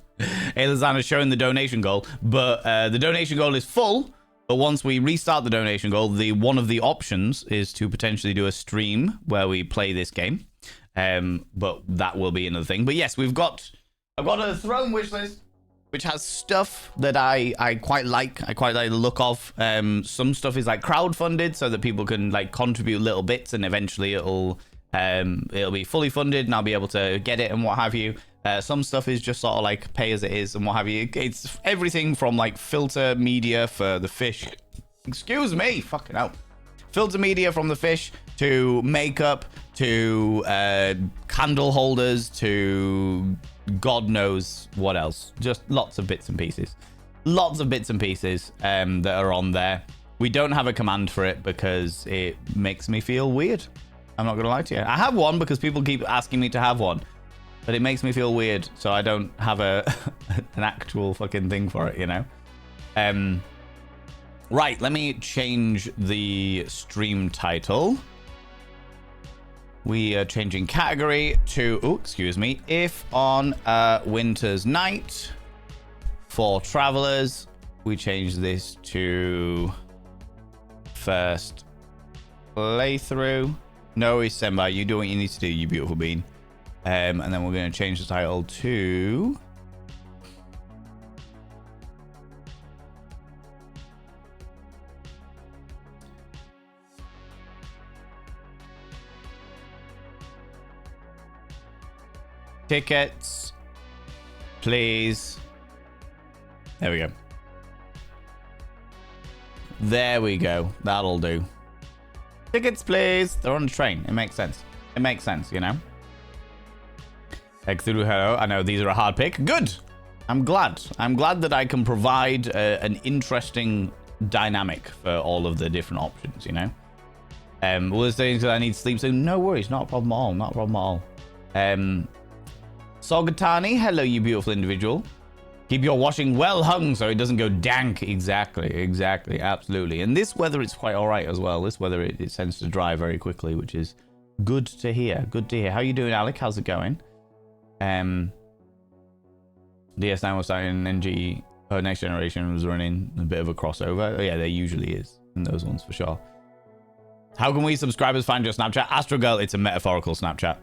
Elizana's showing the donation goal. But the donation goal is full. But once we restart the donation goal, one of the options is to potentially do a stream where we play this game. But that will be another thing. But yes, I've got a Throne wishlist, which has stuff that I quite like. I quite like the look of. Some stuff is like crowdfunded so that people can like contribute little bits, and eventually it'll be fully funded and I'll be able to get it and what have you. Some stuff is just sort of like pay as it is and what have you. It's everything from like filter media for the fish. Excuse me, fucking hell. Filter media from the fish to makeup to candle holders to God knows what else. Just lots of bits and pieces. Lots of bits and pieces that are on there. We don't have a command for it because it makes me feel weird. I'm not going to lie to you. I have one because people keep asking me to have one. But it makes me feel weird, so I don't have an actual fucking thing for it, you know? Right, let me change the stream title. We are changing category to, oh, excuse me, if on a winter's night for travelers. We change this to first playthrough. No worries, Senbai. You do what you need to do, you beautiful bean. And then we're going to change the title to... Tickets, please. There we go. There we go. That'll do. Tickets, please. They're on the train. It makes sense. It makes sense, you know? Through hello. I know these are a hard pick. Good. I'm glad. I'm glad that I can provide an interesting dynamic for all of the different options, you know? Will this say that I need sleep soon? No worries. Not a problem at all. Not a problem at all. Sogatani, hello, you beautiful individual. Keep your washing well hung so it doesn't go dank. Exactly, absolutely. And this weather is quite all right as well. This weather, it tends to dry very quickly, which is good to hear. Good to hear. How you doing, Alec? How's it going? DS9 was starting, NG, Next Generation was running a bit of a crossover. Oh, yeah, there usually is in those ones for sure. How can we subscribers find your Snapchat? Astrogirl, it's a metaphorical Snapchat.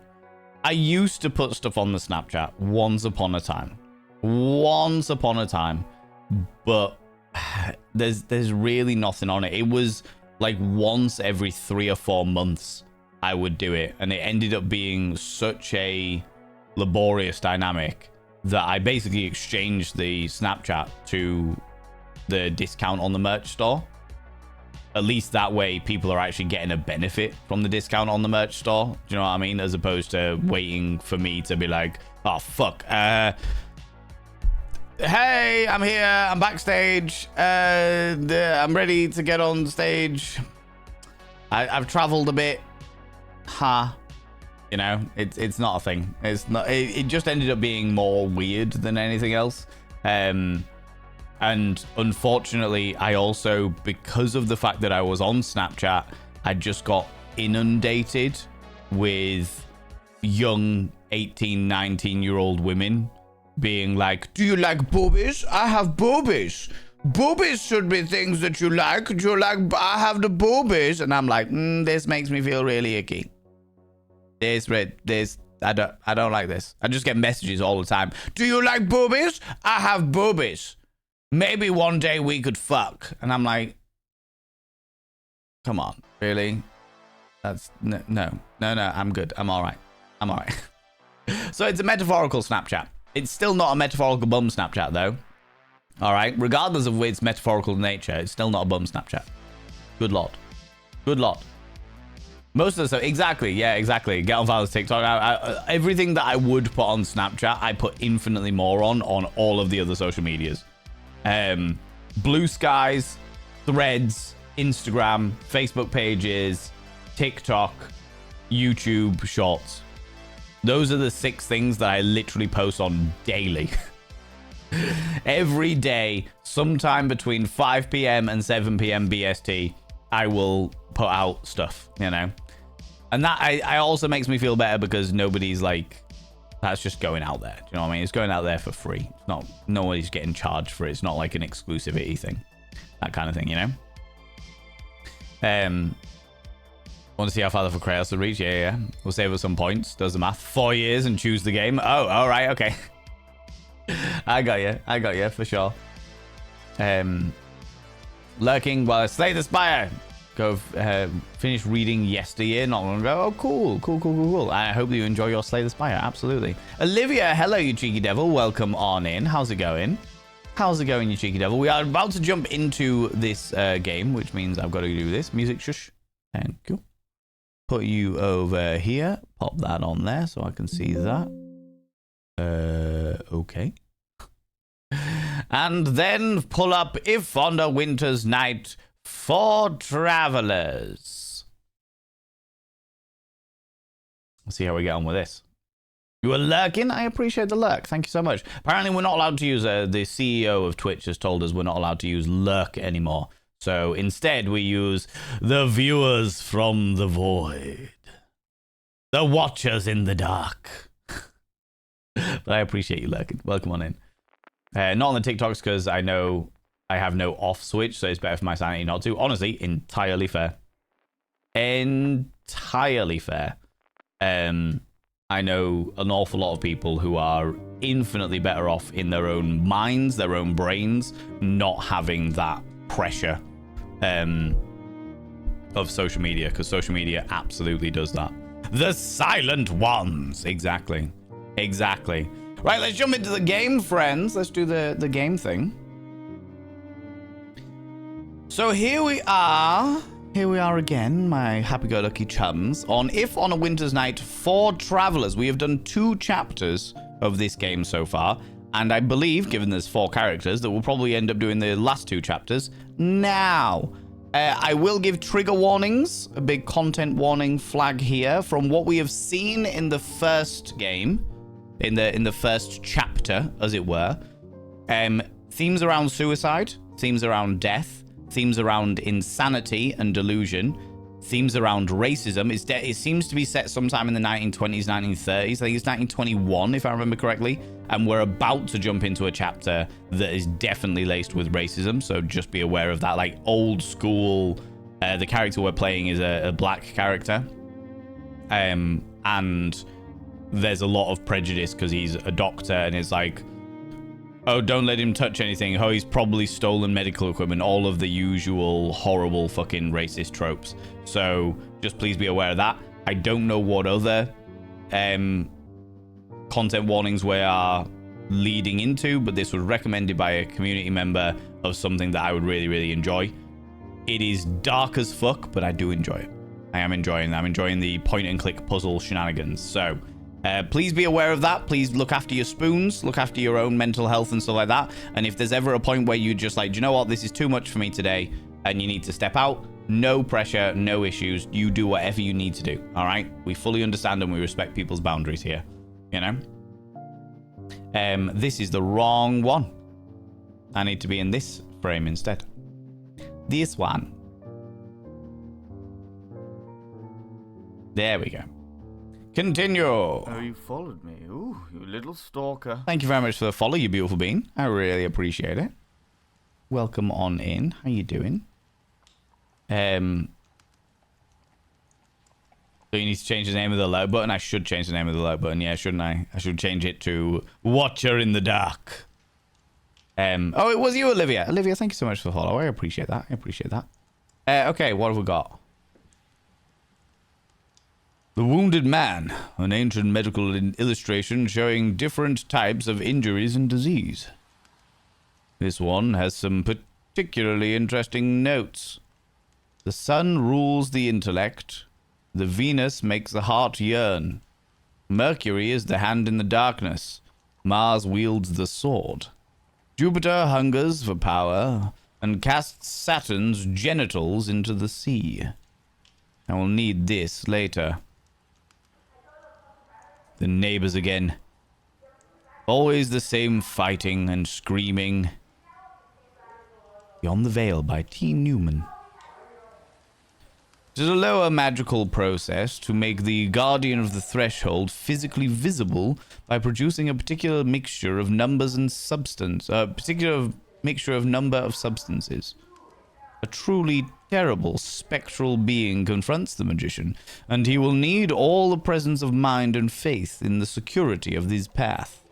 I used to put stuff on the Snapchat once upon a time. But there's really nothing on it. It was like once every 3 or 4 months I would do it. And it ended up being such a laborious dynamic that I basically exchanged the Snapchat to the discount on the merch store. At least that way people are actually getting a benefit from the discount on the merch store. Do you know what I mean? As opposed to waiting for me to be like, oh, fuck. Hey, I'm here. I'm backstage. I'm ready to get on stage. I've traveled a bit. You know, it's not a thing. It's not. It just ended up being more weird than anything else. And unfortunately, I also, because of the fact that I was on Snapchat, I just got inundated with young 18, 19-year-old women being like, do you like boobies? I have boobies. Boobies should be things that you like. Do you like, I have the boobies. And I'm like, this makes me feel really icky. I don't like this. I just get messages all the time. Do you like boobies? I have boobies. Maybe one day we could fuck. And I'm like, come on, really? That's no, I'm good. I'm all right. So it's a metaphorical Snapchat. It's still not a metaphorical bum Snapchat though. All right. Regardless of its metaphorical nature, it's still not a bum Snapchat. Good lord. Most of the stuff, exactly. Yeah, exactly. Get on Val's TikTok. Everything that I would put on Snapchat, I put infinitely more on all of the other social medias. Blue Skies, Threads, Instagram, Facebook pages, TikTok, YouTube Shorts. Those are the 6 things that I literally post on daily. Every day, sometime between 5 p.m. and 7 p.m. BST, I will put out stuff, you know? And that I also makes me feel better because nobody's like, that's just going out there. Do you know what I mean? It's going out there for free. It's not, nobody's getting charged for it. It's not like an exclusivity thing. That kind of thing, you know? Want to see how far the Kratos will reach? Yeah. We'll save us some points. Does the math. 4 years and choose the game. Oh, all right. Okay. I got you for sure. Lurking while I slay the spire. Go finish reading yesteryear not long ago. Oh, cool. I hope that you enjoy your Slay the Spire. Absolutely. Olivia, hello, you cheeky devil. Welcome on in. How's it going? You cheeky devil? We are about to jump into this game, which means I've got to do this. Music, shush. Thank you. Put you over here. Pop that on there so I can see that. Okay. And then pull up If on a Winter's Night for Travelers. Let's see how we get on with this. You are lurking? I appreciate the lurk. Thank you so much. Apparently, we're not allowed to use, the CEO of Twitch has told us we're not allowed to use lurk anymore. So instead, we use the viewers from the void, the watchers in the dark. But I appreciate you lurking. Welcome on in. Not on the TikToks because I know I have no off switch, so it's better for my sanity not to. Honestly, entirely fair. Entirely fair. I know an awful lot of people who are infinitely better off in their own minds, their own brains, not having that pressure of social media, because social media absolutely does that. The silent ones. Exactly. Exactly. Right, let's jump into the game, friends. Let's do the game thing. So here we are. Here we are again, my happy-go-lucky chums, on If on a Winter's Night for Travelers. We have done 2 chapters of this game so far, and I believe, given there's 4 characters, that we'll probably end up doing the last 2 chapters now. I will give trigger warnings, a big content warning flag here. From what we have seen in the first game, in the first chapter, as it were, themes around suicide, themes around death, themes around insanity and delusion, themes around racism. It seems to be set sometime in the 1920s, 1930s. I think it's 1921, if I remember correctly. And we're about to jump into a chapter that is definitely laced with racism, so just be aware of that. Like, old school, the character we're playing is a black character. And there's a lot of prejudice because he's a doctor, and it's like, oh, don't let him touch anything. Oh, he's probably stolen medical equipment. All of the usual horrible fucking racist tropes. So just please be aware of that. I don't know what other content warnings we are leading into, but this was recommended by a community member of something that I would really, really enjoy. It is dark as fuck, but I do enjoy it. I'm enjoying the point and click puzzle shenanigans. So please be aware of that. Please look after your spoons, look after your own mental health and stuff like that. And if there's ever a point where you just like, do you know what, this is too much for me today, and you need to step out, no pressure, no issues. You do whatever you need to do. All right. We fully understand and we respect people's boundaries here. You know. This is the wrong one. I need to be in this frame instead. This one. There we go. Continue. Oh, you followed me. Ooh, you little stalker. Thank you very much for the follow, you beautiful bean. I really appreciate it. Welcome on in. How you doing? So you need to change the name of the alert button. I should change the name of the alert button, yeah, shouldn't I? I should change it to Watcher in the Dark. Oh, it was you, Olivia. Olivia, thank you so much for the follow. I appreciate that. I appreciate that. Okay, what have we got? The Wounded Man, an ancient medical illustration showing different types of injuries and disease. This one has some particularly interesting notes. The sun rules the intellect. The Venus makes the heart yearn. Mercury is the hand in the darkness. Mars wields the sword. Jupiter hungers for power and casts Saturn's genitals into the sea. I will need this later. The neighbors again. Always the same fighting and screaming. Beyond the Veil by T. Newman. It is a lower magical process to make the Guardian of the Threshold physically visible by producing a particular mixture of numbers and substance. A particular mixture of number of substances. A truly terrible spectral being confronts the magician, and he will need all the presence of mind and faith in the security of this path.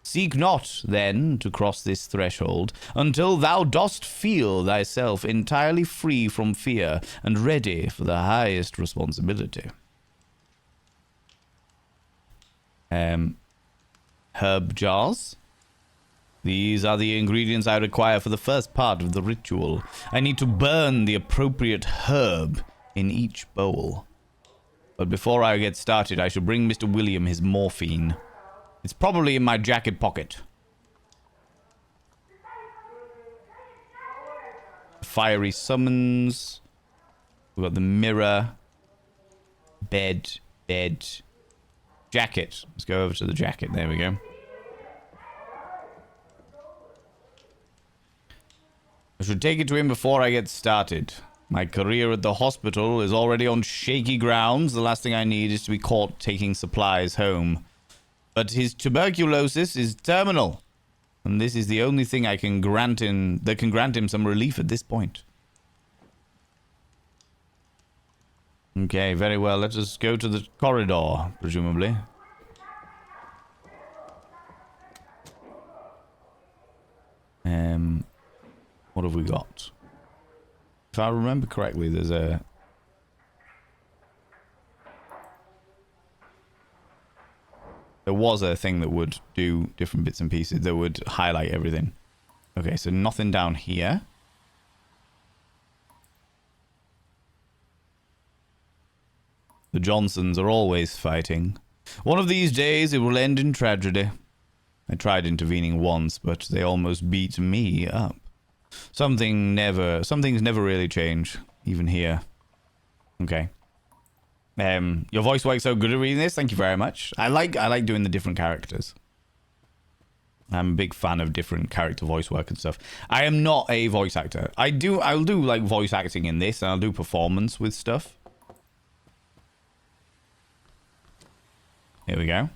Seek not, then, to cross this threshold until thou dost feel thyself entirely free from fear and ready for the highest responsibility. Herb jars. These are the ingredients I require for the first part of the ritual. I need to burn the appropriate herb in each bowl. But before I get started, I should bring Mr. William his morphine. It's probably in my jacket pocket. Fiery summons. We've got the mirror. Bed. Jacket. Let's go over to the jacket. There we go. I should take it to him before I get started. My career at the hospital is already on shaky grounds. The last thing I need is to be caught taking supplies home. But his tuberculosis is terminal. And this is the only thing I can grant him that can grant him some relief at this point. Okay, very well. Let us go to the corridor, presumably. What have we got? If I remember correctly, there's a... There was a thing that would do different bits and pieces, that would highlight everything. Okay, so nothing down here. The Johnsons are always fighting. One of these days it will end in tragedy. I tried intervening once, but they almost beat me up. Some things never really change, even here. Okay. Your voice works so good at reading this. Thank you very much. I like doing the different characters. I'm a big fan of different character voice work and stuff. I am not a voice actor. I'll do like voice acting in this, and I'll do performance with stuff. Here we go.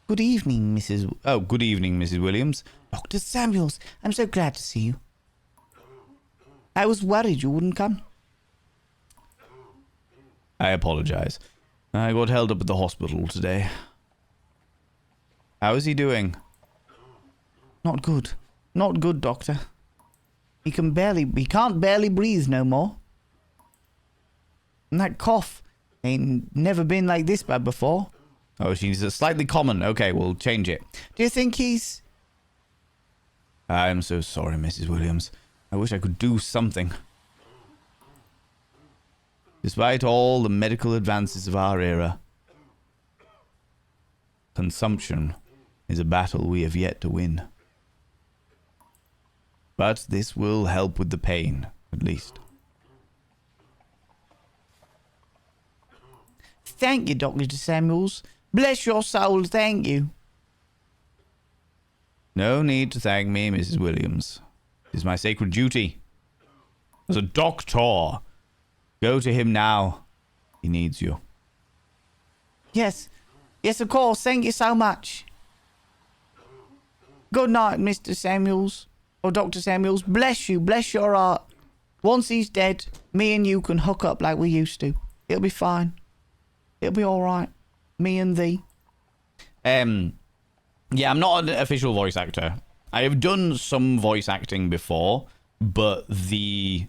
Good evening, Mrs. Oh, good evening, Mrs. Williams. Dr. Samuels, I'm so glad to see you. I was worried you wouldn't come. I apologize. I got held up at the hospital today. How is he doing? Not good. Not good, Doctor. He can't barely breathe no more. And that cough ain't never been like this bad before. Oh, she's slightly common. Okay, we'll change it. Do you think he's... I'm so sorry, Mrs. Williams. I wish I could do something. Despite all the medical advances of our era, consumption is a battle we have yet to win. But this will help with the pain, at least. Thank you, Dr. Samuels. Bless your soul, thank you. No need to thank me, Mrs. Williams. It is my sacred duty. As a doctor, go to him now. He needs you. Yes. Yes, of course. Thank you so much. Good night, Mr. Samuels. Or Dr. Samuels. Bless you. Bless your heart. Once he's dead, me and you can hook up like we used to. It'll be fine. It'll be all right. Me and thee. Yeah, I'm not an official voice actor. I have done some voice acting before, but the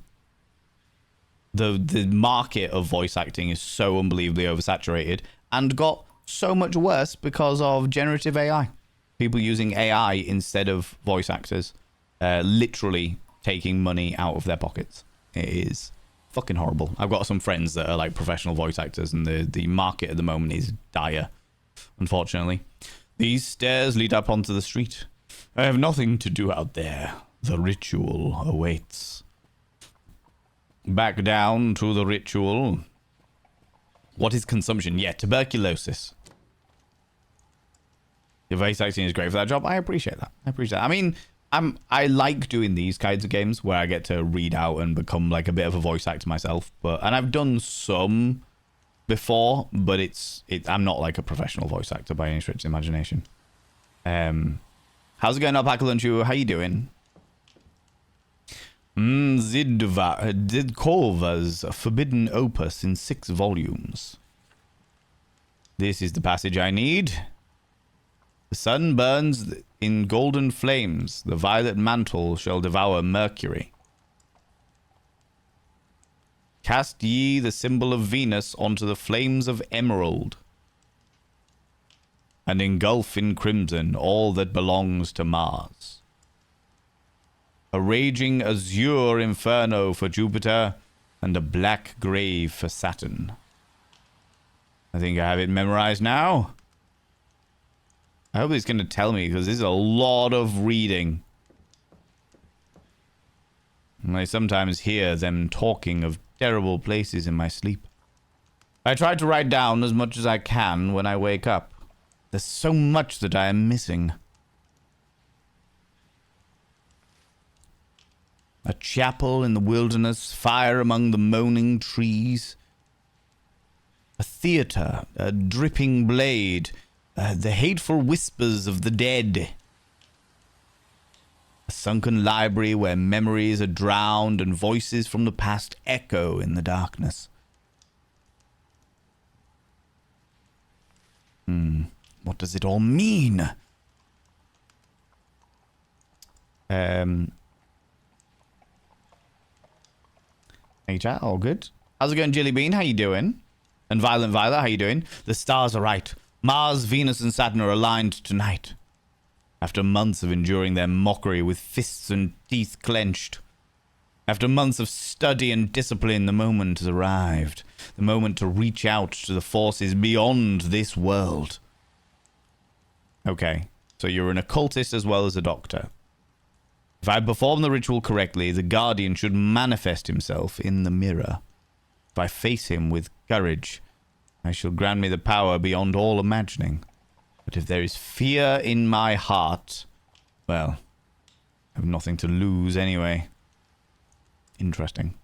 market of voice acting is so unbelievably oversaturated and got so much worse because of generative AI. People using AI instead of voice actors, literally taking money out of their pockets. It is fucking horrible. I've got some friends that are like professional voice actors, and the market at the moment is dire, unfortunately. These stairs lead up onto the street. I have nothing to do out there. The ritual awaits. Back down to the ritual. What is consumption? Yeah, tuberculosis. Your voice acting is great for that job. I appreciate that. I mean, I like doing these kinds of games where I get to read out and become like a bit of a voice actor myself. And I've done some before, but I'm not like a professional voice actor by any stretch of the imagination. How's it going, Alpaca Lunchu? How you doing? Zidkova's Forbidden Opus in 6 volumes. This is the passage I need. The sun burns in golden flames. The violet mantle shall devour Mercury. Cast ye the symbol of Venus onto the flames of emerald, and engulf in crimson all that belongs to Mars. A raging azure inferno for Jupiter, and a black grave for Saturn. I think I have it memorized now. I hope it's going to tell me, because this is a lot of reading. And I sometimes hear them talking of terrible places in my sleep. I try to write down as much as I can when I wake up. There's so much that I am missing. A chapel in the wilderness, fire among the moaning trees. A theater, a dripping blade, the hateful whispers of the dead. A sunken library where memories are drowned and voices from the past echo in the darkness. What does it all mean? Hey chat, all good? How's it going, Jilly Bean? How you doing? And Violent Violet, how you doing? The stars are right. Mars, Venus, and Saturn are aligned tonight. After months of enduring their mockery with fists and teeth clenched. After months of study and discipline, the moment has arrived. The moment to reach out to the forces beyond this world. Okay, so you're an occultist as well as a doctor. If I perform the ritual correctly, the Guardian should manifest himself in the mirror. If I face him with courage, I shall grant me the power beyond all imagining. But if there is fear in my heart, well, I have nothing to lose anyway. Interesting.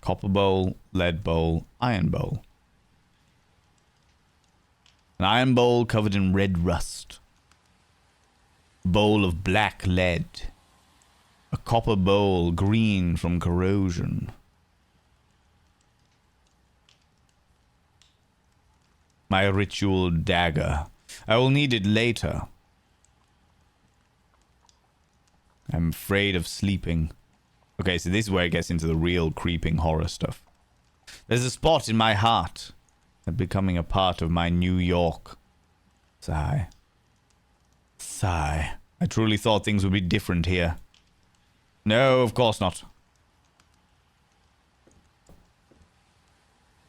Copper bowl, lead bowl, iron bowl. An iron bowl covered in red rust. A bowl of black lead. A copper bowl green from corrosion. My ritual dagger. I will need it later. I'm afraid of sleeping. Okay, so this is where it gets into the real creeping horror stuff. There's a spot in my heart that becoming a part of my New York. Sigh. Sigh. I truly thought things would be different here. No, of course not.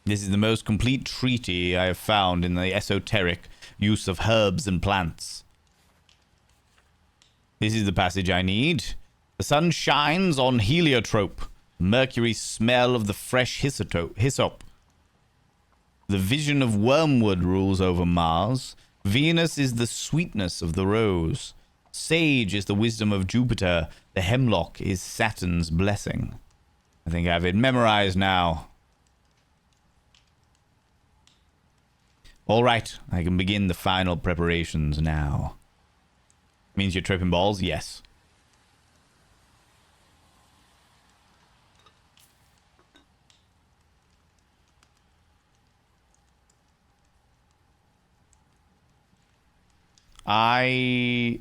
This is the most complete treaty I have found in the esoteric use of herbs and plants. This is the passage I need. The sun shines on heliotrope. Mercury smell of the fresh hyssop. The vision of wormwood rules over Mars. Venus is the sweetness of the rose. Sage is the wisdom of Jupiter. The hemlock is Saturn's blessing. I think I have it memorized now. All right, I can begin the final preparations now. Means you're tripping balls? Yes. I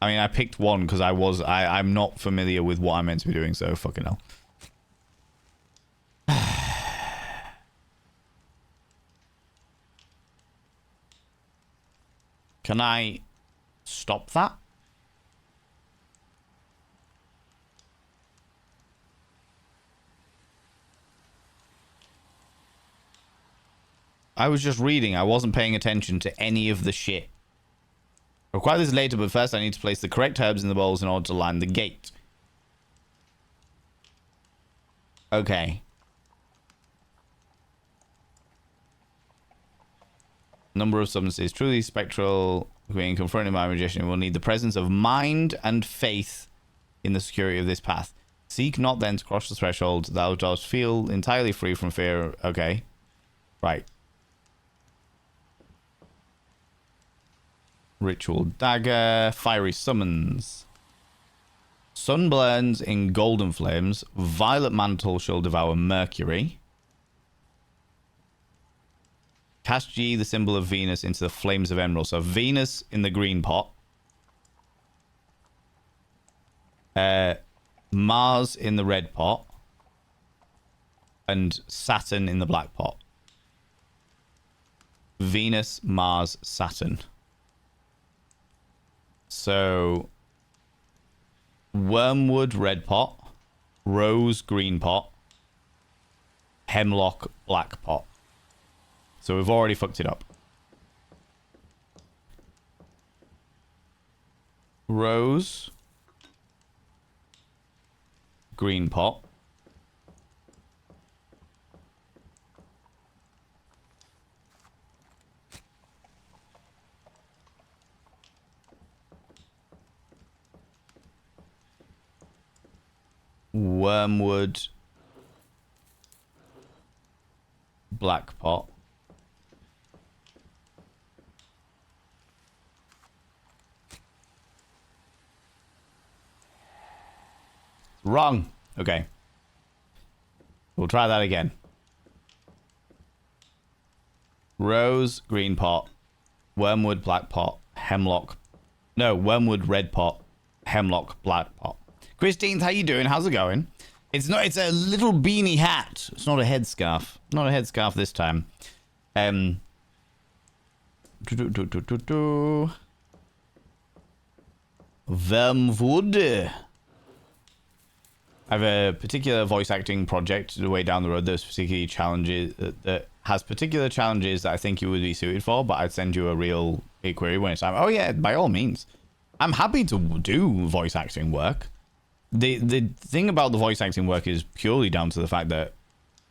mean, I picked one because I'm not familiar with what I'm meant to be doing, so fucking hell. Can I stop that? I was just reading. I wasn't paying attention to any of the shit. I'll require this later, but first I need to place the correct herbs in the bowls in order to line the gate. Okay. Number of substances. Truly spectral. Being confronted by a magician will need the presence of mind and faith in the security of this path. Seek not then to cross the threshold. Thou dost feel entirely free from fear. Okay. Right. Ritual dagger. Fiery summons. Sun burns in golden flames. Violet mantle shall devour Mercury. Cast ye the symbol of Venus into the flames of emerald. So Venus in the green pot. Mars in the red pot. And Saturn in the black pot. Venus, Mars, Saturn. So Wormwood red pot. Rose green pot. Hemlock black pot. So we've already fucked it up. Rose. Green pot. Wormwood, black pot. Wrong. Okay. We'll try that again. Rose, green pot. Wormwood, black pot. Hemlock. No, wormwood, red pot. Hemlock, black pot. Christine, how you doing? How's it going? It's a little beanie hat. It's not a headscarf. Not a headscarf this time. Wormwood. I have a particular voice acting project way down the road. There's particularly challenges that has particular challenges that I think you would be suited for, but I'd send you a real query when it's time. Oh yeah, by all means. I'm happy to do voice acting work. The thing about the voice acting work is purely down to the fact that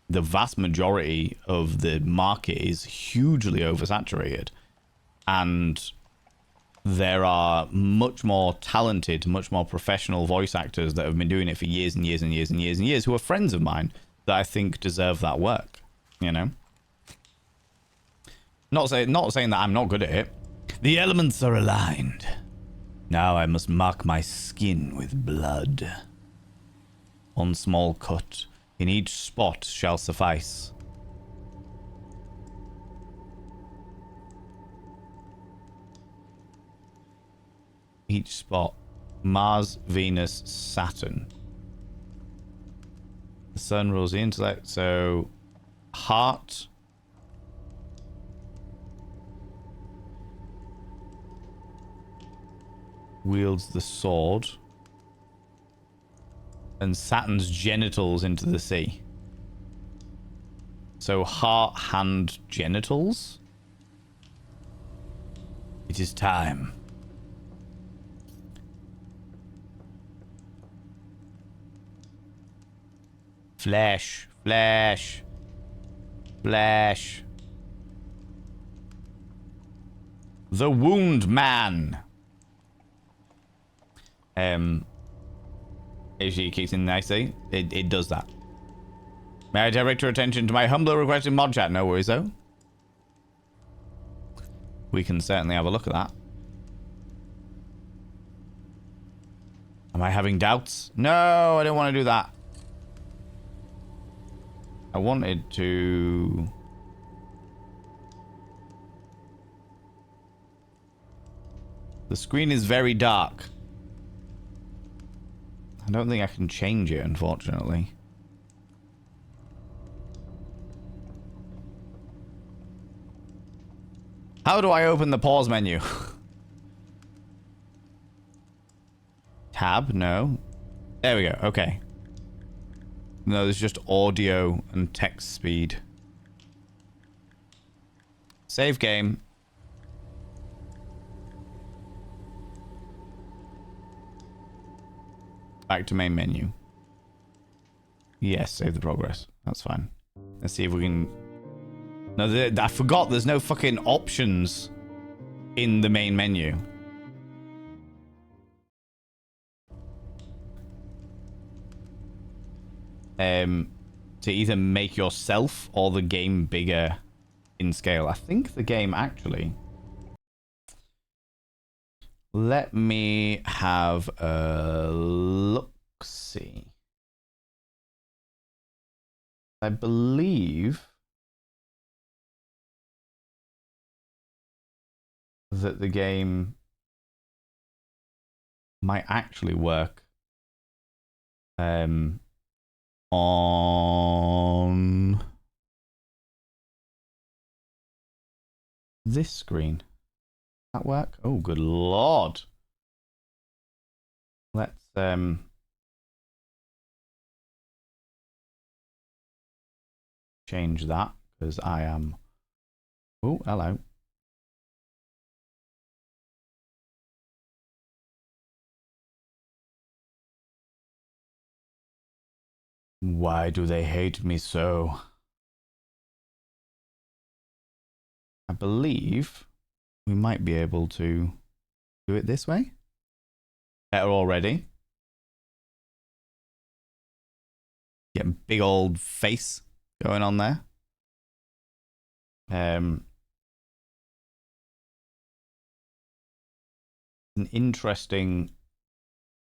the vast majority of the market is hugely oversaturated. And there are much more talented, much more professional voice actors that have been doing it for years and years and years and years and years who are friends of mine that I think deserve that work, you know? Not saying that I'm not good at it. The elements are aligned. Now I must mark my skin with blood. One small cut in each spot shall suffice. Each spot. Mars, Venus, Saturn. The sun rules the intellect, so heart. Wields the sword. And Saturn's genitals into the sea. So heart, hand, genitals. It is time. Flesh, flesh, flesh. The Wound Man. Actually, keeps in nicely. It does that. May I direct your attention to my humble request in mod chat? No worries though. We can certainly have a look at that. Am I having doubts? No, I don't want to do that. I wanted to... The screen is very dark. I don't think I can change it, unfortunately. How do I open the pause menu? Tab? No. There we go. Okay. No, there's just audio and text speed. Save game. Back to main menu. Yes, save the progress. That's fine. Let's see if we can... No, I forgot there's no fucking options in the main menu. To either make yourself or the game bigger in scale. I think the game actually... Let me have a look-see. I believe that the game might actually work on this screen. That work? Oh, good lord. Let's change that because I am... Oh, hello. Why do they hate me so? I believe we might be able to do it this way. Better already. Getting big old face going on there. An interesting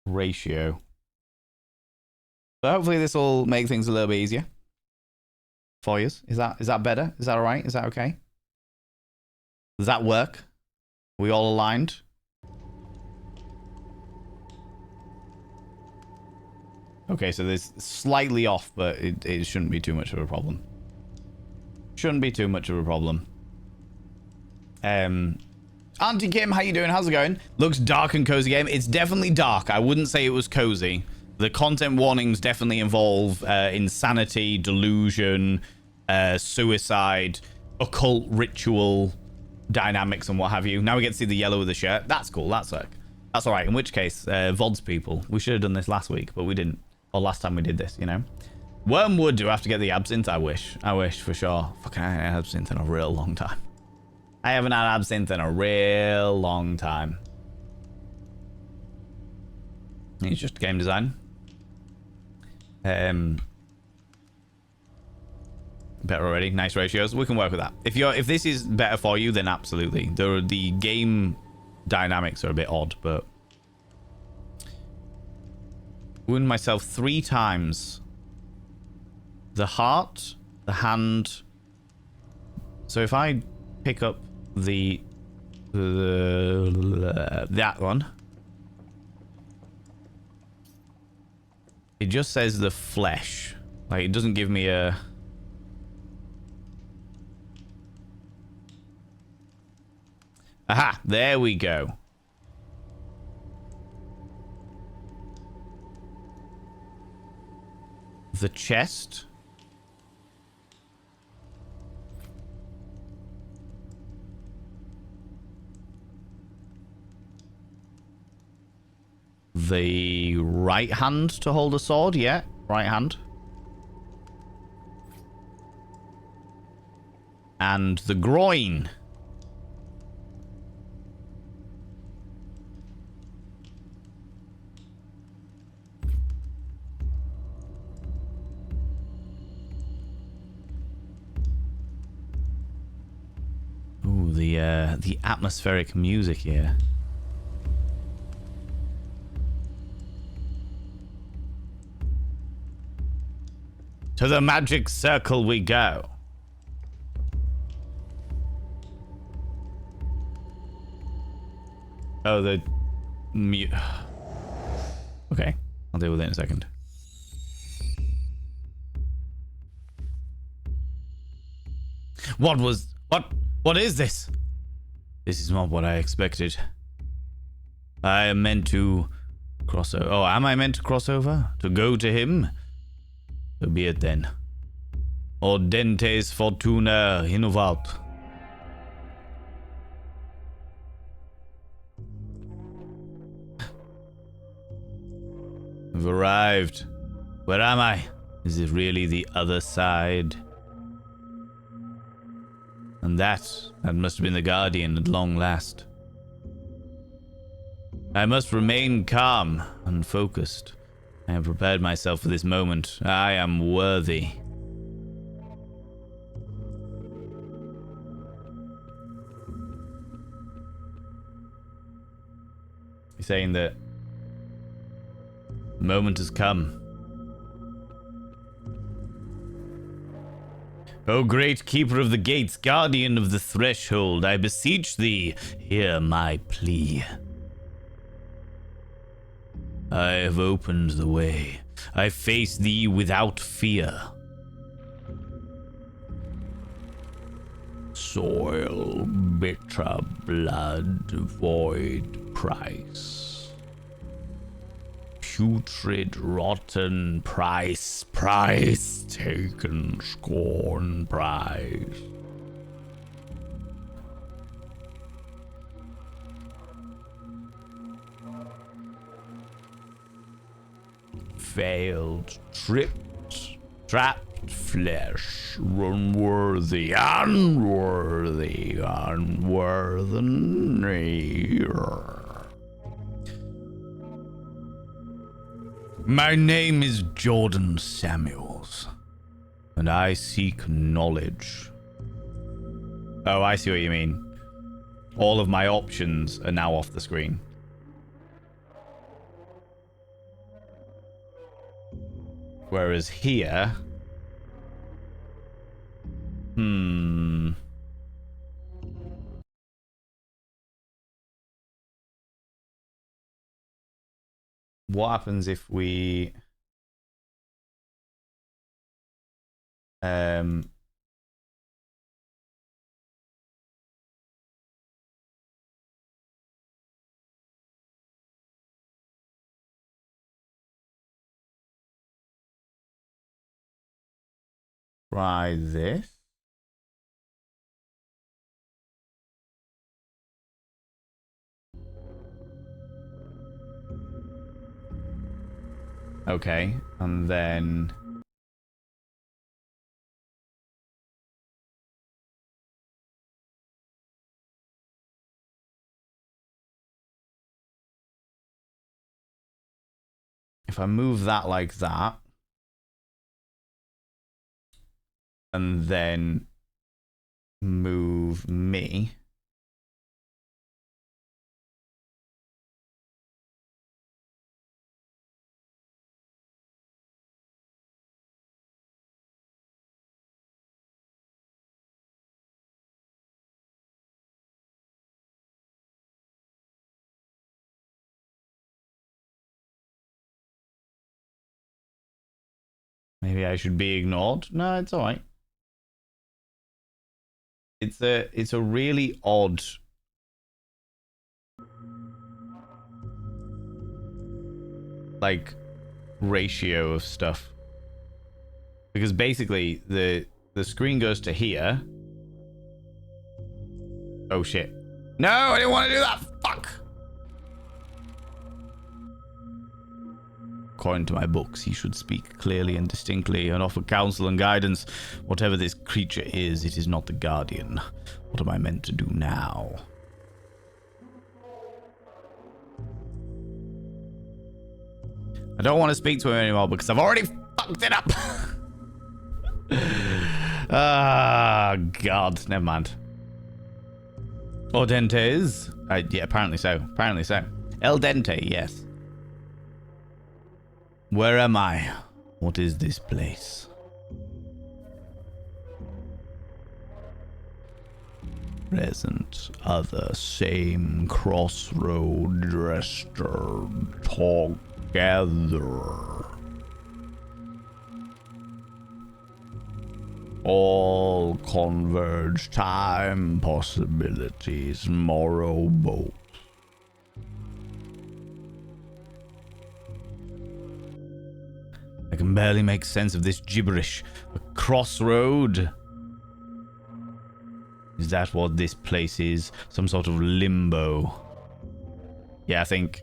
ratio. So hopefully this will make things a little bit easier for you. Is that better? Is that all right? Is that okay? Does that work? Are we all aligned? Okay, so this slightly off, but it shouldn't be too much of a problem. Shouldn't be too much of a problem. Auntie Kim, how you doing? How's it going? Looks dark and cozy game. It's definitely dark. I wouldn't say it was cozy. The content warnings definitely involve insanity, delusion, suicide, occult ritual dynamics and what have you. Now we get to see the yellow of the shirt. That's cool. That's all right. In which case, VODs people. We should have done this last week, but we didn't. Or last time we did this, you know. Wormwood, do I have to get the absinthe? I wish for sure. Fucking I haven't had absinthe in a real long time. I haven't had absinthe in a real long time. It's just game design. Better already. Nice ratios. We can work with that. If this is better for you, then absolutely. The game dynamics are a bit odd, but wound myself 3 times. The heart, the hand. So if I pick up that one, it just says the flesh. Like it doesn't give me a. Aha, there we go. The chest. The right hand to hold a sword, yeah, right hand. And the groin. Ooh, the atmospheric music here. To the magic circle we go. Oh, the okay, I'll deal with it in a second. What is this? This is not what I expected. I am meant to cross over. Oh, am I meant to cross over? To go to him? So be it then. Audentes fortuna innovat. I've arrived. Where am I? Is it really the other side? And that must have been the Guardian at long last. I must remain calm and focused. I have prepared myself for this moment. I am worthy. He's saying that the moment has come. O great keeper of the gates, guardian of the threshold, I beseech thee, hear my plea. I have opened the way. I face thee without fear. Soil, bitter blood, void price. Putrid, rotten price, price taken, scorn price. Failed, tripped, trapped flesh, unworthy, unworthy, unworthy. My name is Jordan Samuels, and I seek knowledge. Oh, I see what you mean. All of my options are now off the screen. Whereas here... What happens if we... try this. Okay, and then... if I move that like that, and then move me... Maybe I should be ignored? No, it's alright. It's a really odd... like, ratio of stuff. Because basically, the screen goes to here. Oh shit. No, I didn't want to do that! Fuck! According to my books, he should speak clearly and distinctly and offer counsel and guidance. Whatever this creature is, it is not the Guardian. What am I meant to do now? I don't want to speak to him anymore because I've already fucked it up. Ah, God. Never mind. Or Dentes? Yeah, apparently so. Apparently so. El Dente, yes. Where am I? What is this place? Present, other, same, crossroad, dressed together. All converge, time, possibilities, moral both. I can barely make sense of this gibberish. A crossroad? Is that what this place is? Some sort of limbo? Yeah, I think...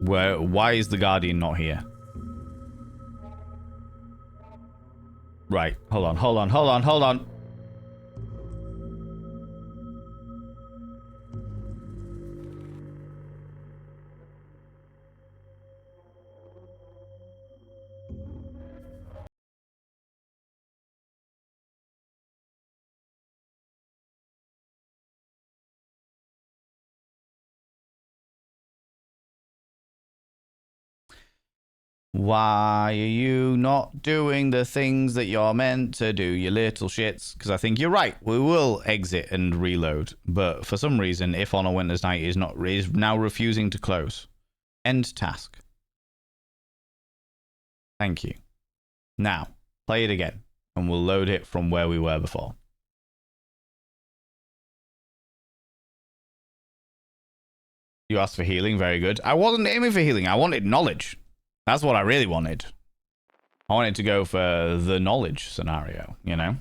why is the Guardian not here? Right, hold on. Why are you not doing the things that you're meant to do, you little shits? Because I think you're right. We will exit and reload. But for some reason, If on a Winter's Night is now refusing to close. End task. Thank you. Now, play it again. And we'll load it from where we were before. You asked for healing. Very good. I wasn't aiming for healing. I wanted knowledge. That's what I really wanted. I wanted to go for the knowledge scenario, you know?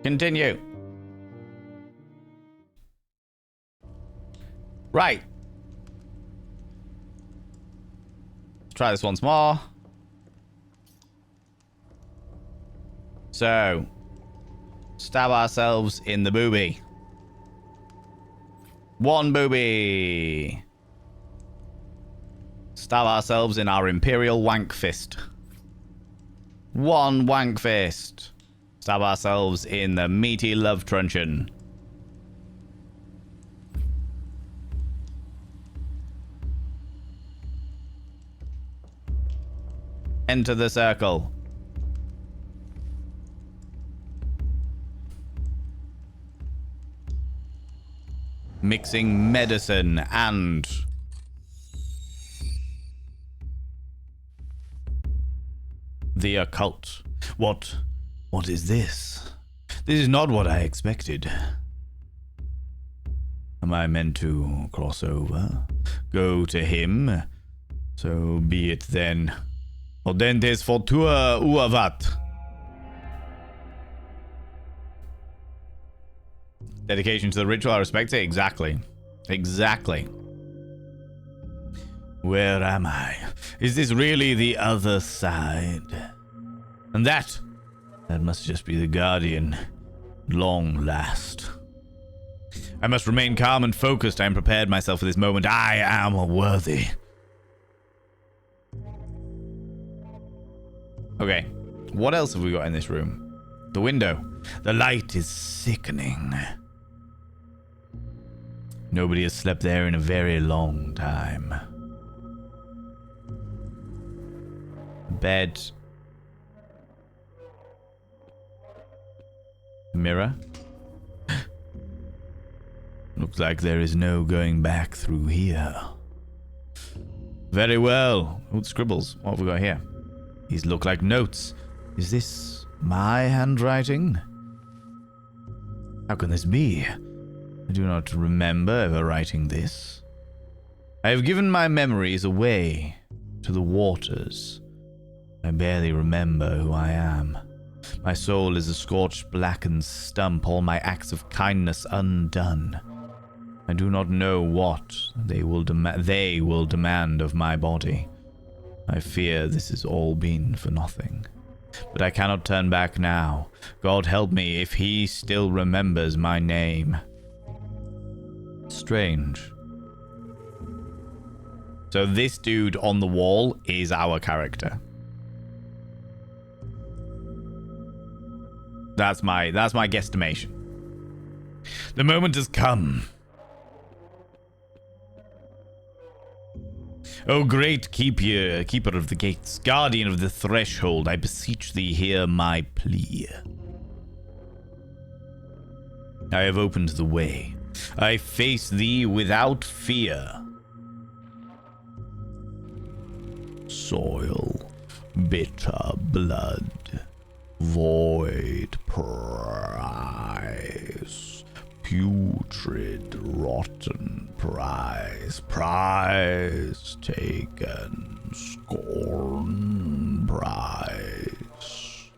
Continue. Right. try this once more. So, stab ourselves in the boobie. 1 boobie. Stab ourselves in our Imperial Wank Fist. 1 Wank Fist. Stab ourselves in the Meaty Love Truncheon. Enter the circle. Mixing medicine and the occult. What is this? This is not what I expected. Am I meant to cross over? Go to him? So be it then. Audentes fortua uavat. Dedication to the ritual, I respect it. Exactly. Exactly. Where am I? Is this really the other side? And that must just be the Guardian. Long last. I must remain calm and focused. I am prepared myself for this moment. I am worthy. Okay. What else have we got in this room? The window. The light is sickening. Nobody has slept there in a very long time. Bed. Mirror. Looks like there is no going back through here. Very well. Oh, scribbles. What have we got here? These look like notes. Is this my handwriting? How can this be? I do not remember ever writing this. I have given my memories away to the waters. I barely remember who I am. My soul is a scorched, blackened stump, all my acts of kindness undone. I do not know what they will demand of my body. I fear this has all been for nothing. But I cannot turn back now. God help me if he still remembers my name. Strange. So this dude on the wall is our character. That's my guesstimation. The moment has come. O great keeper of the gates, guardian of the threshold, I beseech thee, hear my plea. I have opened the way. I face thee without fear. Soil, bitter blood, void prize, putrid, rotten prize, prize taken, scorn prize,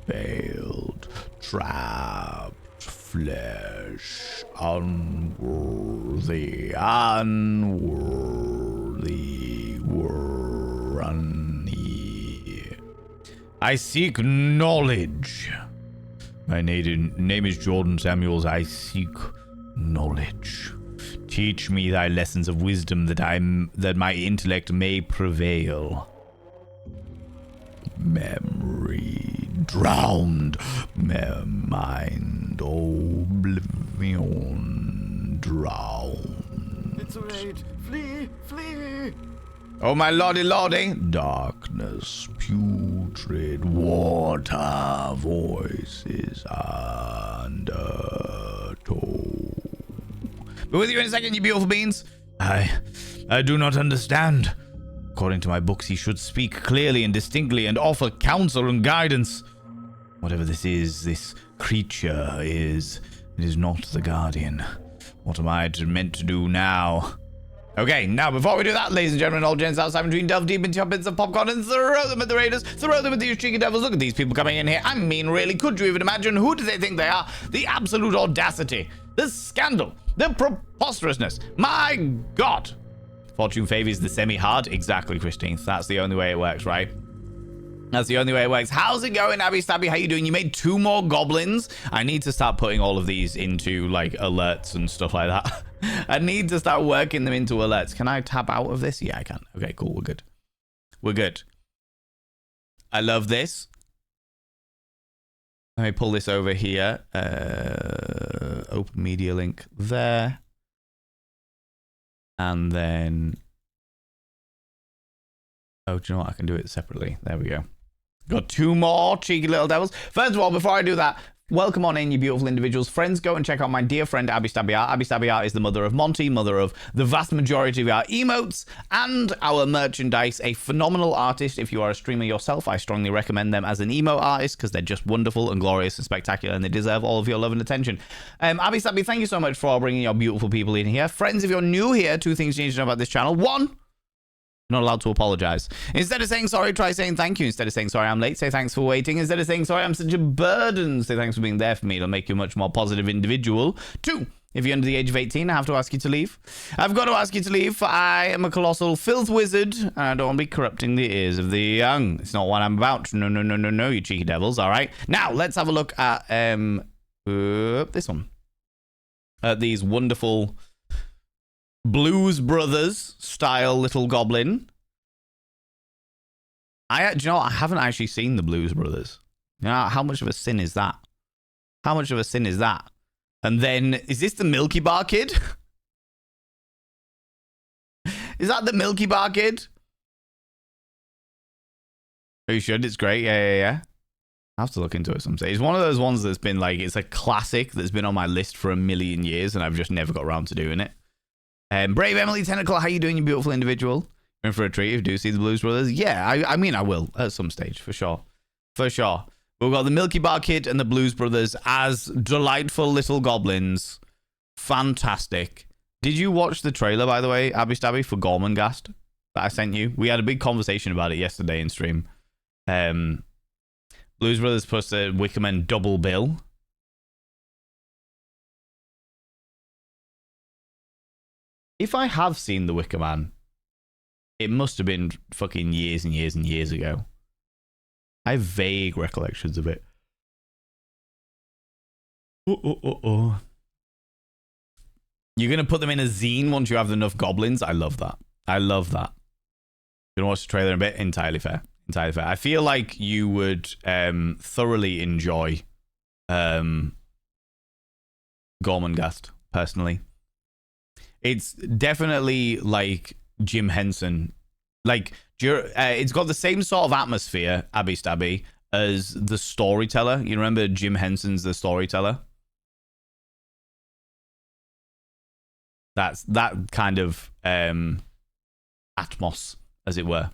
failed, trapped, flesh, unworthy, I seek knowledge. My name is Jordan Samuels. I seek knowledge. Teach me thy lessons of wisdom that my intellect may prevail. Memory drowned. Mind oblivion drowned. It's a raid. Flee! Flee! Oh my lordy. Darkness, putrid water, voices undertow. Be with you in a second, you beautiful beings. I do not understand. According to my books, he should speak clearly and distinctly and offer counsel and guidance. Whatever this is, this creature is, it is not the Guardian. What am I meant to do now? Okay, now before we do that, ladies and gentlemen, all gents outside between, delve deep into your bits of popcorn and throw them at the raiders, throw them at these cheeky devils. Look at these people coming in here. I mean, really, could you even imagine? Who do they think they are? The absolute audacity, the scandal, The preposterousness. My God. Fortune favors the semi-hard. Exactly, Christine. That's the only way it works, right? That's the only way it works. How's it going, Abby Stabby? How you doing? You made 2 more goblins. I need to start putting all of these into, like, alerts and stuff like that. I need to start working them into alerts. Can I tap out of this? Yeah, I can. Okay, cool. We're good. We're good. I love this. Let me pull this over here. Open media link there. And then... Oh, do you know what? I can do it separately. There we go. Got 2 more cheeky little devils. First of all, before I do that, welcome on in, you beautiful individuals. Friends, go and check out my dear friend, Abby Stabby Art. Abby Stabby Art is the mother of Monty, mother of the vast majority of our emotes and our merchandise. A phenomenal artist. If you are a streamer yourself, I strongly recommend them as an emote artist because they're just wonderful and glorious and spectacular, and they deserve all of your love and attention. Abby Stabby, thank you so much for bringing your beautiful people in here. Friends, if you're new here, 2 things you need to know about this channel. 1, not allowed to apologize. Instead of saying sorry, try saying thank you. Instead of saying sorry, I'm late, say thanks for waiting. Instead of saying sorry, I'm such a burden, say thanks for being there for me. It'll make you a much more positive individual. 2, if you're under the age of 18, I have to ask you to leave. I've got to ask you to leave, for I am a colossal filth wizard, and I don't want to be corrupting the ears of the young. It's not what I'm about. No, no, no, no, no, you cheeky devils, all right? Now, let's have a look at this one. These wonderful... Blues Brothers style little goblin. Do you know what? I haven't actually seen the Blues Brothers. You know, how much of a sin is that? How much of a sin is that? And then, is this the Milky Bar Kid? Is that the Milky Bar Kid? Are you sure? It's great. Yeah. I have to look into it some stage. It's one of those ones that's been like, it's a classic that's been on my list for a million years and I've just never got around to doing it. Brave Emily Tentacle, how you doing, you beautiful individual? In for a treat if you do see the Blues Brothers. Yeah, I mean, I will at some stage, for sure. For sure. We've got the Milky Bar Kid and the Blues Brothers as delightful little goblins. Fantastic. Did you watch the trailer, by the way, Abby Stabby, for Gormenghast that I sent you? We had a big conversation about it yesterday in stream. Blues Brothers plus a Wickerman double bill. If I have seen The Wicker Man, it must have been fucking years and years and years ago. I have vague recollections of it. You're going to put them in a zine once you have enough goblins? I love that. I love that. You're going to watch the trailer in a bit? Entirely fair. Entirely fair. I feel like you would thoroughly enjoy Gormenghast, personally. It's definitely like Jim Henson. Like, it's got the same sort of atmosphere, Abby Stabby, as The Storyteller. You remember Jim Henson's The Storyteller? That's that kind of atmos, as it were.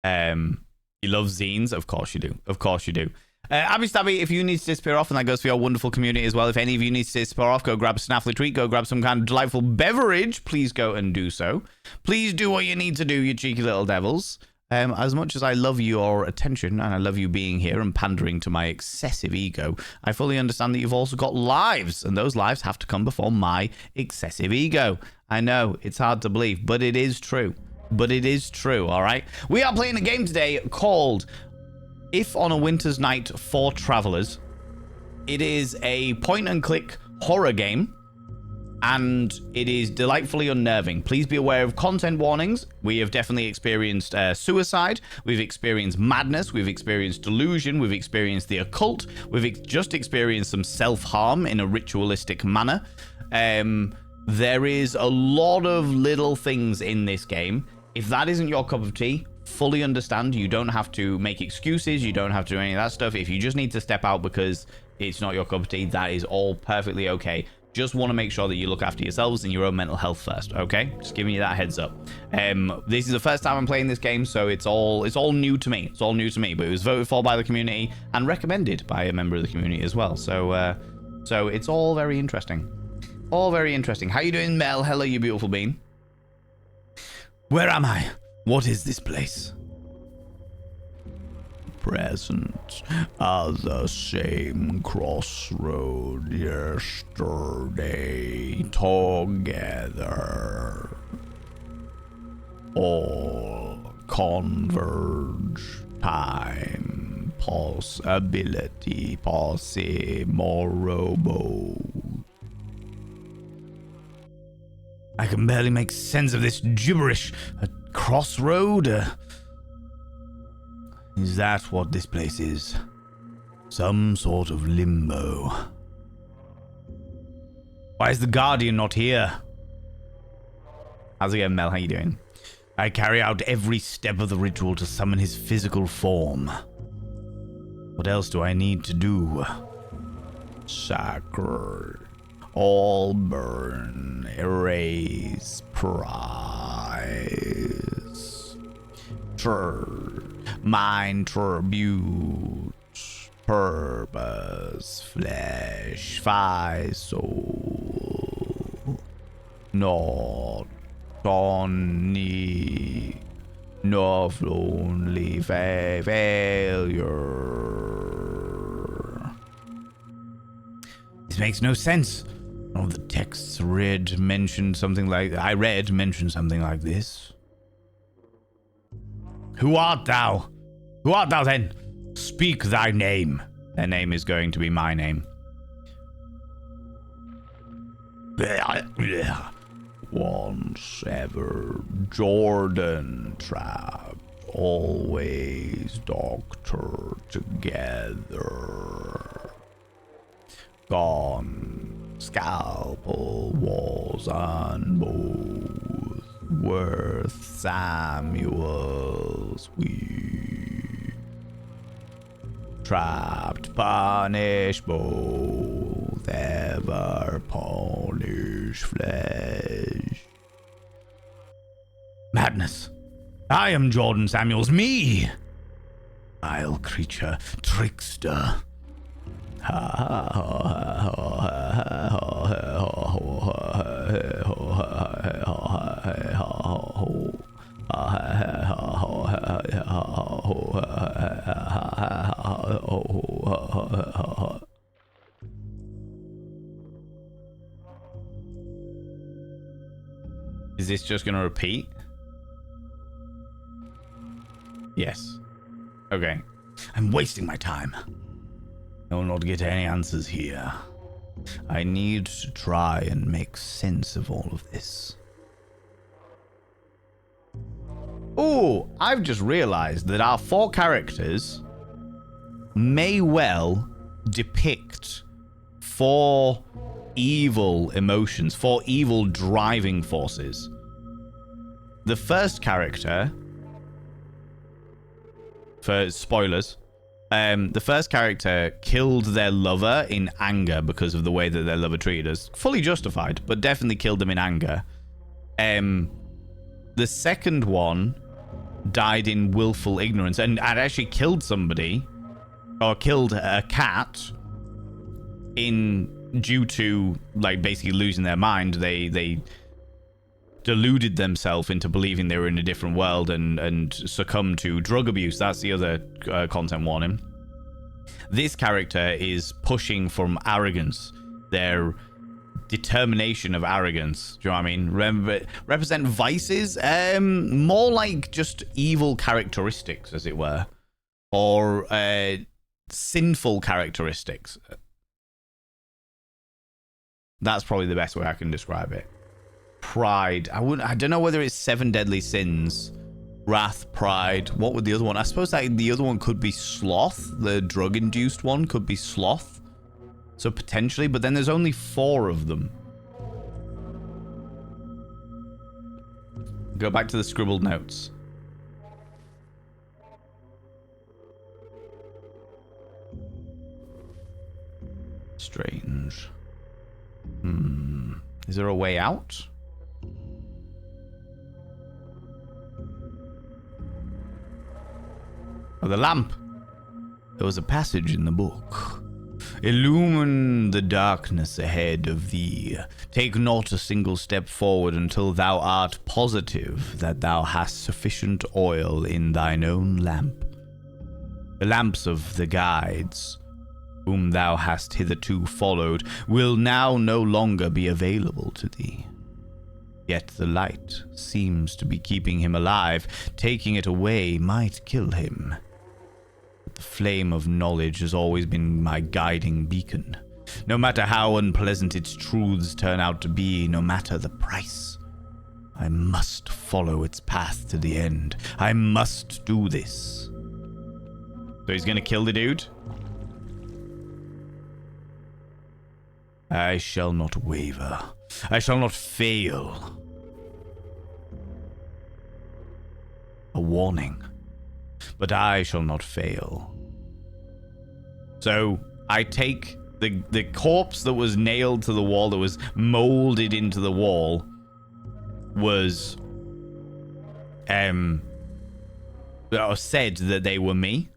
You love zines? Of course you do. Of course you do. Abby Stabby, if you need to disappear off, and that goes for your wonderful community as well, if any of you need to disappear off, go grab a snaffly treat, go grab some kind of delightful beverage, please go and do so. Please do what you need to do, you cheeky little devils. As much as I love your attention, and I love you being here and pandering to my excessive ego, I fully understand that you've also got lives, and those lives have to come before my excessive ego. I know, it's hard to believe, but it is true. But it is true, all right? We are playing a game today called If on a Winter's Night for Travelers. It is a point-and-click horror game, and it is delightfully unnerving. Please be aware of content warnings. We have definitely experienced suicide. We've experienced madness. We've experienced delusion. We've experienced the occult. We've just experienced some self-harm in a ritualistic manner. There is a lot of little things in this game. If that isn't your cup of tea, fully understand. You don't have to make excuses. You don't have to do any of that stuff. If you just need to step out because it's not your cup of tea, that is all perfectly okay. Just want to make sure that you look after yourselves and your own mental health first, okay? Just giving you that heads up. This is the first time I'm playing this game, so it's all new to me. It's all new to me, but it was voted for by the community and recommended by a member of the community as well. So it's all very interesting. All very interesting. How you doing, Mel? Hello, you beautiful bean. Where am I? What is this place? present at the same crossroad yesterday together. All converge, time, possibility, possimorobo. I can barely make sense of this gibberish. A crossroad? Is that what this place is? Some sort of limbo. Why is the Guardian not here? How's it going, Mel? How you doing? I carry out every step of the ritual to summon his physical form. What else do I need to do? Sacred. All burn, erase, prize. Mind tribute, purpose, flesh, soul. Not only, not only failure. This makes no sense. One of the texts I read mentioned something like this. Who art thou? Who art thou then? Speak thy name. Their name is going to be my name. Once ever Jordan Trap, always doctor together. Gone, scalpel, walls and bows, worth Samuel's we. Trapped, punished, both ever punish flesh. Madness. I am Jordan Samuels, me! Vile creature, trickster. Is this just going to repeat? Yes. Okay. I'm wasting my time. I will not get any answers here. I need to try and make sense of all of this. Oh, I've just realized that our 4 characters may well depict 4 evil emotions, 4 evil driving forces. The first character, for spoilers, the first character killed their lover in anger because of the way that their lover treated us. Fully justified, but definitely killed them in anger. The second one died in willful ignorance and had actually killed somebody, or killed a cat, due to, like, basically losing their mind. They deluded themselves into believing they were in a different world and succumbed to drug abuse. That's the other content warning. This character is pushing from arrogance, their determination of arrogance. Do you know what I mean? Represent vices, more like just evil characteristics, as it were, or sinful characteristics. That's probably the best way I can describe it. Pride. I don't know whether it's 7 deadly sins. Wrath, pride. What would the other one? I suppose that the other one could be sloth. The drug-induced one could be sloth. So potentially, but then there's only 4 of them. Go back to the scribbled notes. Strange. Is there a way out? Oh, the lamp. There was a passage in the book. Illumine the darkness ahead of thee. Take not a single step forward until thou art positive that thou hast sufficient oil in thine own lamp. The lamps of the guides, whom thou hast hitherto followed, will now no longer be available to thee. Yet the light seems to be keeping him alive. Taking it away might kill him. But the flame of knowledge has always been my guiding beacon. No matter how unpleasant its truths turn out to be, no matter the price, I must follow its path to the end. I must do this. So he's gonna kill the dude? I shall not waver. I shall not fail. A warning. But I shall not fail. So I take the corpse that was nailed to the wall, that was molded into the wall, was said that they were me.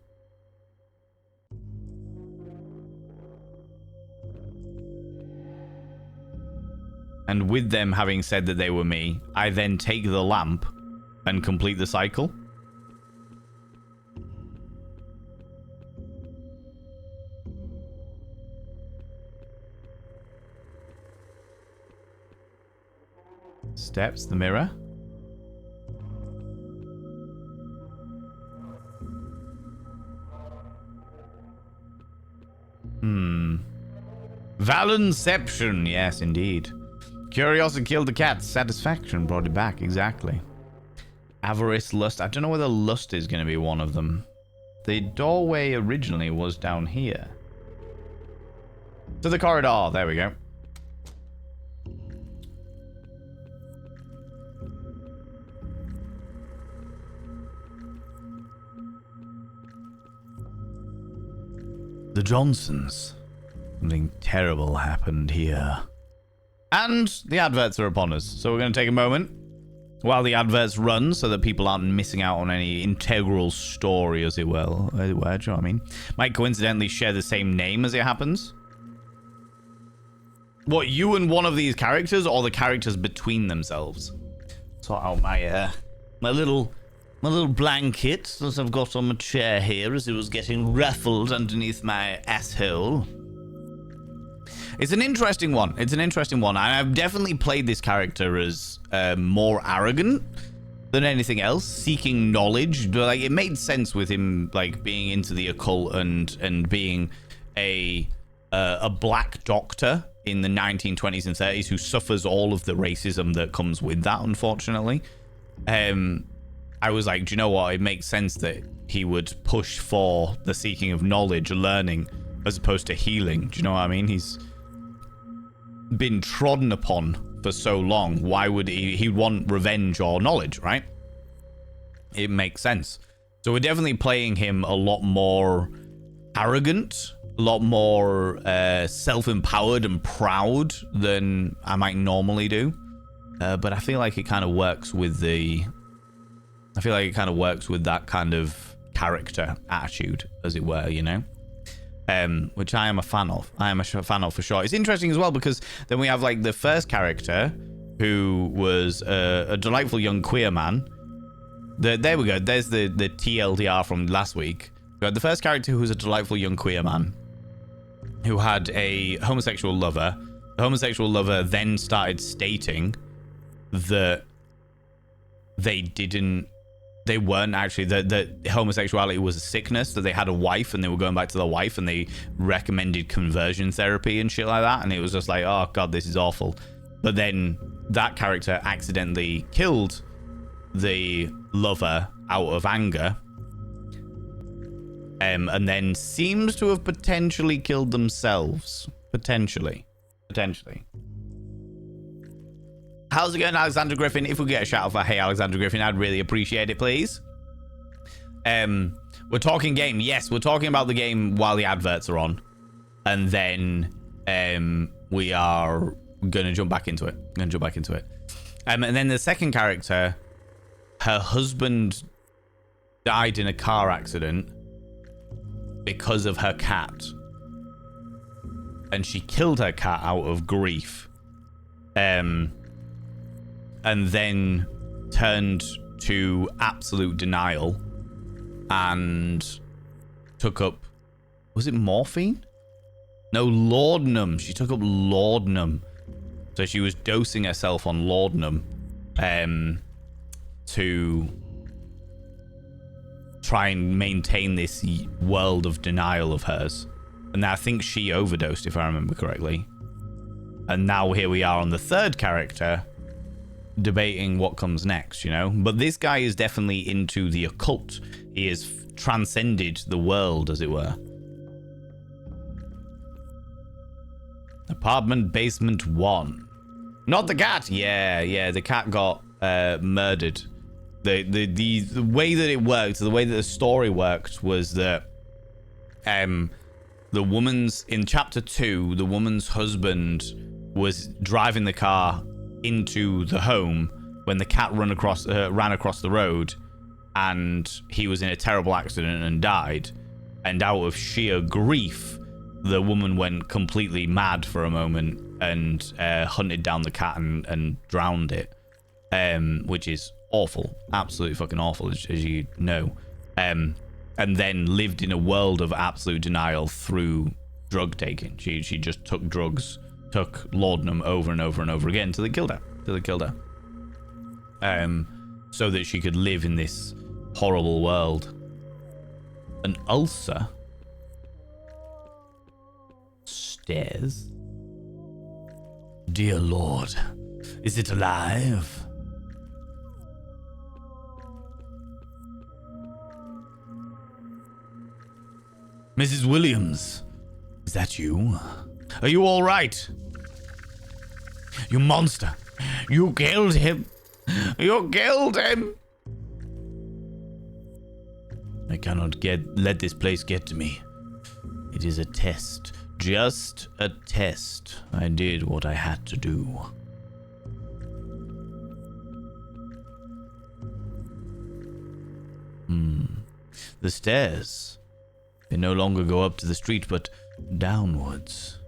And with them having said that they were me, I then take the lamp and complete the cycle. Steps, the mirror. Valenception, yes, indeed. Curiosity killed the cat. Satisfaction brought it back, exactly. Avarice, lust. I don't know whether lust is going to be one of them. The doorway originally was down here. To the corridor. There we go. The Johnsons. Something terrible happened here. And the adverts are upon us. So we're going to take a moment while the adverts run so that people aren't missing out on any integral story, as it were. Do you know what I mean? Might coincidentally share the same name as it happens. What, you and one of these characters, or the characters between themselves? Sort out my little blanket that I've got on my chair here as it was getting ruffled underneath my asshole. It's an interesting one. It's an interesting one. I've definitely played this character as more arrogant than anything else, seeking knowledge. But, like, it made sense with him, like, being into the occult and being a black doctor in the 1920s and 30s who suffers all of the racism that comes with that, unfortunately. I was like, do you know what? It makes sense that he would push for the seeking of knowledge, learning, as opposed to healing. Do you know what I mean? He's been trodden upon for so long. Why would he'd want revenge or knowledge, right? It makes sense. So we're definitely playing him a lot more arrogant, a lot more self-empowered and proud than I might normally do. But I feel like it kind of works with that kind of character attitude, as it were, you know? Which I am a fan of. I am a fan of for sure. It's interesting as well because then we have like the first character who was a delightful young queer man. There we go. There's the TLDR from last week. We had the first character who was a delightful young queer man who had a homosexual lover. The homosexual lover then started stating that they weren't actually, that homosexuality was a sickness, that they had a wife and they were going back to their wife and they recommended conversion therapy and shit like that. And it was just like, oh God, this is awful. But then that character accidentally killed the lover out of anger. And then seems to have potentially killed themselves. Potentially. How's it going, Alexander Griffin? If we get a shout out for hey Alexander Griffin, I'd really appreciate it, please. We're talking game. Yes, we're talking about the game while the adverts are on. And then we are gonna jump back into it. And then the second character, her husband died in a car accident because of her cat. And she killed her cat out of grief. And then turned to absolute denial and took up, was it morphine? No, laudanum. She took up laudanum. So she was dosing herself on laudanum to try and maintain this world of denial of hers. And I think she overdosed, if I remember correctly. And now here we are on the third character, debating what comes next, you know? But this guy is definitely into the occult. He has transcended the world, as it were. Apartment basement 1. Not the cat! Yeah, the cat got murdered. The way that it worked, the way that the story worked was that the woman's, in chapter 2, the woman's husband was driving the car into the home when the cat ran across the road, and he was in a terrible accident and died. And out of sheer grief, the woman went completely mad for a moment and hunted down the cat and drowned it, which is awful, absolutely fucking awful, as you know. And then lived in a world of absolute denial through drug taking. She just took drugs, took laudanum over and over and over again till they killed her. So that she could live in this horrible world. An ulcer. Stairs. Dear Lord, is it alive? Mrs. Williams, is that you? Are you all right? You monster! You killed him! You killed him! I cannot let this place get to me. It is a test. Just a test. I did what I had to do. The stairs. They no longer go up to the street, but downwards.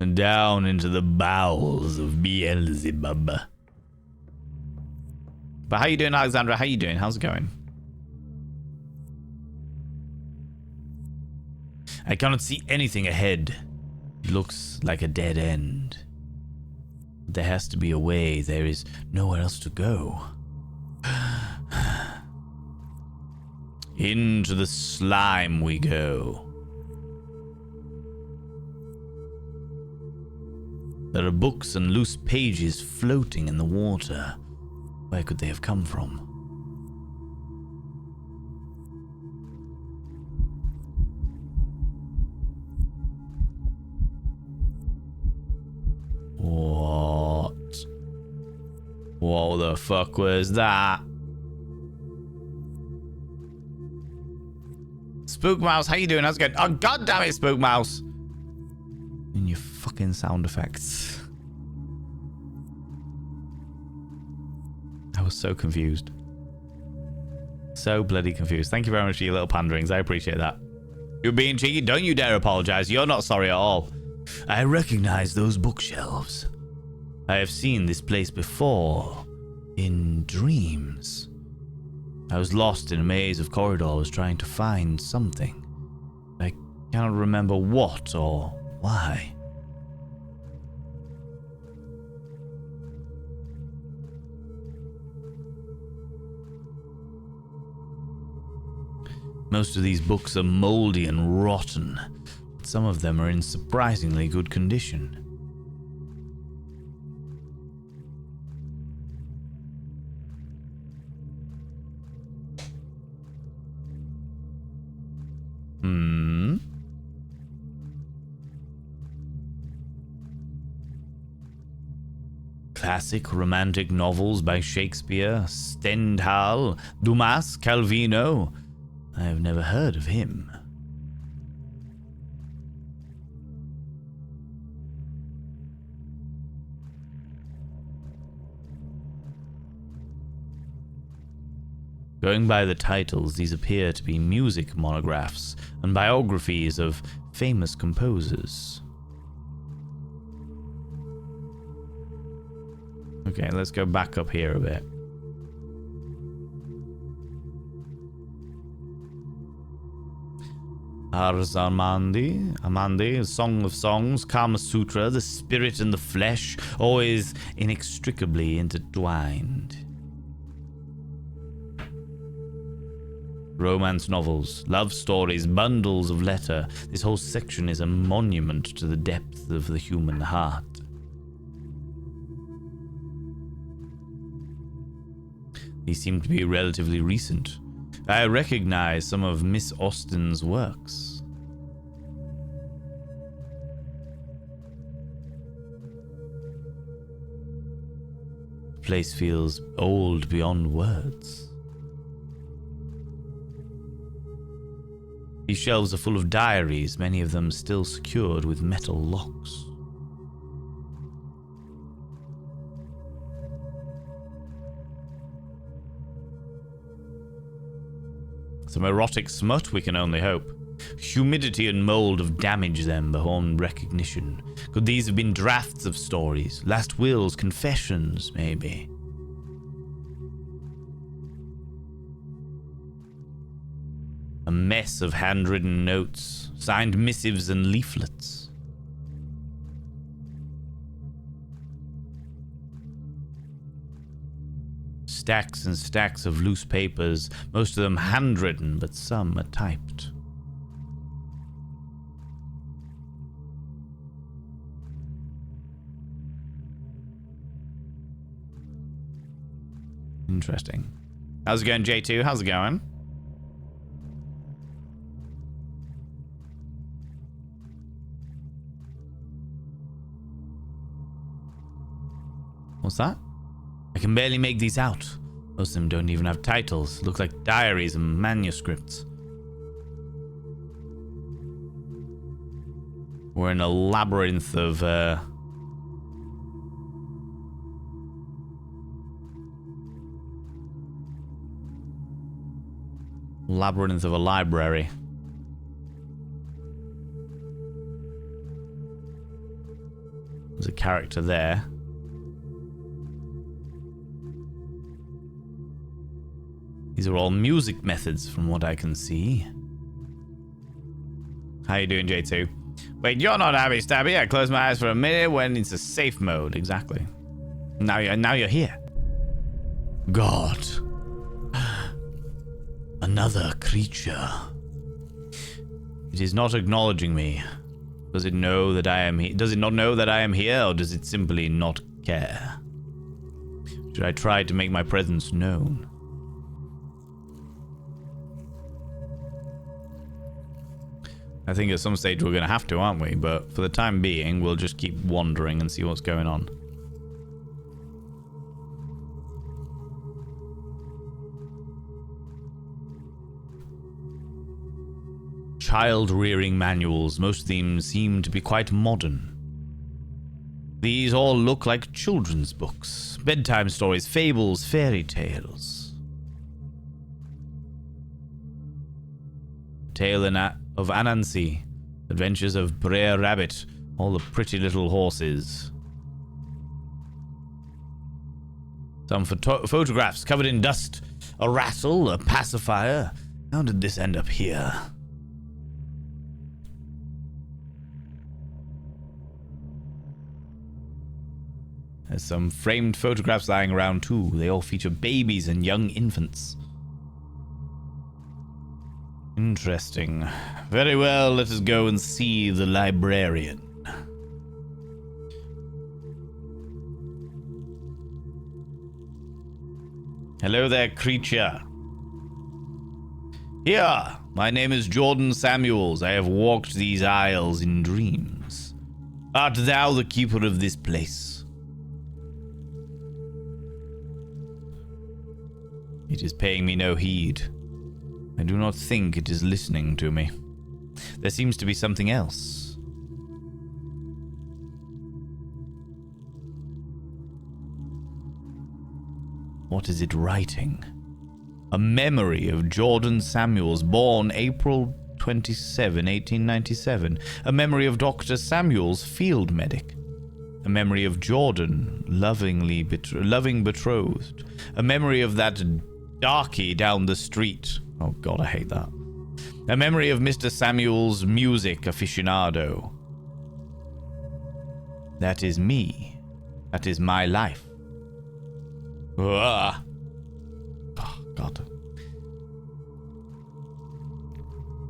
And down into the bowels of Beelzebub. But how you doing, Alexandra? How you doing? How's it going? I cannot see anything ahead. It looks like a dead end. There has to be a way. There is nowhere else to go. Into the slime we go. There are books and loose pages floating in the water. Where could they have come from? What the fuck was that? Spook Mouse, how you doing? How's it going? Oh, god damn it, Spook Mouse! And your fucking sound effects. I was so confused. So bloody confused. Thank you very much for your little panderings. I appreciate that. You're being cheeky. Don't you dare apologize. You're not sorry at all. I recognize those bookshelves. I have seen this place before. In dreams. I was lost in a maze of corridors trying to find something. I cannot remember what or why. Most of these books are moldy and rotten, but some of them are in surprisingly good condition. Classic romantic novels by Shakespeare, Stendhal, Dumas, Calvino. I have never heard of him. Going by the titles, these appear to be music monographs and biographies of famous composers. Okay, let's go back up here a bit. Ars Amandi, Song of Songs, Kama Sutra, the spirit and the flesh, always inextricably intertwined. Romance novels, love stories, bundles of letter. This whole section is a monument to the depth of the human heart. These seem to be relatively recent. I recognize some of Miss Austen's works. The place feels old beyond words. These shelves are full of diaries, many of them still secured with metal locks. Some erotic smut, we can only hope. Humidity and mold have damaged them beyond recognition. Could these have been drafts of stories? Last wills, confessions, maybe? A mess of handwritten notes, signed missives and leaflets. Stacks and stacks of loose papers, most of them handwritten, but some are typed. Interesting. How's it going, J2? How's it going? What's that? I can barely make these out. Most of them don't even have titles. Look like diaries and manuscripts. We're in a labyrinth of labyrinth of a library. There's a character there. These are all music methods from what I can see. How you doing, J2? Wait, you're not Abby Stabby. I closed my eyes for a minute when it's a safe mode. Exactly. Now you're here. God. Another creature. It is not acknowledging me. Does it know that I am here? Does it not know that I am here, or does it simply not care? Should I try to make my presence known? I think at some stage we're going to have to, aren't we? But for the time being, we'll just keep wandering and see what's going on. Child-rearing manuals. Most of them seem to be quite modern. These all look like children's books. Bedtime stories, fables, fairy tales. Tale of Anansi, Adventures of Brer Rabbit, all the pretty little horses. Some photographs covered in dust, a rattle, a pacifier. How did this end up here? There's some framed photographs lying around too. They all feature babies and young infants. Interesting. Very well, let us go and see the librarian. Hello there, creature. Here, my name is Jordan Samuels. I have walked these aisles in dreams. Art thou the keeper of this place? It is paying me no heed. I do not think it is listening to me. There seems to be something else. What is it writing? A memory of Jordan Samuels, born April 27, 1897. A memory of Dr. Samuels, field medic. A memory of Jordan, loving betrothed. A memory of that darky down the street. Oh God, I hate that. A memory of Mr. Samuel's music aficionado. That is me. That is my life. Oh, God.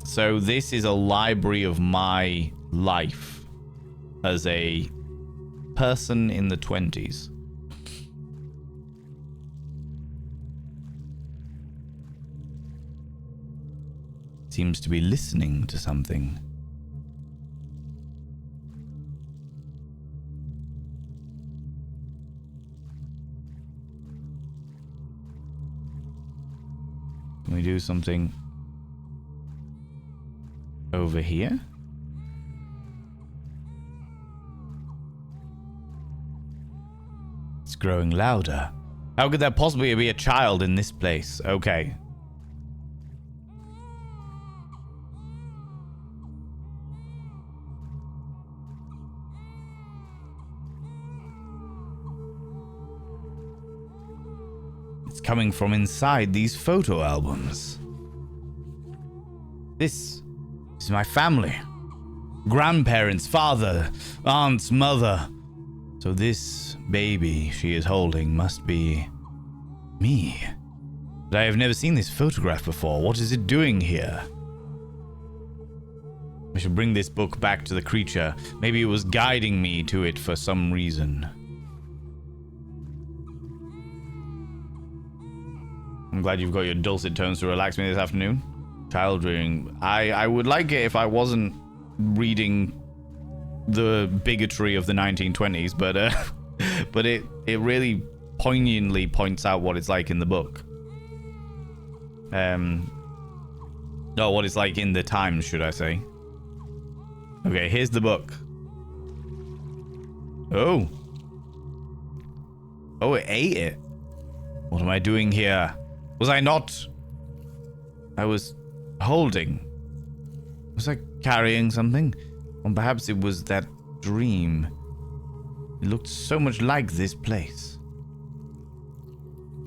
So this is a library of my life as a person in the 20s. Seems to be listening to something. Can we do something over here? It's growing louder. How could there possibly be a child in this place? Okay. It's coming from inside these photo albums. This is my family. Grandparents, father, aunts, mother. So this baby she is holding must be me. But I have never seen this photograph before. What is it doing here? I should bring this book back to the creature. Maybe it was guiding me to it for some reason. I'm glad you've got your dulcet tones to relax me this afternoon. Child rearing. I would like it if I wasn't reading the bigotry of the 1920s, but it really poignantly points out what it's like in the book. No, what it's like in the times, should I say. Okay, here's the book. Oh. Oh, it ate it. What am I doing here? Was I not... I was holding. Was I carrying something? Or perhaps it was that dream. It looked so much like this place.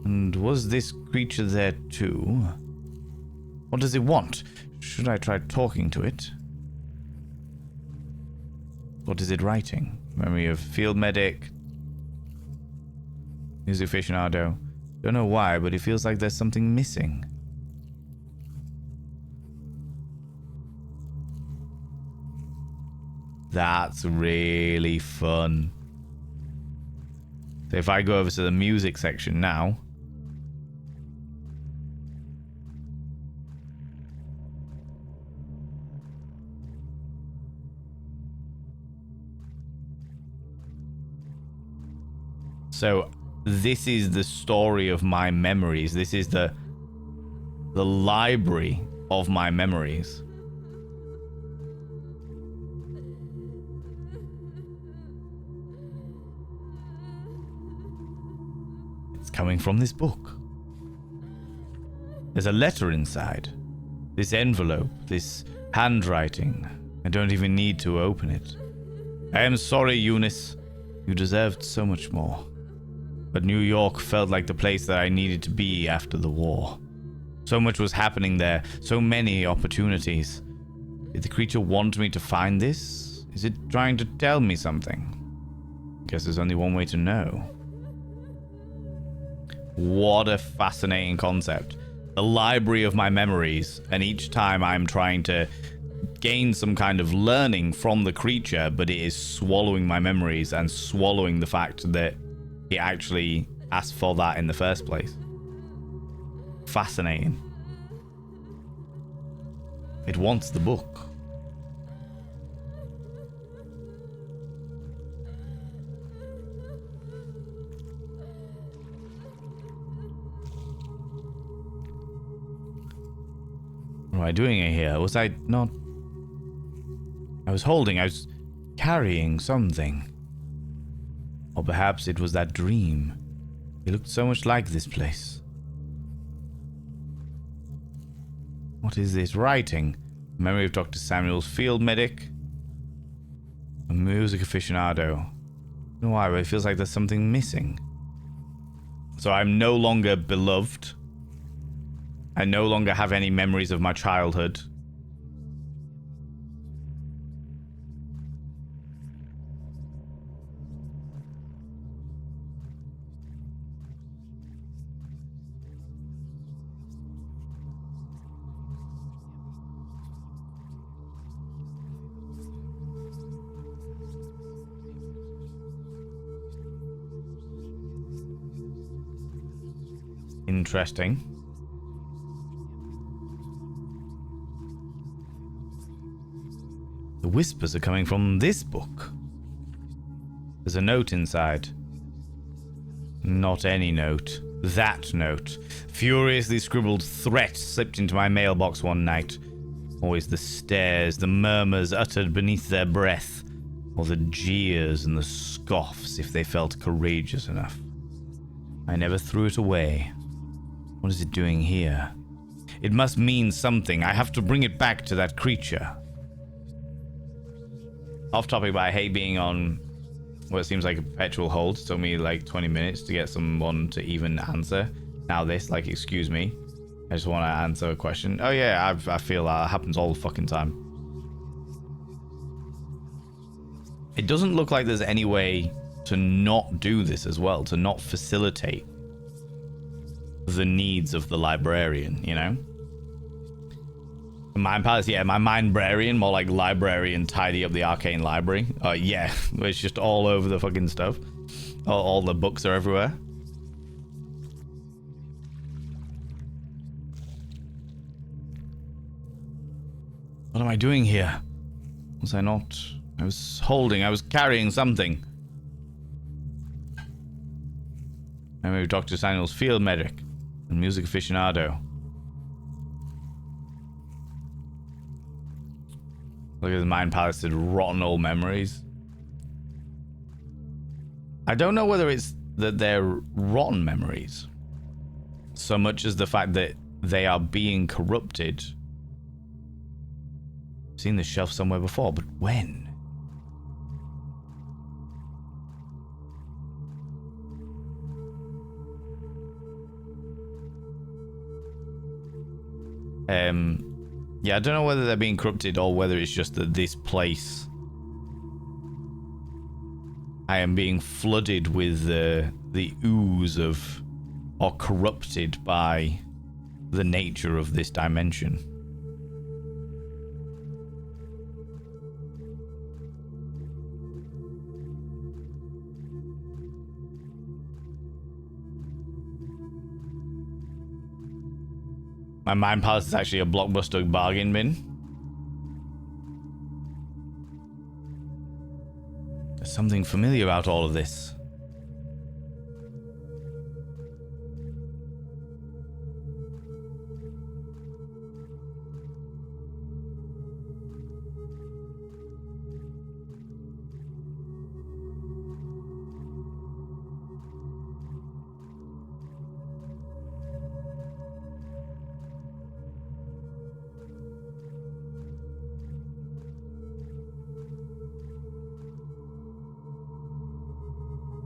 And was this creature there too? What does it want? Should I try talking to it? What is it writing? Memory of field medic. Music aficionado. Don't know why, but it feels like there's something missing. That's really fun. So if I go over to the music section now. So this is the story of my memories. This is the library of my memories. It's coming from this book. There's a letter inside. This envelope, this handwriting. I don't even need to open it. I am sorry, Eunice. You deserved so much more. But New York felt like the place that I needed to be after the war. So much was happening there, so many opportunities. Did the creature want me to find this? Is it trying to tell me something? Guess there's only one way to know. What a fascinating concept. The library of my memories, and each time I'm trying to gain some kind of learning from the creature, but it is swallowing my memories and swallowing the fact that it actually asked for that in the first place. Fascinating. It wants the book. What am I doing here? Was I not... I was carrying something. Or perhaps it was that dream. It looked so much like this place. What is this writing? Memory of Dr. Samuel's field medic. A music aficionado. I don't know why, but it feels like there's something missing. So I'm no longer beloved. I no longer have any memories of my childhood. Interesting. The whispers are coming from this book. There's a note inside. Not any note. That note. Furiously scribbled threat slipped into my mailbox one night. Always the stares, the murmurs uttered beneath their breath, or the jeers and the scoffs if they felt courageous enough. I never threw it away. What is it doing here? It must mean something. I have to bring it back to that creature. Off topic, but I hate being on what seems like a perpetual hold. It took me like 20 minutes to get someone to even answer. Now this, like, excuse me. I just want to answer a question. Oh yeah, I feel that happens all the fucking time. It doesn't look like there's any way to not do this as well, to not facilitate the needs of the librarian, you know? Mind Palace, yeah, my Mindbrarian, more like librarian, tidy up the arcane library. Yeah, it's just all over the fucking stuff. All the books are everywhere. What am I doing here? Was I not? I was carrying something. Memory of Dr. Samuel's field medic and music aficionado. Look at the Mind Palace, rotten old memories. I don't know whether it's that they're rotten memories, so much as the fact that they are being corrupted. I've seen this shelf somewhere before, but when? Yeah, I don't know whether they're being corrupted or whether it's just that this place, I am being flooded with the ooze of, or corrupted by the nature of this dimension. My Mind Palace is actually a Blockbuster bargain bin. There's something familiar about all of this.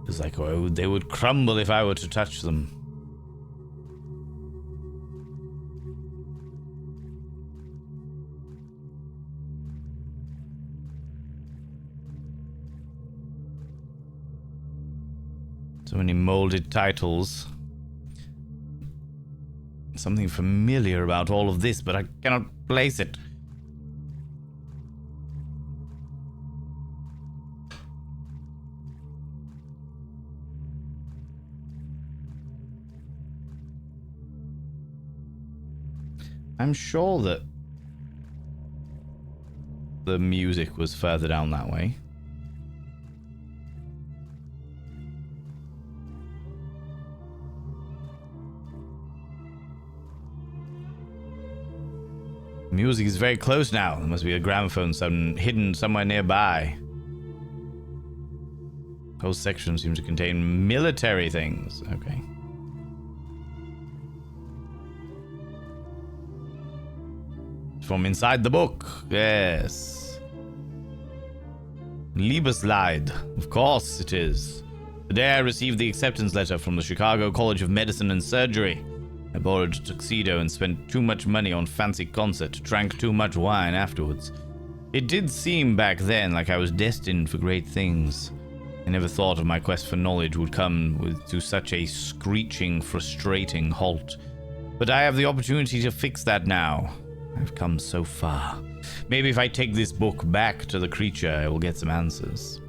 It's like, oh, they would crumble if I were to touch them. So many molded titles. Something familiar about all of this, but I cannot place it. I'm sure that the music was further down that way. Music is very close now. There must be a gramophone hidden somewhere nearby. Whole section seems to contain military things. Okay. From inside the book, yes. Liebesleid, of course it is. Today I received the acceptance letter from the Chicago College of Medicine and Surgery. I borrowed a tuxedo and spent too much money on fancy concert, drank too much wine afterwards. It did seem back then like I was destined for great things. I never thought of my quest for knowledge would come to such a screeching, frustrating halt. But I have the opportunity to fix that now. I've come so far. Maybe if I take this book back to the creature, I will get some answers.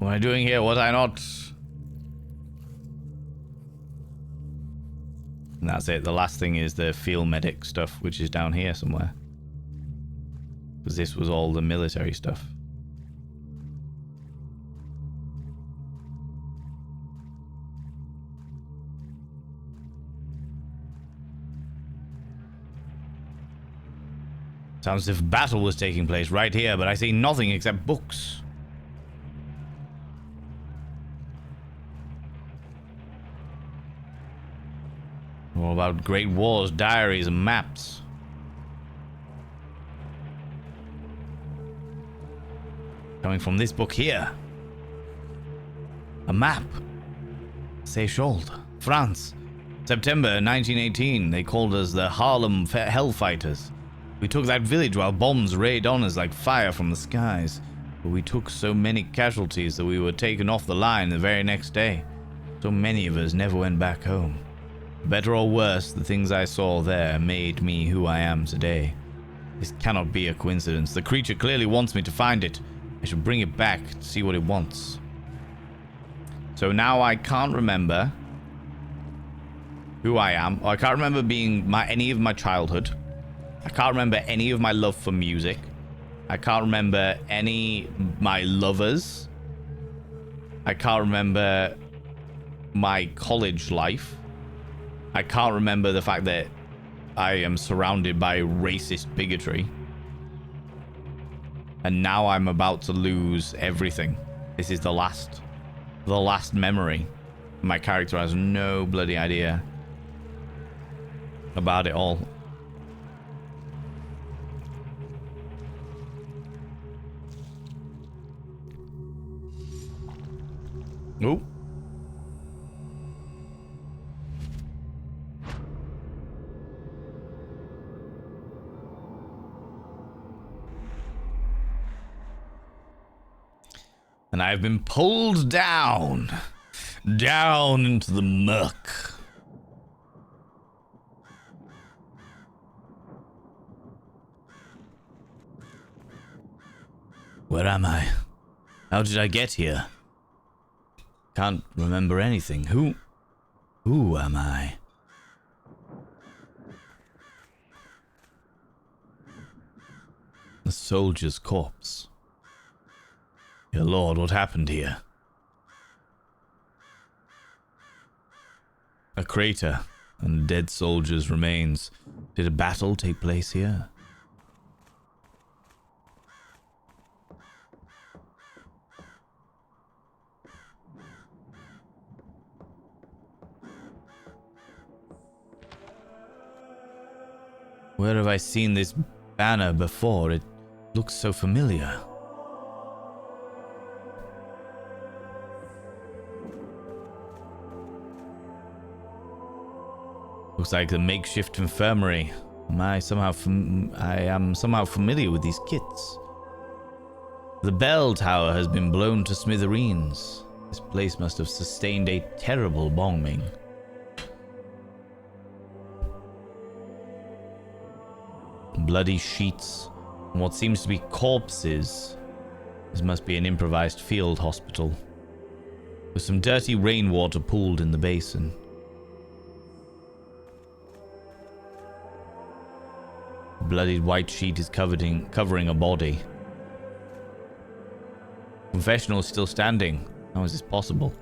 am I doing here? Was I not? And that's it. The last thing is the field medic stuff, which is down here somewhere. Because this was all the military stuff. Sounds as if battle was taking place right here, but I see nothing except books. All about great wars, diaries, and maps. Coming from this book here. A map. Seychelles, France. September 1918. They called us the Harlem Hellfighters. We took that village while bombs rained on us like fire from the skies. But we took so many casualties that we were taken off the line the very next day. So many of us never went back home. Better or worse, the things I saw there made me who I am today. This cannot be a coincidence. The creature clearly wants me to find it. I should bring it back to see what it wants. So now I can't remember who I am. I can't remember being any of my childhood. I can't remember any of my love for music. I can't remember any my lovers. I can't remember my college life. I can't remember the fact that I am surrounded by racist bigotry. And now I'm about to lose everything. This is the last memory. My character has no bloody idea about it all. Nope. And I've been pulled down into the muck. Where am I? How did I get here? Can't remember anything. Who am I? A soldier's corpse. Dear Lord, what happened here? A crater and dead soldiers' remains. Did a battle take place here? Where have I seen this banner before? It looks so familiar. Looks like the makeshift infirmary. I am somehow familiar with these kits. The bell tower has been blown to smithereens. This place must have sustained a terrible bombing. Bloody sheets and what seems to be corpses. This must be an improvised field hospital, with some dirty rainwater pooled in the basin. A bloodied white sheet is covering a body. Confessional is still standing. How is this possible?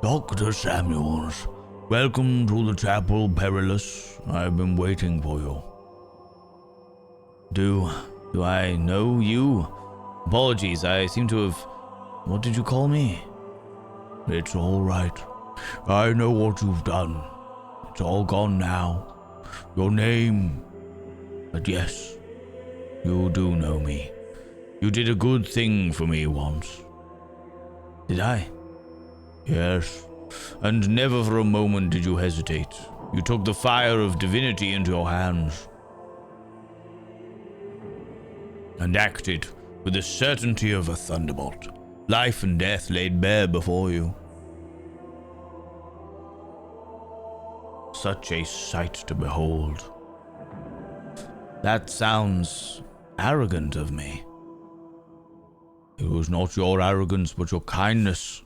Dr. Samuels, welcome to the Chapel Perilous. I've been waiting for you. Do I know you? Apologies, I seem to have... What did you call me? It's all right. I know what you've done. It's all gone now. Your name. But yes, you do know me. You did a good thing for me once. Did I? Yes, and never for a moment did you hesitate. You took the fire of divinity into your hands and acted with the certainty of a thunderbolt. Life and death laid bare before you. Such a sight to behold. That sounds arrogant of me. It was not your arrogance, but your kindness.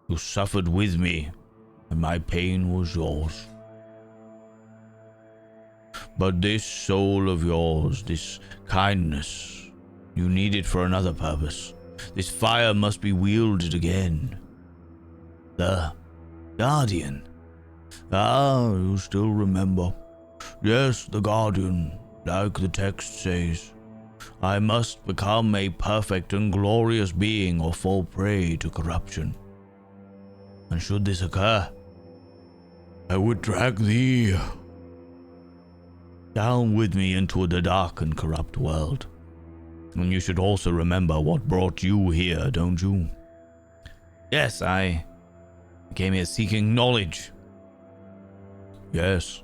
You suffered with me, and my pain was yours. But this soul of yours, this kindness, you need it for another purpose. This fire must be wielded again. The Guardian. Ah, you still remember. Yes, the Guardian, like the text says. I must become a perfect and glorious being or fall prey to corruption. And should this occur, I would drag thee down with me into the dark and corrupt world. And you should also remember what brought you here, don't you? Yes, I came here seeking knowledge. Yes.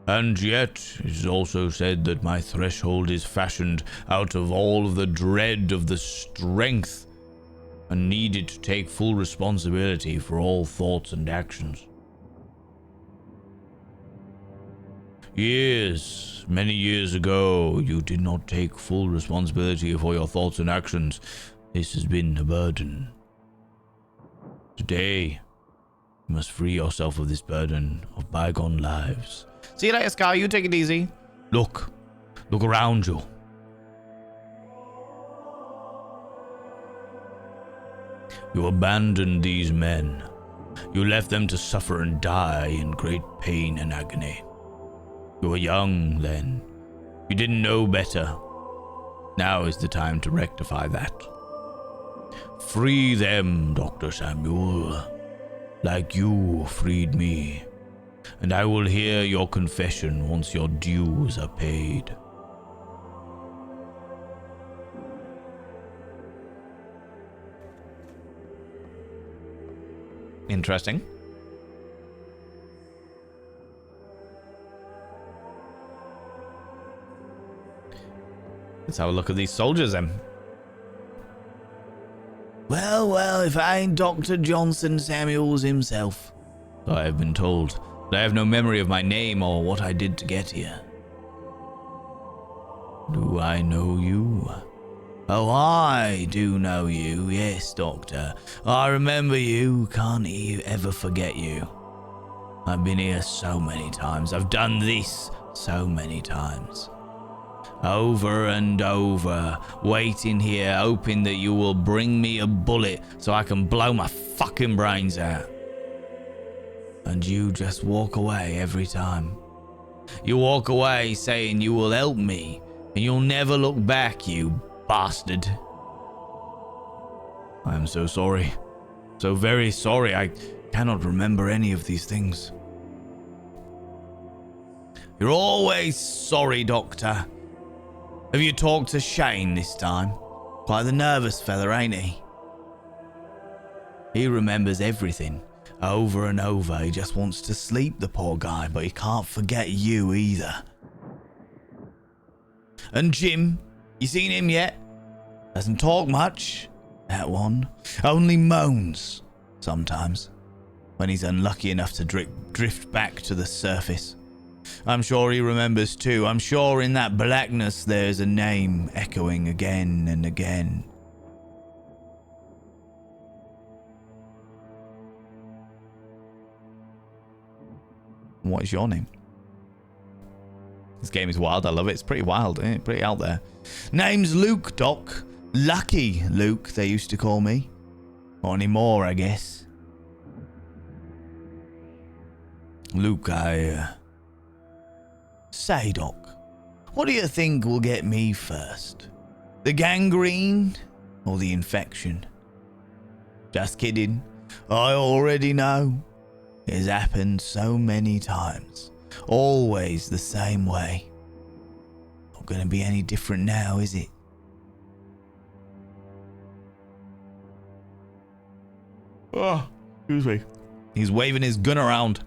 And yet, it is also said that my threshold is fashioned out of all of the dread of the strength and needed to take full responsibility for all thoughts and actions. Years, many years ago, you did not take full responsibility for your thoughts and actions. This has been a burden. Today, you must free yourself of this burden of bygone lives. See you later, Scar. You take it easy. Look around you. You abandoned these men. You left them to suffer and die in great pain and agony. You were young then. You didn't know better. Now is the time to rectify that. Free them, Dr. Samuel, like you freed me. And I will hear your confession once your dues are paid. Interesting. Let's have a look at these soldiers then. Well, if I ain't Dr. Johnson Samuels himself. So I have been told. But I have no memory of my name or what I did to get here. Do I know you? Oh, I do know you, yes, Doctor. I remember you, can't ever forget you. I've been here so many times. I've done this so many times. Over and over, waiting here, hoping that you will bring me a bullet so I can blow my fucking brains out. And you just walk away every time. You walk away saying you will help me, and you'll never look back, you bastard. I am so sorry. So very sorry. I cannot remember any of these things. You're always sorry, Doctor. Have you talked to Shane this time? Quite the nervous fella, ain't he? He remembers everything, over and over. He just wants to sleep, the poor guy, but he can't forget you either. And Jim, you seen him yet? Doesn't talk much, that one. Only moans, sometimes, when he's unlucky enough to drift back to the surface. I'm sure he remembers too. I'm sure in that blackness there's a name echoing again and again. What is your name? This game is wild. I love it. It's pretty wild, isn't it? Pretty out there. Name's Luke, Doc. Lucky Luke, they used to call me. Not anymore, I guess. Luke, Say, Doc, what do you think will get me first? The gangrene or the infection? Just kidding. I already know. It's happened so many times. Always the same way. Not going to be any different now, is it? Oh, excuse me. He's waving his gun around.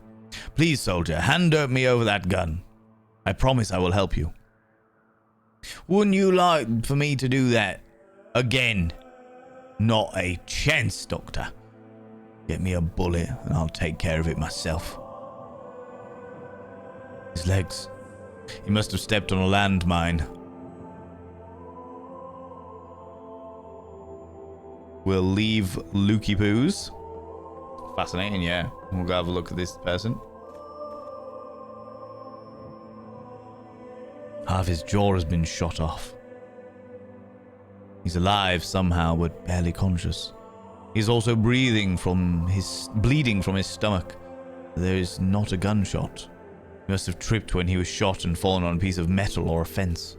Please, soldier, hand me over that gun. I promise I will help you. Wouldn't you like for me to do that again? Not a chance, Doctor. Get me a bullet and I'll take care of it myself. His legs. He must have stepped on a landmine. We'll leave Lukey Poos. Fascinating, yeah. We'll go have a look at this person. Half his jaw has been shot off. He's alive somehow, but barely conscious. He's also bleeding from his stomach. There is not a gunshot. He must have tripped when he was shot and fallen on a piece of metal or a fence.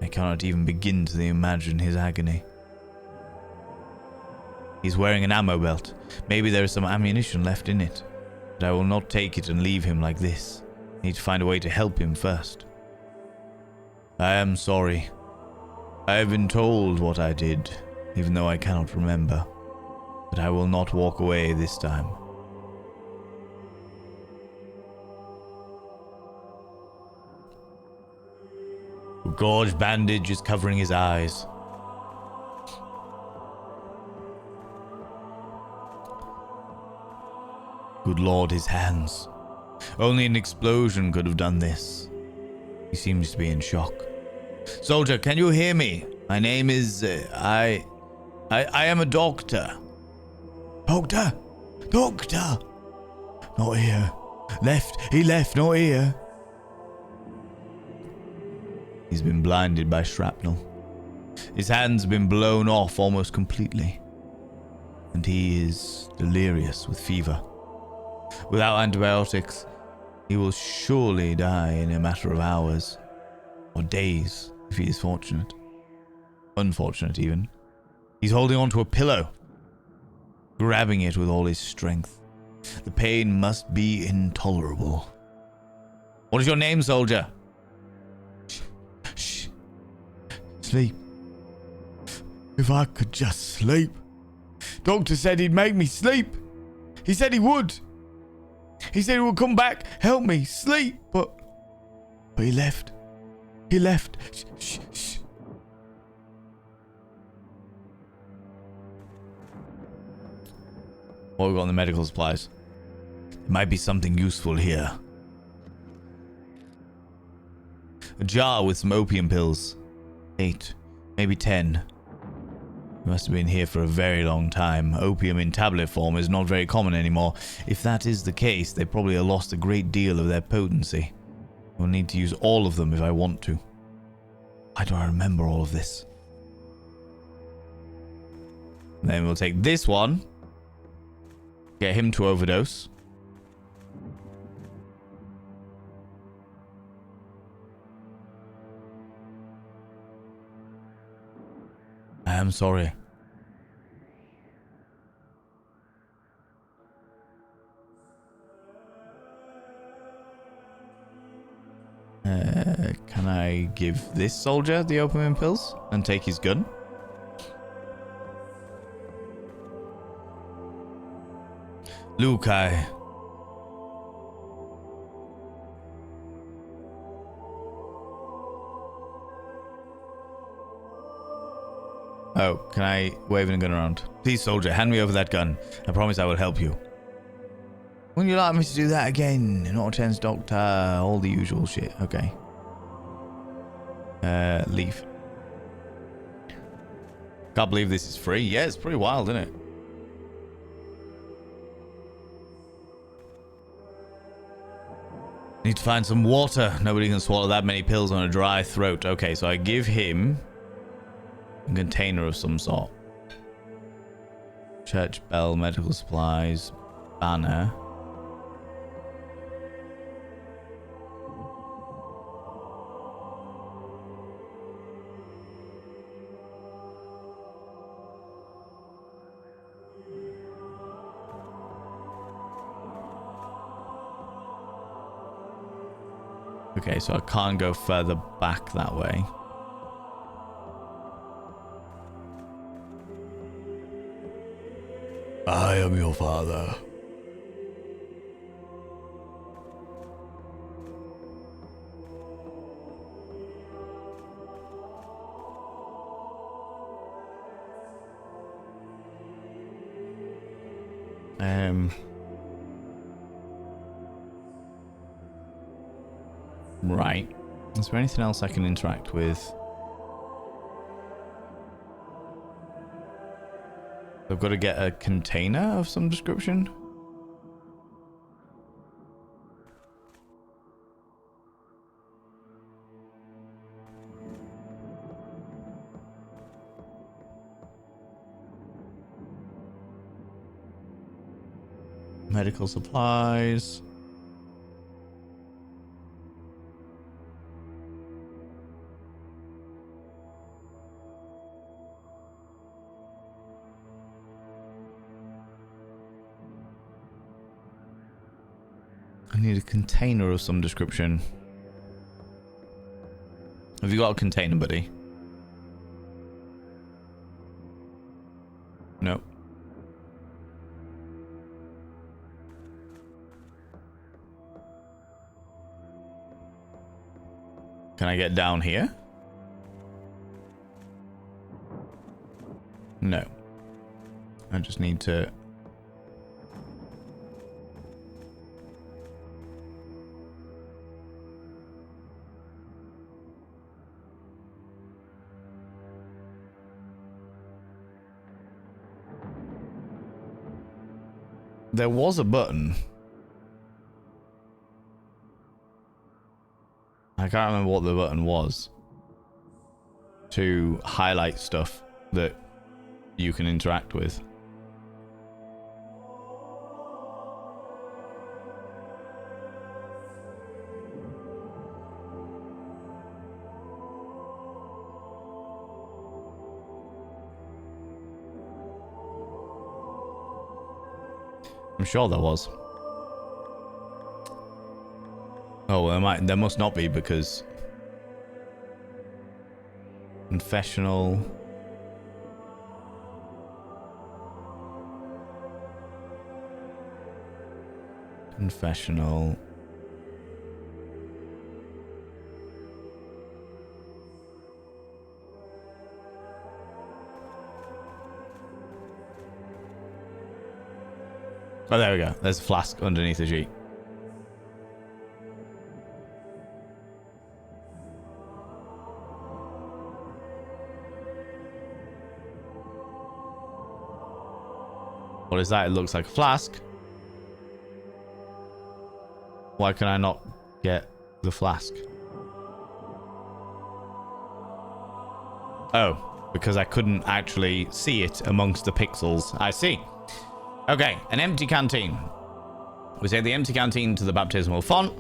I cannot even begin to imagine his agony. He's wearing an ammo belt. Maybe there is some ammunition left in it. But I will not take it and leave him like this. I need to find a way to help him first. I am sorry. I have been told what I did, even though I cannot remember. But I will not walk away this time. A gorge bandage is covering his eyes. Good Lord, his hands. Only an explosion could have done this. He seems to be in shock. Soldier, can you hear me? My name is... I am a doctor. Doctor! Doctor! Not here. He left, not here. He's been blinded by shrapnel. His hand's been blown off almost completely. And he is delirious with fever. Without antibiotics, he will surely die in a matter of hours. Or days, if he is fortunate. Unfortunate, even. He's holding onto a pillow, grabbing it with all his strength. The pain must be intolerable. What is your name, soldier? Shh. Sleep. If I could just sleep. Doctor said he'd make me sleep. He said he would. He said he would come back, help me, sleep, but he left. He left. Shh. What have we got in the medical supplies? There might be something useful here. A jar with some opium pills. 8, maybe 10. He must have been here for a very long time. Opium in tablet form is not very common anymore. If that is the case, they probably have lost a great deal of their potency. I'll need to use all of them if I want to. Why do I remember all of this? Then we'll take this one. Get him to overdose. I am sorry. Can I give this soldier the opium pills and take his gun? Lukai. Oh, can I wave a gun around? Please, soldier, hand me over that gun. I promise I will help you. Wouldn't you like me to do that again? Not a chance, doctor. All the usual shit. Okay. Leave. Can't believe this is free. Yeah, it's pretty wild, isn't it? Need to find some water. Nobody can swallow that many pills on a dry throat. Okay, so I give him a container of some sort. Church bell, medical supplies, banner. Okay, so I can't go further back that way. I am your father. Right. Is there anything else I can interact with? I've got to get a container of some description. Medical supplies. I need a container of some description. Have you got a container, buddy? No. Can I get down here? No. I just need to... There was a button. I can't remember what the button was to highlight stuff that you can interact with. I'm sure there was. Oh, well, there must not be because confessional. Confessional. Oh, there we go. There's a flask underneath the sheet. What is that? It looks like a flask. Why can I not get the flask? Oh, because I couldn't actually see it amongst the pixels. I see. Okay, an empty canteen. We take the empty canteen to the baptismal font.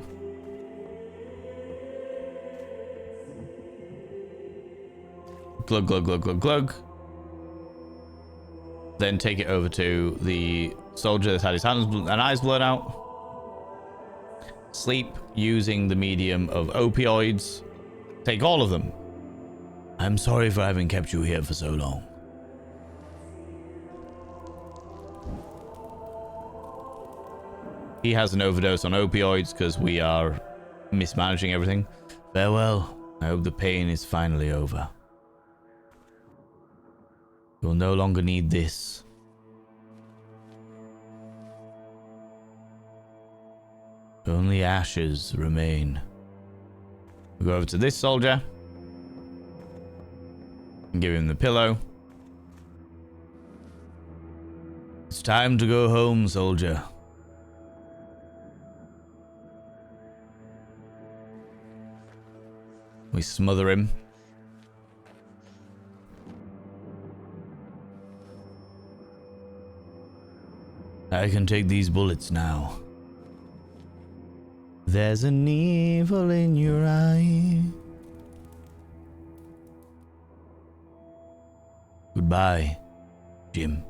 Glug, glug, glug, glug, glug. Then take it over to the soldier that's had his hands and eyes blown out. Sleep using the medium of opioids. Take all of them. I'm sorry for having kept you here for so long. He has an overdose on opioids because we are mismanaging everything. Farewell. I hope the pain is finally over. You'll no longer need this. Only ashes remain. We go over to this soldier. And give him the pillow. It's time to go home, soldier. We smother him. I can take these bullets now. There's an evil in your eye. Goodbye, Jim.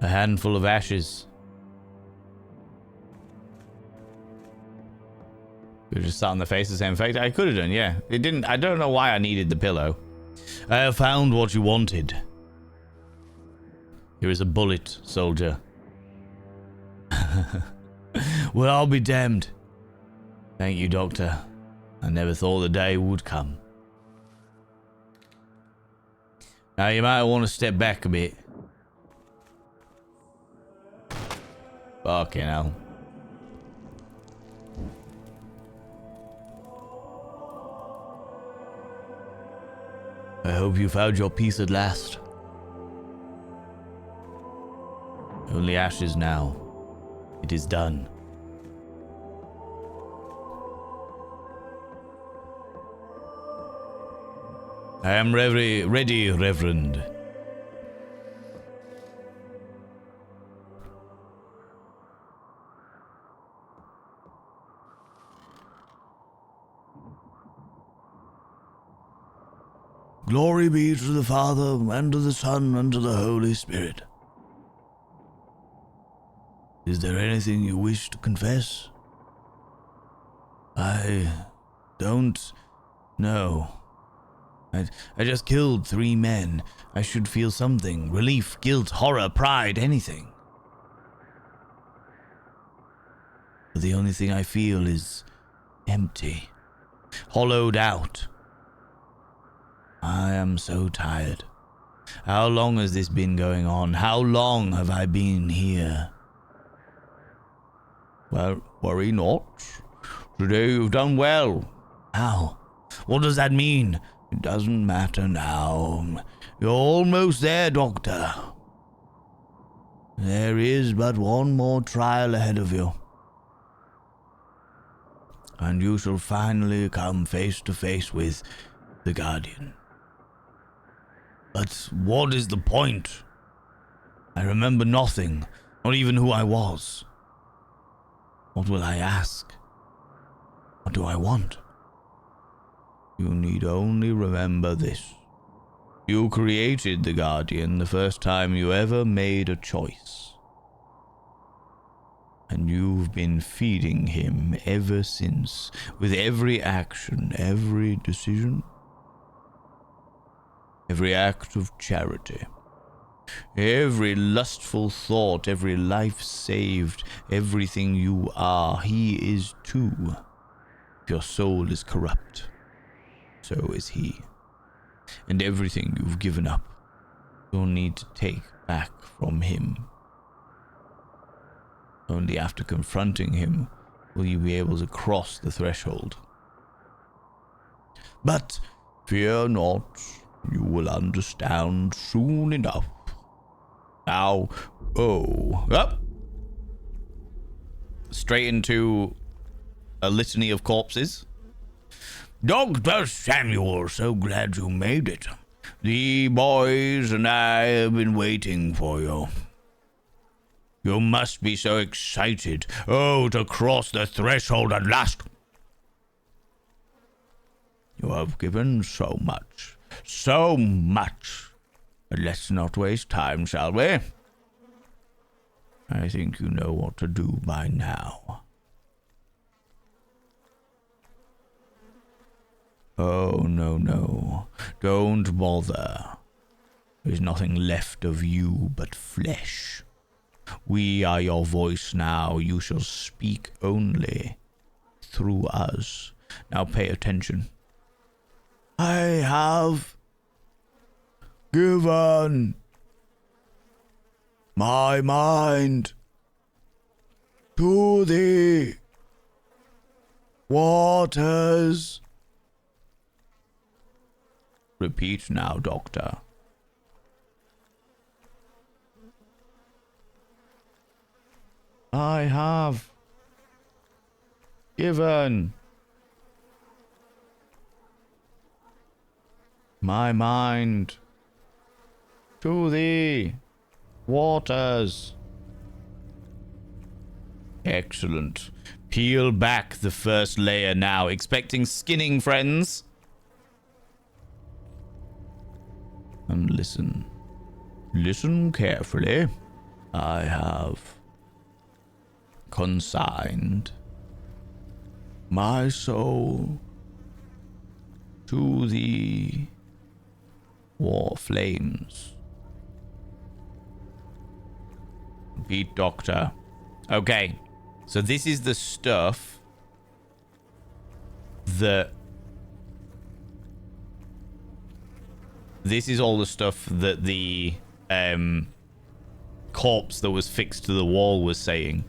A handful of ashes. We just sat on the face the same fate. I could have done, yeah. It didn't. I don't know why I needed the pillow. I have found what you wanted. Here is a bullet, soldier. Well, I'll be damned. Thank you, Doctor. I never thought the day would come. Now, you might want to step back a bit. Fucking hell. I hope you found your peace at last. Only ashes now. It is done. I am ready, Reverend. Glory be to the Father, and to the Son, and to the Holy Spirit. Is there anything you wish to confess? I don't know. I just killed 3 men. I should feel something. Relief, guilt, horror, pride, anything. But the only thing I feel is empty. Hollowed out. I am so tired. How long has this been going on? How long have I been here? Well, worry not. Today you've done well. How? What does that mean? It doesn't matter now. You're almost there, Doctor. There is but one more trial ahead of you. And you shall finally come face to face with the Guardian. But what is the point? I remember nothing, not even who I was. What will I ask? What do I want? You need only remember this. You created the Guardian the first time you ever made a choice. And you've been feeding him ever since, with every action, every decision, every act of charity, every lustful thought, every life saved, everything you are, he is too. If your soul is corrupt, so is he. And everything you've given up, you'll need to take back from him. Only after confronting him will you be able to cross the threshold. But fear not, you will understand soon enough. Now, up! Straight into a litany of corpses. Dr. Samuel, so glad you made it. The boys and I have been waiting for you. You must be so excited. Oh, to cross the threshold at last. You have given so much. So much. But let's not waste time, shall we? I think you know what to do by now. Oh, no. Don't bother. There's nothing left of you but flesh. We are your voice now. You shall speak only through us. Now pay attention. I have given my mind to the waters. Repeat now, Doctor. I have given my mind to the waters. Excellent. Peel back the first layer now, expecting skinning, friends. And listen. Listen carefully. I have consigned my soul to the war flames. Beat Doctor. Okay, so this is the stuff that... This is all the stuff that the corpse that was fixed to the wall was saying.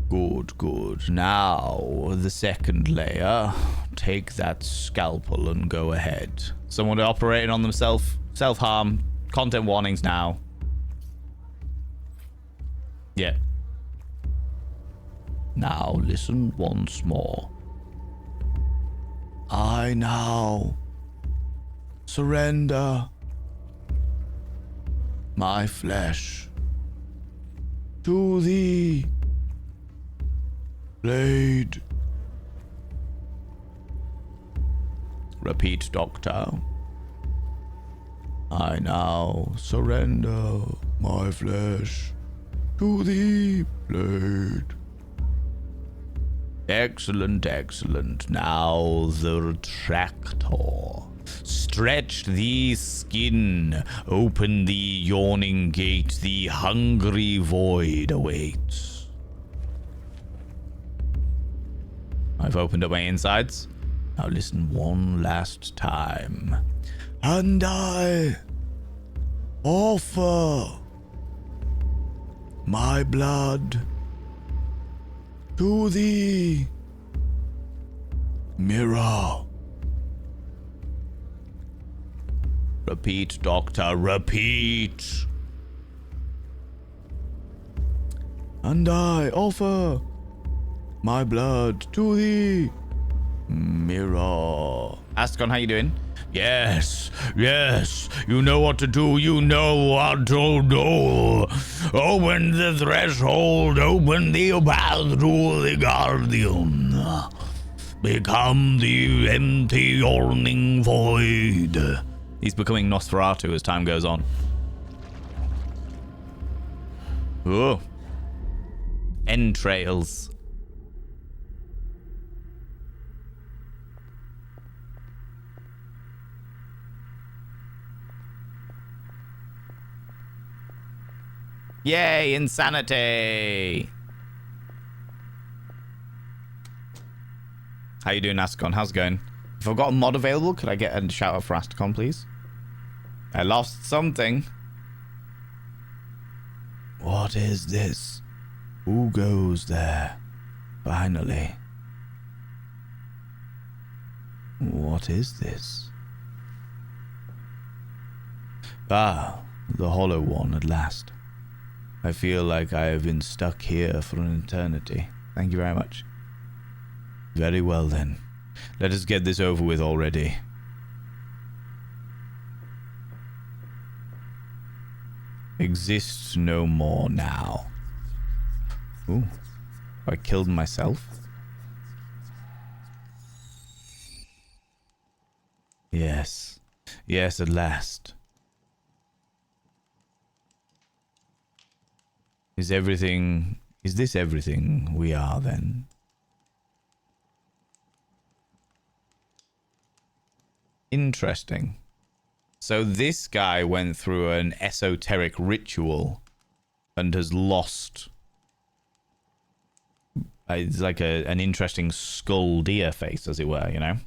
Good, good. Now, the second layer. Take that scalpel and go ahead. Someone operating on themselves. Self-harm. Content warnings now. Yeah. Now listen once more. I now surrender my flesh to thee, blade. Repeat, Doctor. I now surrender my flesh to thee, blade. Excellent, excellent. Now the retractor. Stretch the skin. Open the yawning gate. The hungry void awaits. I've opened up my insides. Now listen one last time. And I offer my blood to thee, mirror. Repeat, Doctor, repeat. And I offer my blood to thee, mirror. Ascon, how you doing? Yes, yes, you know what to do, you know what to do. Open the threshold, open the path to the Guardian. Become the empty yawning void. He's becoming Nosferatu as time goes on. Oh. Entrails. Yay, insanity! How you doing, Ascon? How's it going? If I've got a mod available, could I get a shout out for Ascon, please? I lost something. What is this? Who goes there? Finally. What is this? Ah, the hollow one at last. I feel like I have been stuck here for an eternity. Thank you very much. Very well then. Let us get this over with already. Exists no more now. Ooh. I killed myself. Yes. Yes, at last. Is this everything we are then? Interesting. So this guy went through an esoteric ritual and has lost. It's like an interesting skull deer face, as it were, you know?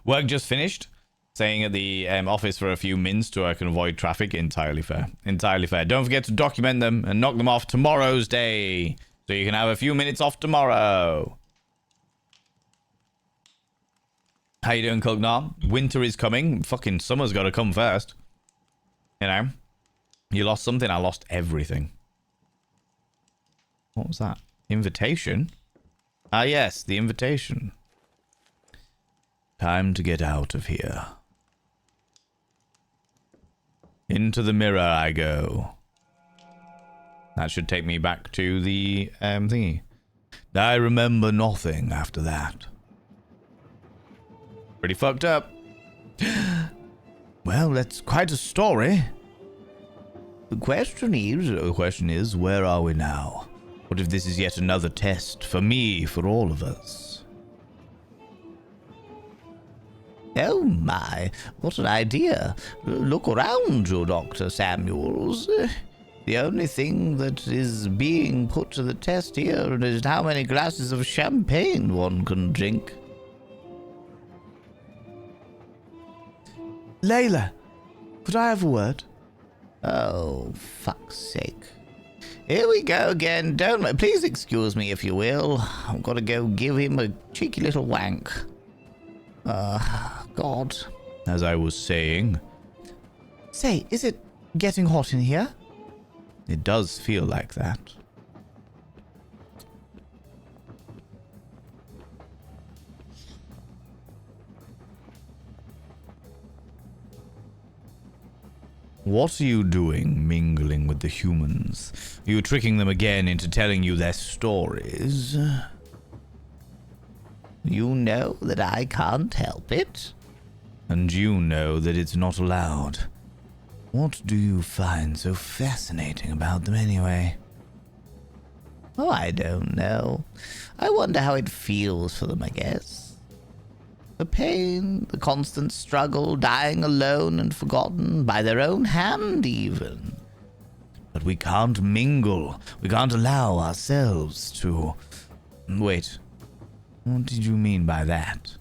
Work just finished. Staying at the office for a few minutes so I can avoid traffic. Entirely fair. Entirely fair. Don't forget to document them and knock them off tomorrow's day. So you can have a few minutes off tomorrow. How you doing, Cognar? Winter is coming. Fucking summer's got to come first. You know? You lost something, I lost everything. What was that? Invitation? Ah, yes, the invitation. Time to get out of here. Into the mirror I go. That should take me back to the thingy. I remember nothing after that. Pretty fucked up. Well, that's quite a story. The question is, where are we now? What if this is yet another test for me, for all of us? Oh my, what an idea. Look around you, Dr. Samuels. The only thing that is being put to the test here is how many glasses of champagne one can drink. Layla, could I have a word? Oh, fuck's sake. Here we go again. Please excuse me if you will. I've got to go give him a cheeky little wank. God. As I was saying. Say, is it getting hot in here? It does feel like that. What are you doing mingling with the humans? Are you tricking them again into telling you their stories? You know that I can't help it. And you know that it's not allowed. What do you find so fascinating about them anyway? Oh, I don't know. I wonder how it feels for them, I guess. The pain, the constant struggle, dying alone and forgotten, by their own hand even. But we can't mingle. We can't allow ourselves to... Wait. What did you mean by that?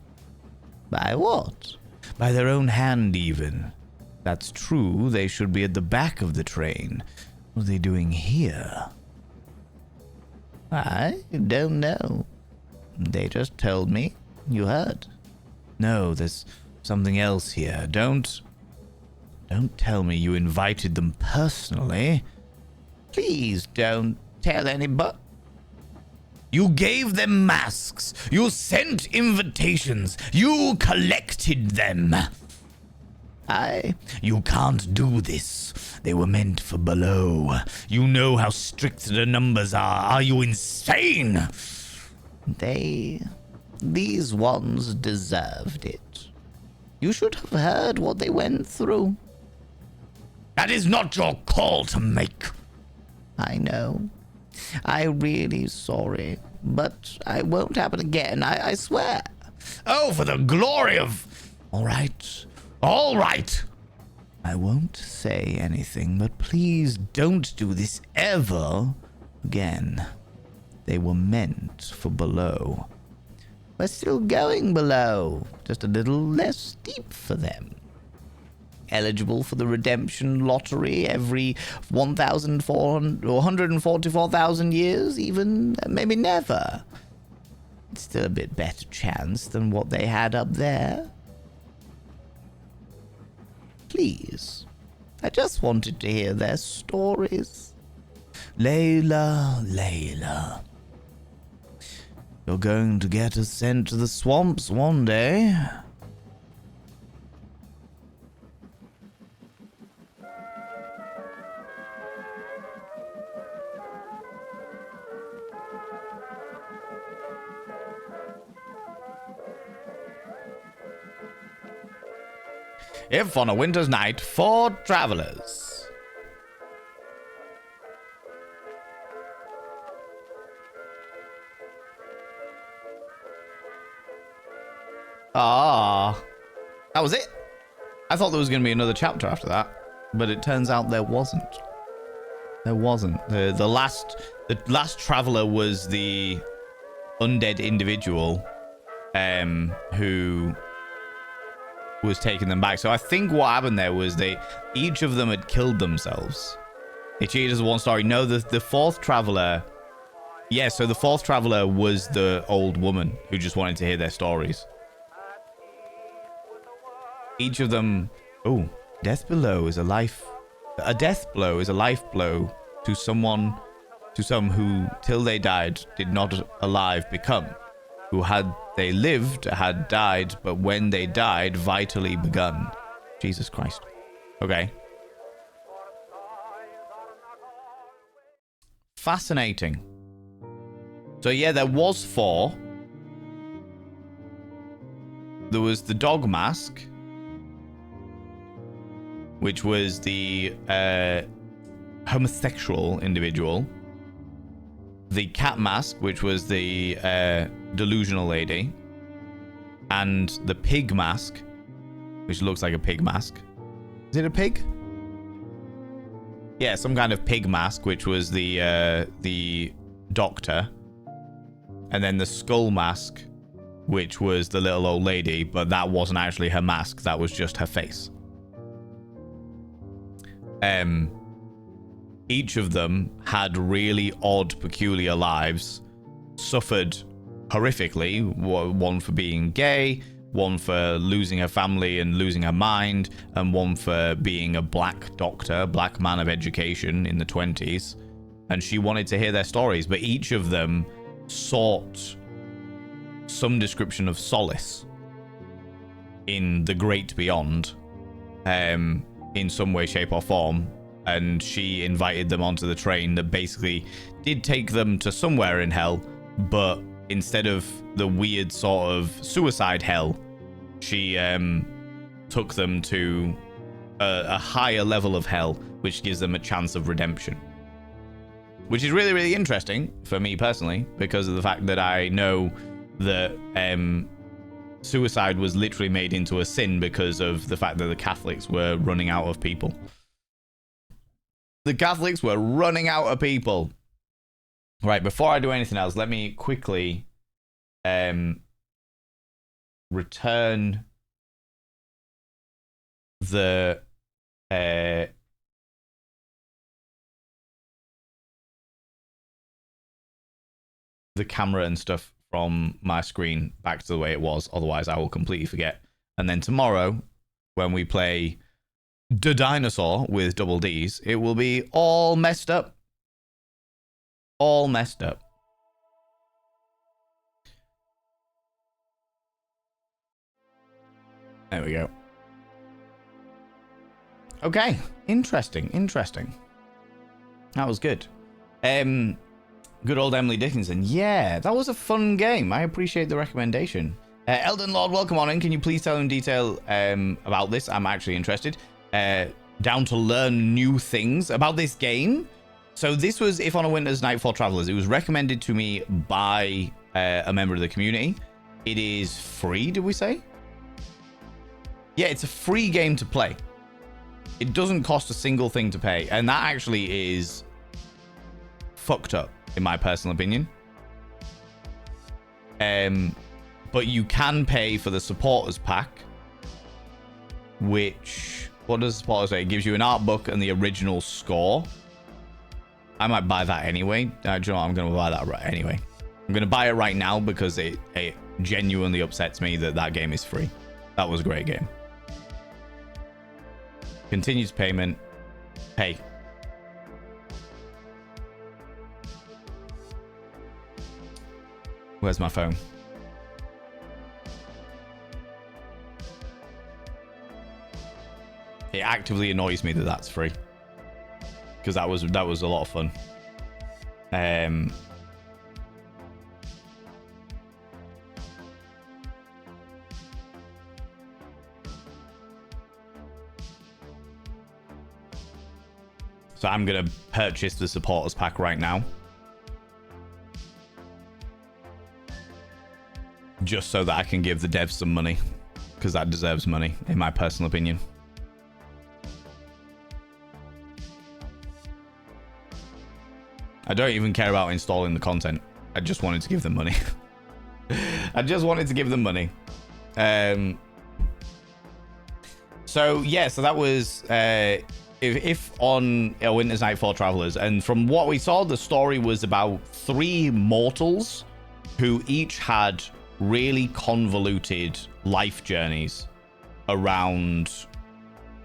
By what? By their own hand even. That's true, they should be at the back of the train. What are they doing here? I don't know. They just told me. You heard. No, there's something else here. Don't tell me you invited them personally. Please don't tell anybody. You gave them masks. You sent invitations. You collected them. You can't do this. They were meant for below. You know how strict the numbers are. Are you insane? These ones deserved it. You should have heard what they went through. That is not your call to make. I know. I'm really sorry. But I won't happen again, I swear. Oh, for the glory of... All right. All right. I won't say anything, but please don't do this ever again. They were meant for below. We're still going below, just a little less steep for them. Eligible for the redemption lottery every 144,000 years, even maybe never. It's still a bit better chance than what they had up there. Please, I just wanted to hear their stories. Layla. You're going to get us sent to the swamps one day. If on a winter's night, 4 travelers. That was it. I thought there was going to be another chapter after that, but it turns out there wasn't. There wasn't. The last traveler was the undead individual who was taking them back. So I think what happened there was each of them had killed themselves. They cheated as one story. No, the fourth traveler... Yeah, so the fourth traveler was the old woman who just wanted to hear their stories. Each of them... Oh, death below is a life... A death blow is a life blow to some who, till they died, did not alive become. Who had they lived, had died, but when they died, vitally begun. Jesus Christ. Okay. Fascinating. So yeah, there was 4. There was the dog mask, which was the homosexual individual. The cat mask, which was the delusional lady. And the pig mask, which looks like a pig mask. Is it a pig? Yeah, some kind of pig mask, which was the doctor. And then the skull mask, which was the little old lady, but that wasn't actually her mask, that was just her face. each of them had really odd, peculiar lives, suffered horrifically, one for being gay, one for losing her family and losing her mind, and one for being a black doctor, black man of education in the 20s. And she wanted to hear their stories, but each of them sought some description of solace in the great beyond, in some way, shape, or form. And she invited them onto the train that basically did take them to somewhere in hell, but instead of the weird sort of suicide hell, she took them to a higher level of hell, which gives them a chance of redemption. Which is really, really interesting for me personally, because of the fact that I know that suicide was literally made into a sin because of the fact that the Catholics were running out of people. The Catholics were running out of people. Right, before I do anything else, let me quickly return the camera and stuff from my screen back to the way it was. Otherwise, I will completely forget. And then tomorrow, when we play The Dinosaur with double D's, it will be all messed up. All messed up. There we go. Okay, interesting. That was good. Good old Emily Dickinson. Yeah, that was a fun game. I appreciate the recommendation. Elden Lord, welcome on in. Can you please tell in detail about this? I'm actually interested. Down to learn new things about this game. So this was If on a Winter's Night for Travelers. It was recommended to me by a member of the community. It is free, did we say? Yeah, it's a free game to play. It doesn't cost a single thing to pay. And that actually is fucked up, in my personal opinion. But you can pay for the supporters pack, which, what does the supporters say? It gives you an art book and the original score. I might buy that anyway. Do you know what? I'm going to buy that right anyway. I'm going to buy it right now because it genuinely upsets me that that game is free. That was a great game. Continues payment. Pay. Where's my phone? It actively annoys me that that's free, because that was a lot of fun. So I'm gonna purchase the supporters pack right now, just so that I can give the devs some money, because that deserves money, in my personal opinion. I don't even care about installing the content. I just wanted to give them money. I just wanted to give them money. So yeah, so that was if on a Winter's Night for Travelers, and from what we saw, the story was about 3 mortals who each had really convoluted life journeys around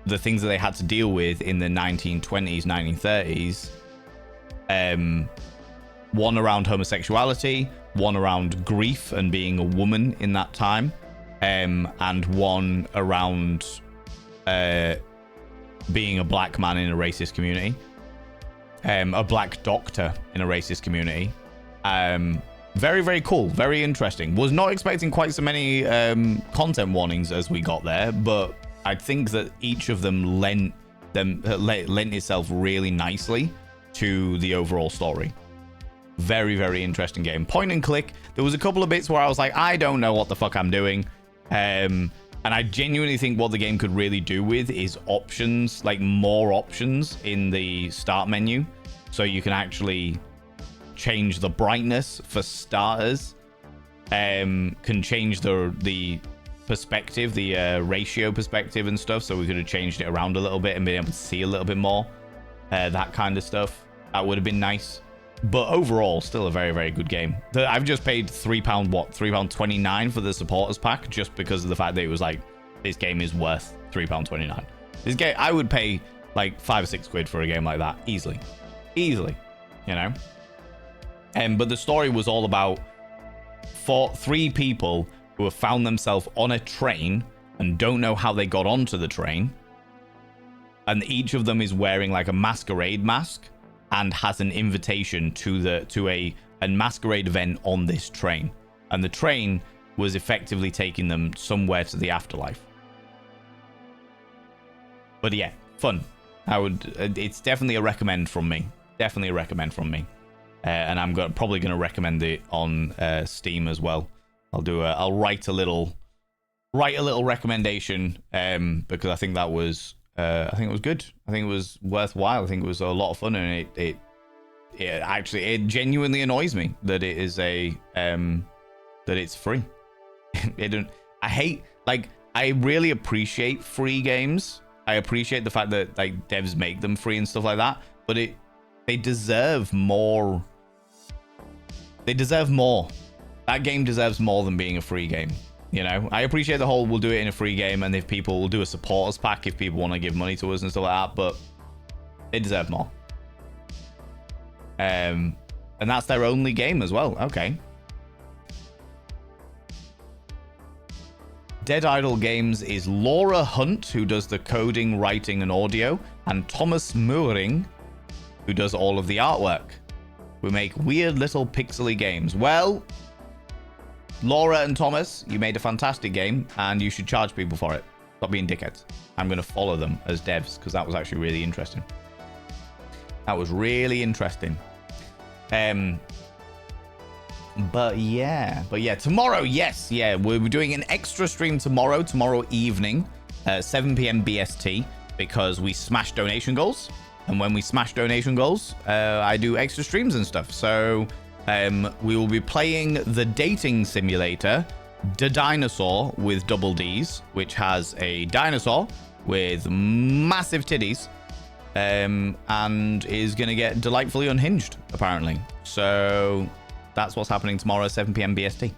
the things that they had to deal with in the 1920s, 1930s. One around homosexuality, one around grief and being a woman in that time, and one around being a black man in a racist community, a black doctor in a racist community. Very, very cool, very interesting. Was not expecting quite so many content warnings as we got there, but I think that each of them lent itself really nicely to the overall story. Very, very interesting game. Point and click. There was a couple of bits where I was like, I don't know what the fuck I'm doing. And I genuinely think what the game could really do with is options, like more options in the start menu. So you can actually change the brightness for starters. Can change the perspective, the ratio perspective and stuff. So we could have changed it around a little bit and been able to see a little bit more. that kind of stuff. That would have been nice. But overall, still a very, very good game. I've just paid £3, what? £3.29 for the supporters pack just because of the fact that it was like, this game is worth £3.29. This game, I would pay like 5 or 6 quid for a game like that easily. Easily, you know? But the story was all about 3 people who have found themselves on a train and don't know how they got onto the train. And each of them is wearing like a masquerade mask and has an invitation to a masquerade event on this train. And the train was effectively taking them somewhere to the afterlife. But yeah, fun. It's definitely a recommend from me. Definitely a recommend from me. And I'm probably going to recommend it on Steam as well. I'll write a little recommendation because I think that was I think it was good. I think it was worthwhile. I think it was a lot of fun, and it genuinely annoys me that it is that it's free. I really appreciate free games. I appreciate the fact that like devs make them free and stuff like that, but they deserve more. They deserve more. That game deserves more than being a free game. You know, I appreciate the whole we'll do it in a free game, and if people will do a supporters pack if people want to give money to us and stuff like that, but they deserve more. And that's their only game as well. Okay. Dead Idle Games is Laura Hunt, who does the coding, writing, and audio, and Thomas Mooring, who does all of the artwork. We make weird little pixely games. Well, Laura and Thomas, you made a fantastic game, and you should charge people for it. Stop being dickheads. I'm going to follow them as devs, because that was actually really interesting. That was really interesting. But yeah, tomorrow, yes, yeah, we're doing an extra stream tomorrow evening, 7 p.m. BST, because we smash donation goals. And when we smash donation goals, I do extra streams and stuff. So we will be playing the dating simulator, The Dinosaur with double D's, which has a dinosaur with massive titties, and is going to get delightfully unhinged, apparently. So that's what's happening tomorrow, 7 p.m. BST.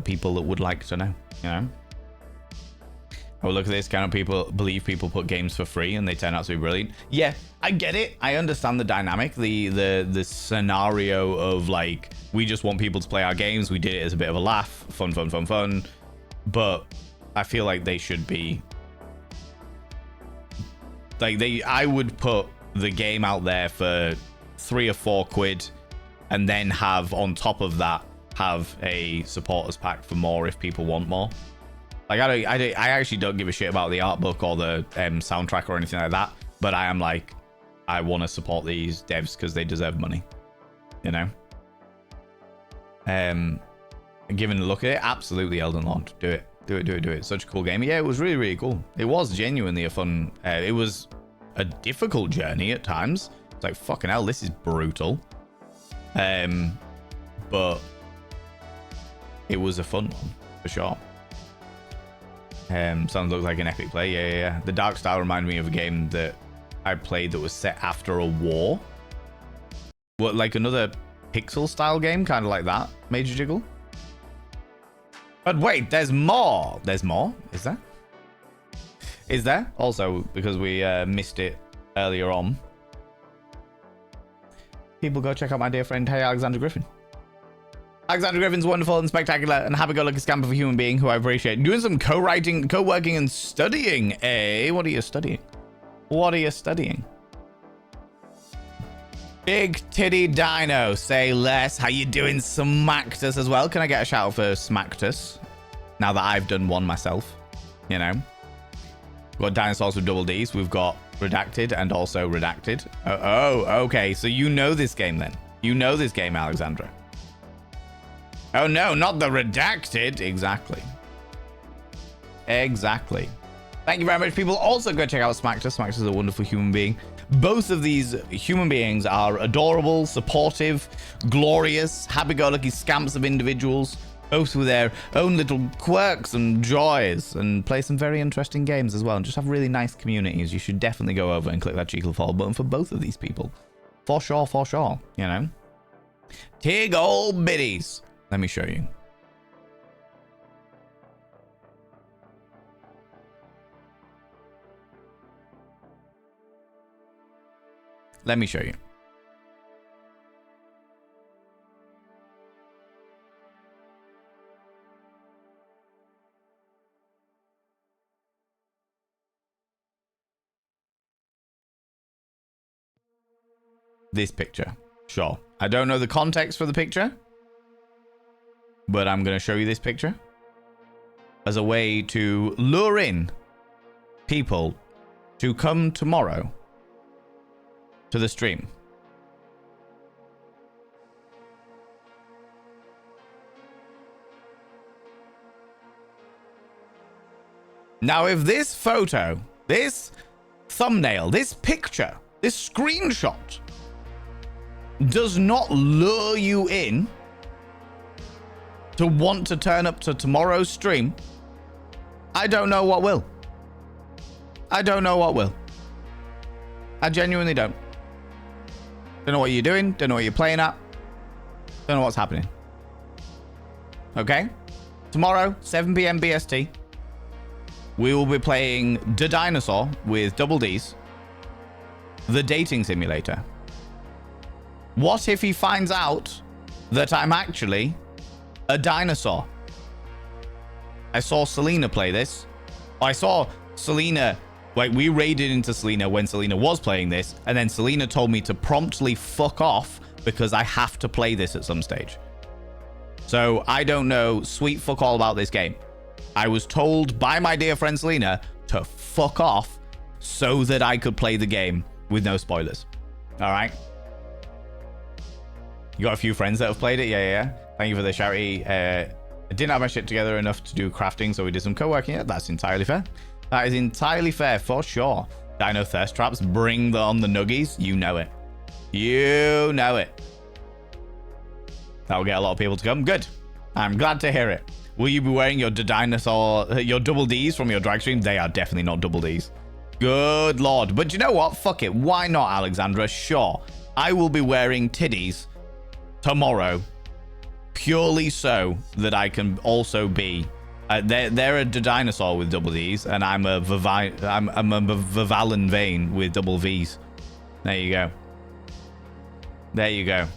People that would like to know, you know. Oh, look at this. Cannot people believe people put games for free and they turn out to be brilliant? Yeah, I get it. I understand the dynamic, the scenario of like, we just want people to play our games. We did it as a bit of a laugh, fun. But I feel like they should be like I would put the game out there for 3 or 4 quid, and then have on top of that have a supporters pack for more if people want more. Like I actually don't give a shit about the art book or the soundtrack or anything like that, but I am like, I want to support these devs because they deserve money, you know. Given a look at it, absolutely Elden Lord, do it. Such a cool game. Yeah, it was really cool. It was genuinely a fun. It was a difficult journey at times. It's like, fucking hell, this is brutal. But it was a fun one for sure. Sounds looks like an epic play. Yeah. The Dark Style reminded me of a game that I played that was set after a war. What, like another pixel style game, kind of like that, Major Jiggle? But wait, there's more. There's more? Is there? Is there? Also, because we missed it earlier on. People go check out my dear friend, Hey Alexander Griffin. Alexander Griffin's wonderful and spectacular and happy-go-lucky scamper for human being who I appreciate. Doing some co-writing, co-working, and studying. Eh? What are you studying? What are you studying? Big Titty Dino, say less. How you doing, Smactus, as well? Can I get a shout out for Smactus? Now that I've done one myself, you know. We've got dinosaurs with double D's. We've got Redacted and also Redacted. Oh, okay. So you know this game then. You know this game, Alexandra. Oh no, not the Redacted. Exactly. Thank you very much, people. Also go check out Smactus. Smactus is a wonderful human being. Both of these human beings are adorable, supportive, glorious, happy-go-lucky scamps of individuals both with their own little quirks and joys, and play some very interesting games as well, and just have really nice communities. You should definitely go over and click that cheeky follow button for both of these people. For sure, you know. Tig old biddies. Let me show you. Let me show you. This picture. Sure. I don't know the context for the picture, but I'm going to show you this picture as a way to lure in people to come tomorrow to the stream. Now, if this photo, this thumbnail, this picture, this screenshot does not lure you in to want to turn up to tomorrow's stream, I don't know what will. I don't know what will. I genuinely don't. Don't know what you're doing. Don't know what you're playing at. Don't know what's happening. Okay? Tomorrow, 7 p.m. BST, we will be playing The Dinosaur with Double D's, the dating simulator. What if he finds out that I'm actually a dinosaur? I saw Selena play this. I saw Selena, like, we raided into Selena when Selena was playing this, and then Selena told me to promptly fuck off because I have to play this at some stage. So I don't know sweet fuck all about this game. I was told by my dear friend Selena to fuck off so that I could play the game with no spoilers. All right? You got a few friends that have played it? Yeah. Thank you for the shouty. I didn't have my shit together enough to do crafting, so we did some co-working. Yeah, that's entirely fair. That is entirely fair, for sure. Dino Thirst Traps, bring on the nuggies. You know it. You know it. That'll get a lot of people to come. Good. I'm glad to hear it. Will you be wearing your dinosaur, your double Ds from your drag stream? They are definitely not double Ds. Good lord. But you know what? Fuck it. Why not, Alexandra? Sure. I will be wearing titties tomorrow, purely so that I can also be they're a dinosaur with double D's, and I'm a Vivalan vein with double V's. There you go. There you go.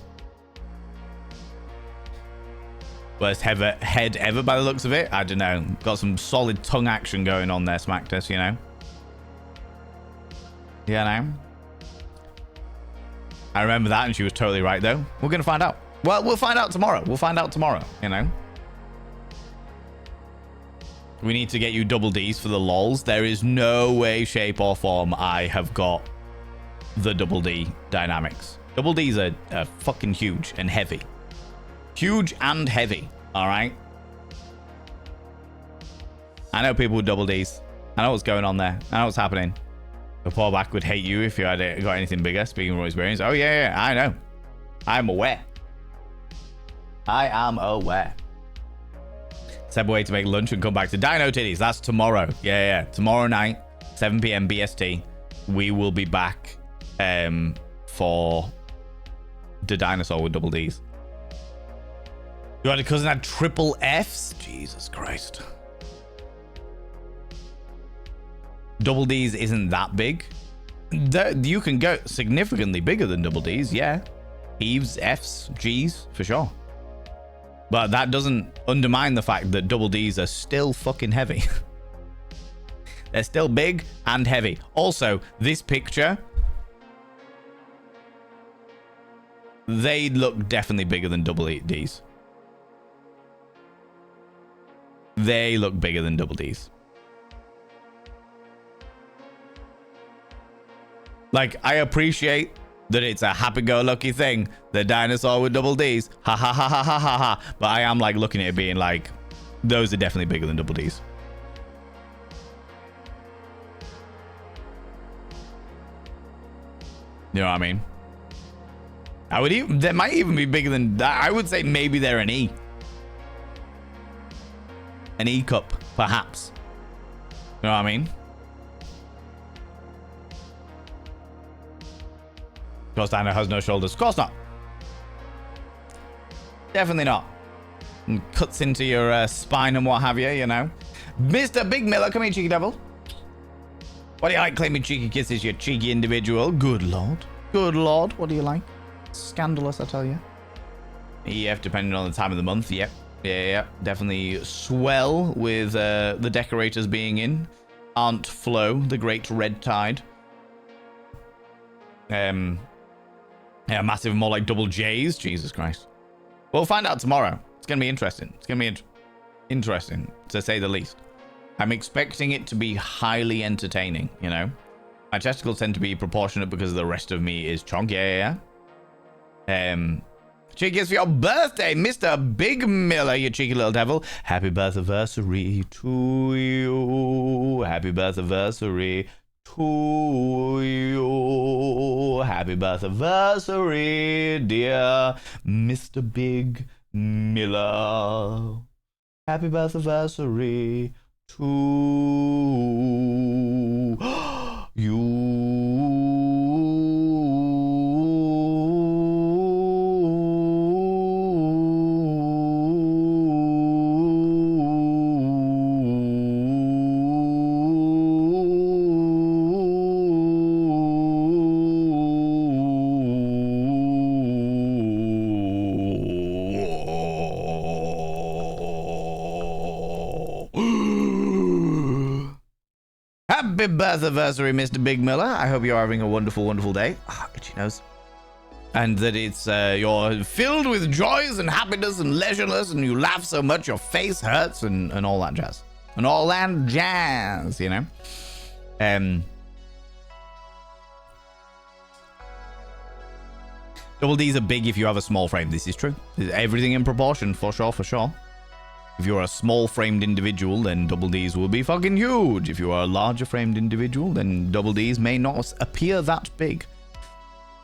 Worst head ever by the looks of it. I don't know. Got some solid tongue action going on there, Smacktus, you know. Yeah, no. I remember that, and she was totally right, though. We're going to find out. Well, we'll find out tomorrow. We'll find out tomorrow, you know. We need to get you double Ds for the lols. There is no way, shape, or form I have got the double D dynamics. Double Ds are fucking huge and heavy. Huge and heavy, all right? I know people with double Ds. I know what's going on there. I know what's happening. The Paulback would hate you if you had got anything bigger, speaking from experience. Oh, yeah, I know. I'm aware. I am aware. Step away to make lunch and come back to Dino Titties. That's tomorrow. Yeah. Tomorrow night, 7 p.m. BST, we will be back for the dinosaur with double Ds. You had a cousin had triple Fs? Jesus Christ. Double D's isn't that big. You can go significantly bigger than double D's, yeah. Eves, Fs, Gs, for sure. But that doesn't undermine the fact that double D's are still fucking heavy. They're still big and heavy. Also, this picture, they look definitely bigger than double D's. They look bigger than double D's. Like, I appreciate that it's a happy-go-lucky thing, the dinosaur with double Ds. Ha ha ha ha ha ha ha. But I am like looking at it being like, those are definitely bigger than double Ds. You know what I mean? They might even be bigger than that. I would say maybe they're an E. An E-cup, perhaps. You know what I mean? Of course, Dino has no shoulders. Of course not. Definitely not. And cuts into your spine and what have you, you know. Mr. Big Miller, come here, cheeky devil. What do you like claiming cheeky kisses, you cheeky individual? Good lord. Good lord. What do you like? Scandalous, I tell you. EF, depending on the time of the month. Yep. Yeah. Definitely swell with the decorators being in. Aunt Flo, the great red tide. Yeah, massive, more like double J's. Jesus Christ. We'll find out tomorrow. It's going to be interesting. It's going to be interesting, to say the least. I'm expecting it to be highly entertaining, you know? My testicles tend to be proportionate because the rest of me is chonk. Yeah. Cheeky for your birthday, Mr. Big Miller, you cheeky little devil. Happy birthday to you. Happy birthday to you. Happy birthday, dear Mr. Big Miller. Happy birthday to you. Happy birthday, Mr. Big Miller. I hope you're having a wonderful, wonderful day. Itchy nose. And that it's you're filled with joys and happiness and leisureliness, and you laugh so much your face hurts and all that jazz. And all that jazz, you know. Double D's are big if you have a small frame. This is true. Everything in proportion, for sure, for sure. If you're a small framed individual, then double D's will be fucking huge. If you are a larger framed individual, then double D's may not appear that big.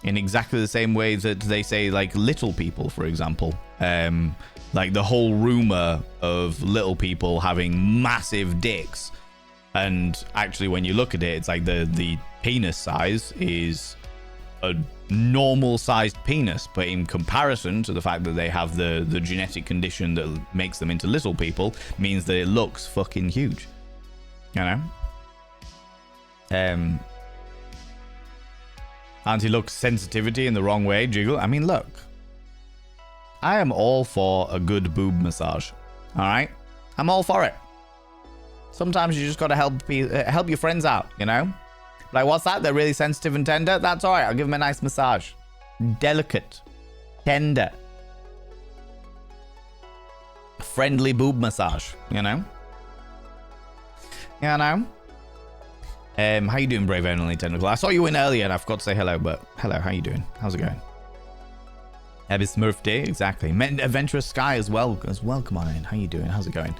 In exactly the same way that they say, like, little people, for example. Like the whole rumor of little people having massive dicks. And actually, when you look at it, it's like the penis size is a normal sized penis, but in comparison to the fact that they have the genetic condition that makes them into little people, means that it looks fucking huge, you know. Anti-look sensitivity in the wrong way, Jiggle. I mean, look, I am all for a good boob massage. All right, I'm all for it. Sometimes you just got to help your friends out, you know. Like, what's that? They're really sensitive and tender? That's all right. I'll give them a nice massage. Delicate. Tender. Friendly boob massage, you know? You know? How you doing, Brave Only Tentacle? I saw you in earlier and I forgot to say hello, but hello, how you doing? How's it going? Happy Smurf Day, exactly. Adventurous Sky as well. Come on in. How you doing? How's it going?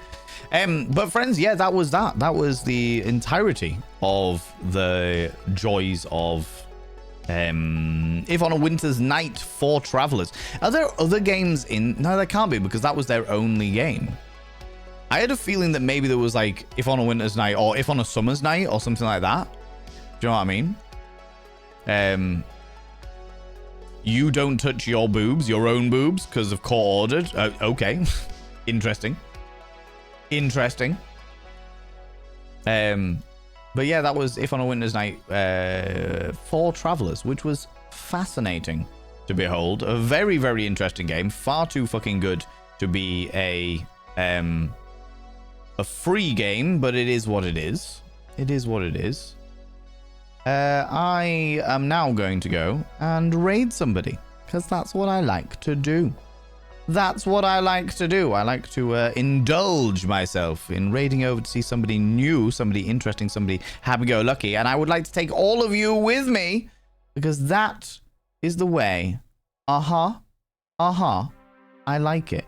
But friends, yeah, that was that. That was the entirety of the joys of If on a Winter's Night for Travelers. Are there other games in? No, there can't be, because that was their only game. I had a feeling that maybe there was like If on a Winter's Night or If on a Summer's Night or something like that. Do you know what I mean? You don't touch your boobs, your own boobs, because of court ordered. Okay. Interesting. But yeah, that was If on a Winter's Night for Travelers, which was fascinating to behold. A very, very interesting game. Far too fucking good to be a free game, but it is what it is. It is what it is. I am now going to go and raid somebody, because that's what I like to do. That's what I like to do. I like to indulge myself in raiding over to see somebody new, somebody interesting, somebody happy-go-lucky. And I would like to take all of you with me, because that is the way. I like it.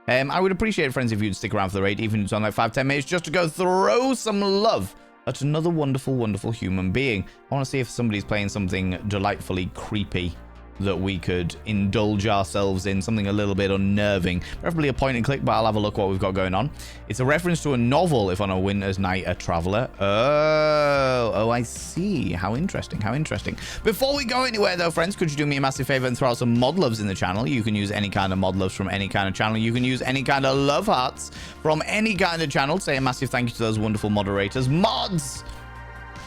I would appreciate it, friends, if you'd stick around for the raid, even if it's on like 5-10 minutes, just to go throw some love at another wonderful, wonderful human being. I want to see if somebody's playing something delightfully creepy that we could indulge ourselves in, something a little bit unnerving, preferably a point and click, but I'll have a look what we've got going on. It's a reference to a novel, If on a Winter's Night a Traveler. Oh, I see. How interesting, how interesting. Before we go anywhere though, friends, could you do me a massive favor and throw out some mod loves in the channel? You can use any kind of mod loves from any kind of channel. You can use any kind of love hearts from any kind of channel. Say a massive thank you to those wonderful moderators. Mods!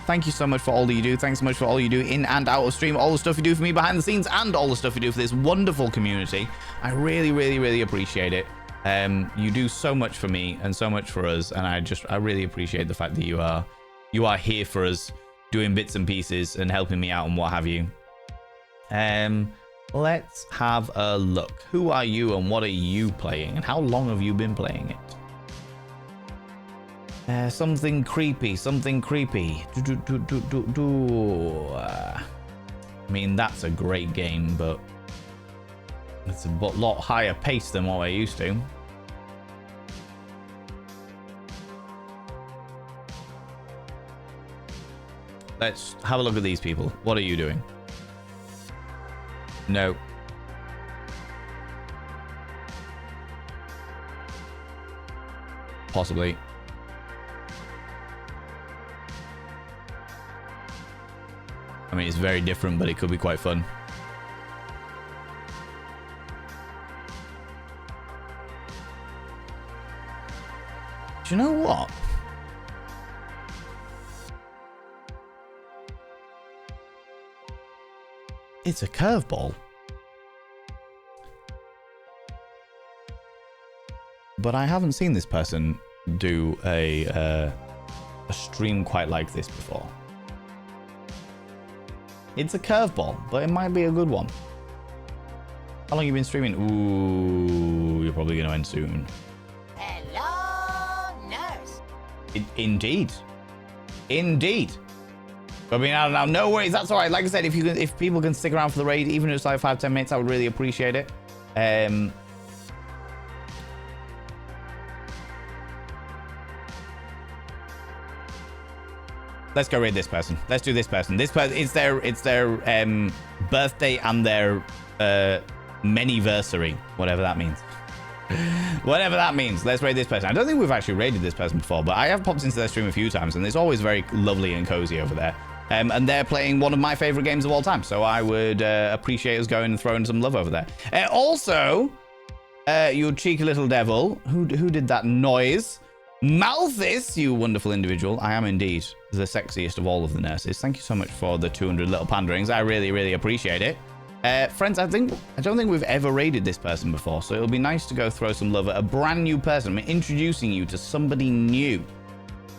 Thank you so much for all that you do. Thanks so much for all you do in and out of stream, all the stuff you do for me behind the scenes, and all the stuff you do for this wonderful community. I really, really, really appreciate it. You do so much for me and so much for us, and I really appreciate the fact that you are here for us, doing bits and pieces and helping me out and what have you. Let's have a look. Who are you and what are you playing, and how long have you been playing it? Something creepy, something creepy. I mean, that's a great game, but it's a lot higher pace than what I used to. Let's have a look at these people. What are you doing? No. Possibly. I mean, it's very different, but it could be quite fun. Do you know what? It's a curveball. But I haven't seen this person do a stream quite like this before. It's a curveball, but it might be a good one. How long have you been streaming? Ooh, you're probably going to end soon. Hello, nurse. Indeed. Indeed. I mean, I don't know. No worries. That's all right. Like I said, if people can stick around for the raid, even if it's like 5-10 minutes, I would really appreciate it. Let's go raid this person. Let's do this person. This person, it's their birthday and their many-versary, whatever that means. Whatever that means. Let's raid this person. I don't think we've actually raided this person before, but I have popped into their stream a few times, and it's always very lovely and cozy over there. And they're playing one of my favorite games of all time, so I would appreciate us going and throwing some love over there. Also, you cheeky little devil, who did that noise? Malthus, you wonderful individual. I am indeed the sexiest of all of the nurses. Thank you so much for the 200 little panderings. I really, really appreciate it. Friends, I don't think we've ever raided this person before, so it'll be nice to go throw some love at a brand new person. I'm introducing you to somebody new.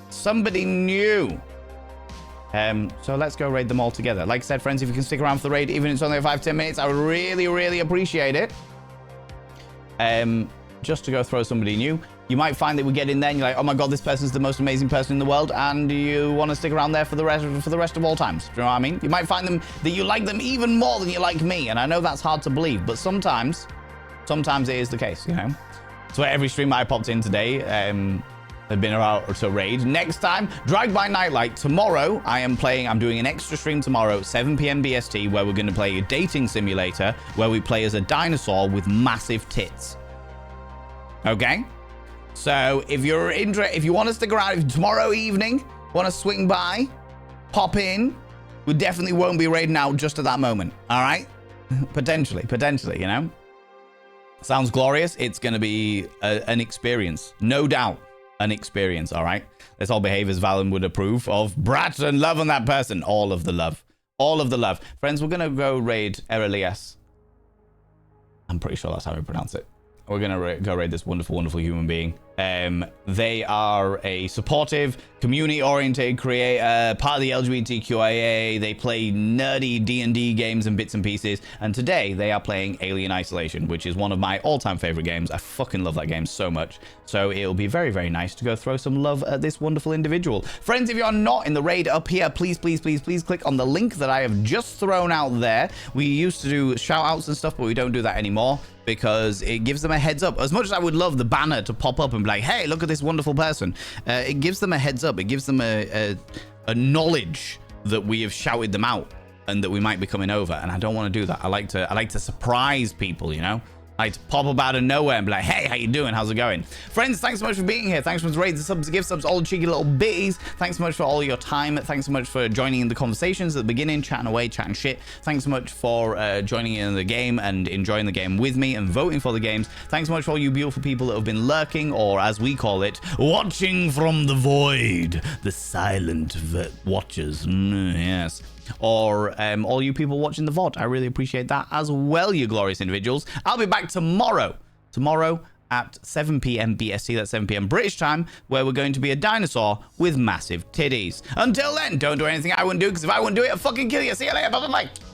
Somebody new. So let's go raid them all together. Like I said, friends, if you can stick around for the raid, even if it's only 5-10 minutes, I would really, really appreciate it. Just to go throw somebody new. You might find that we get in there and you're like, oh my god, this person's the most amazing person in the world, and you want to stick around there for the rest of all times. Do you know what I mean? You might find them that you like them even more than you like me, and I know that's hard to believe, but sometimes it is the case, you know? So every stream I popped in today, have been about to raid. Next time, Dragged by Nightlight. Tomorrow, I'm doing an extra stream tomorrow, 7 p.m. BST, where we're going to play a dating simulator, where we play as a dinosaur with massive tits. Okay? So if you're interested, if you want to stick around, if tomorrow evening want to swing by, pop in, we definitely won't be raiding out just at that moment. All right? potentially, you know? Sounds glorious. It's going to be an experience. No doubt an experience, all right? Let's all behave as Valen would approve of. Brat and love on that person. All of the love. All of the love. Friends, we're going to go raid Erelias. I'm pretty sure that's how we pronounce it. We're going to go raid this wonderful, wonderful human being. They are a supportive, community-oriented creator, part of the LGBTQIA. They play nerdy D&D games and bits and pieces. And today, they are playing Alien Isolation, which is one of my all-time favorite games. I fucking love that game so much. So it'll be very, very nice to go throw some love at this wonderful individual. Friends, if you're not in the raid up here, please, please, please, please click on the link that I have just thrown out there. We used to do shout-outs and stuff, but we don't do that anymore, because it gives them a heads up. As much as I would love the banner to pop up and be like, hey, look at this wonderful person, it gives them a heads up. It gives them a knowledge that we have shouted them out and that we might be coming over, and I don't want to do that. I like to surprise people, you know? I like to pop up out of nowhere and be like, hey, how you doing? How's it going? Friends, thanks so much for being here. Thanks so much for rating the subs, gift subs, all the cheeky little bitties. Thanks so much for all your time. Thanks so much for joining in the conversations at the beginning, chatting away, chatting shit. Thanks so much for joining in the game and enjoying the game with me and voting for the games. Thanks so much for all you beautiful people that have been lurking, or as we call it, watching from the void. The silent watchers. Yes. Or all you people watching the VOD. I really appreciate that as well, you glorious individuals. I'll be back tomorrow at 7 p.m. BST, that's 7 p.m. British time, where we're going to be a dinosaur with massive titties. Until then, don't do anything I wouldn't do, because if I wouldn't do it, I'd fucking kill you. See you later. Bye-bye.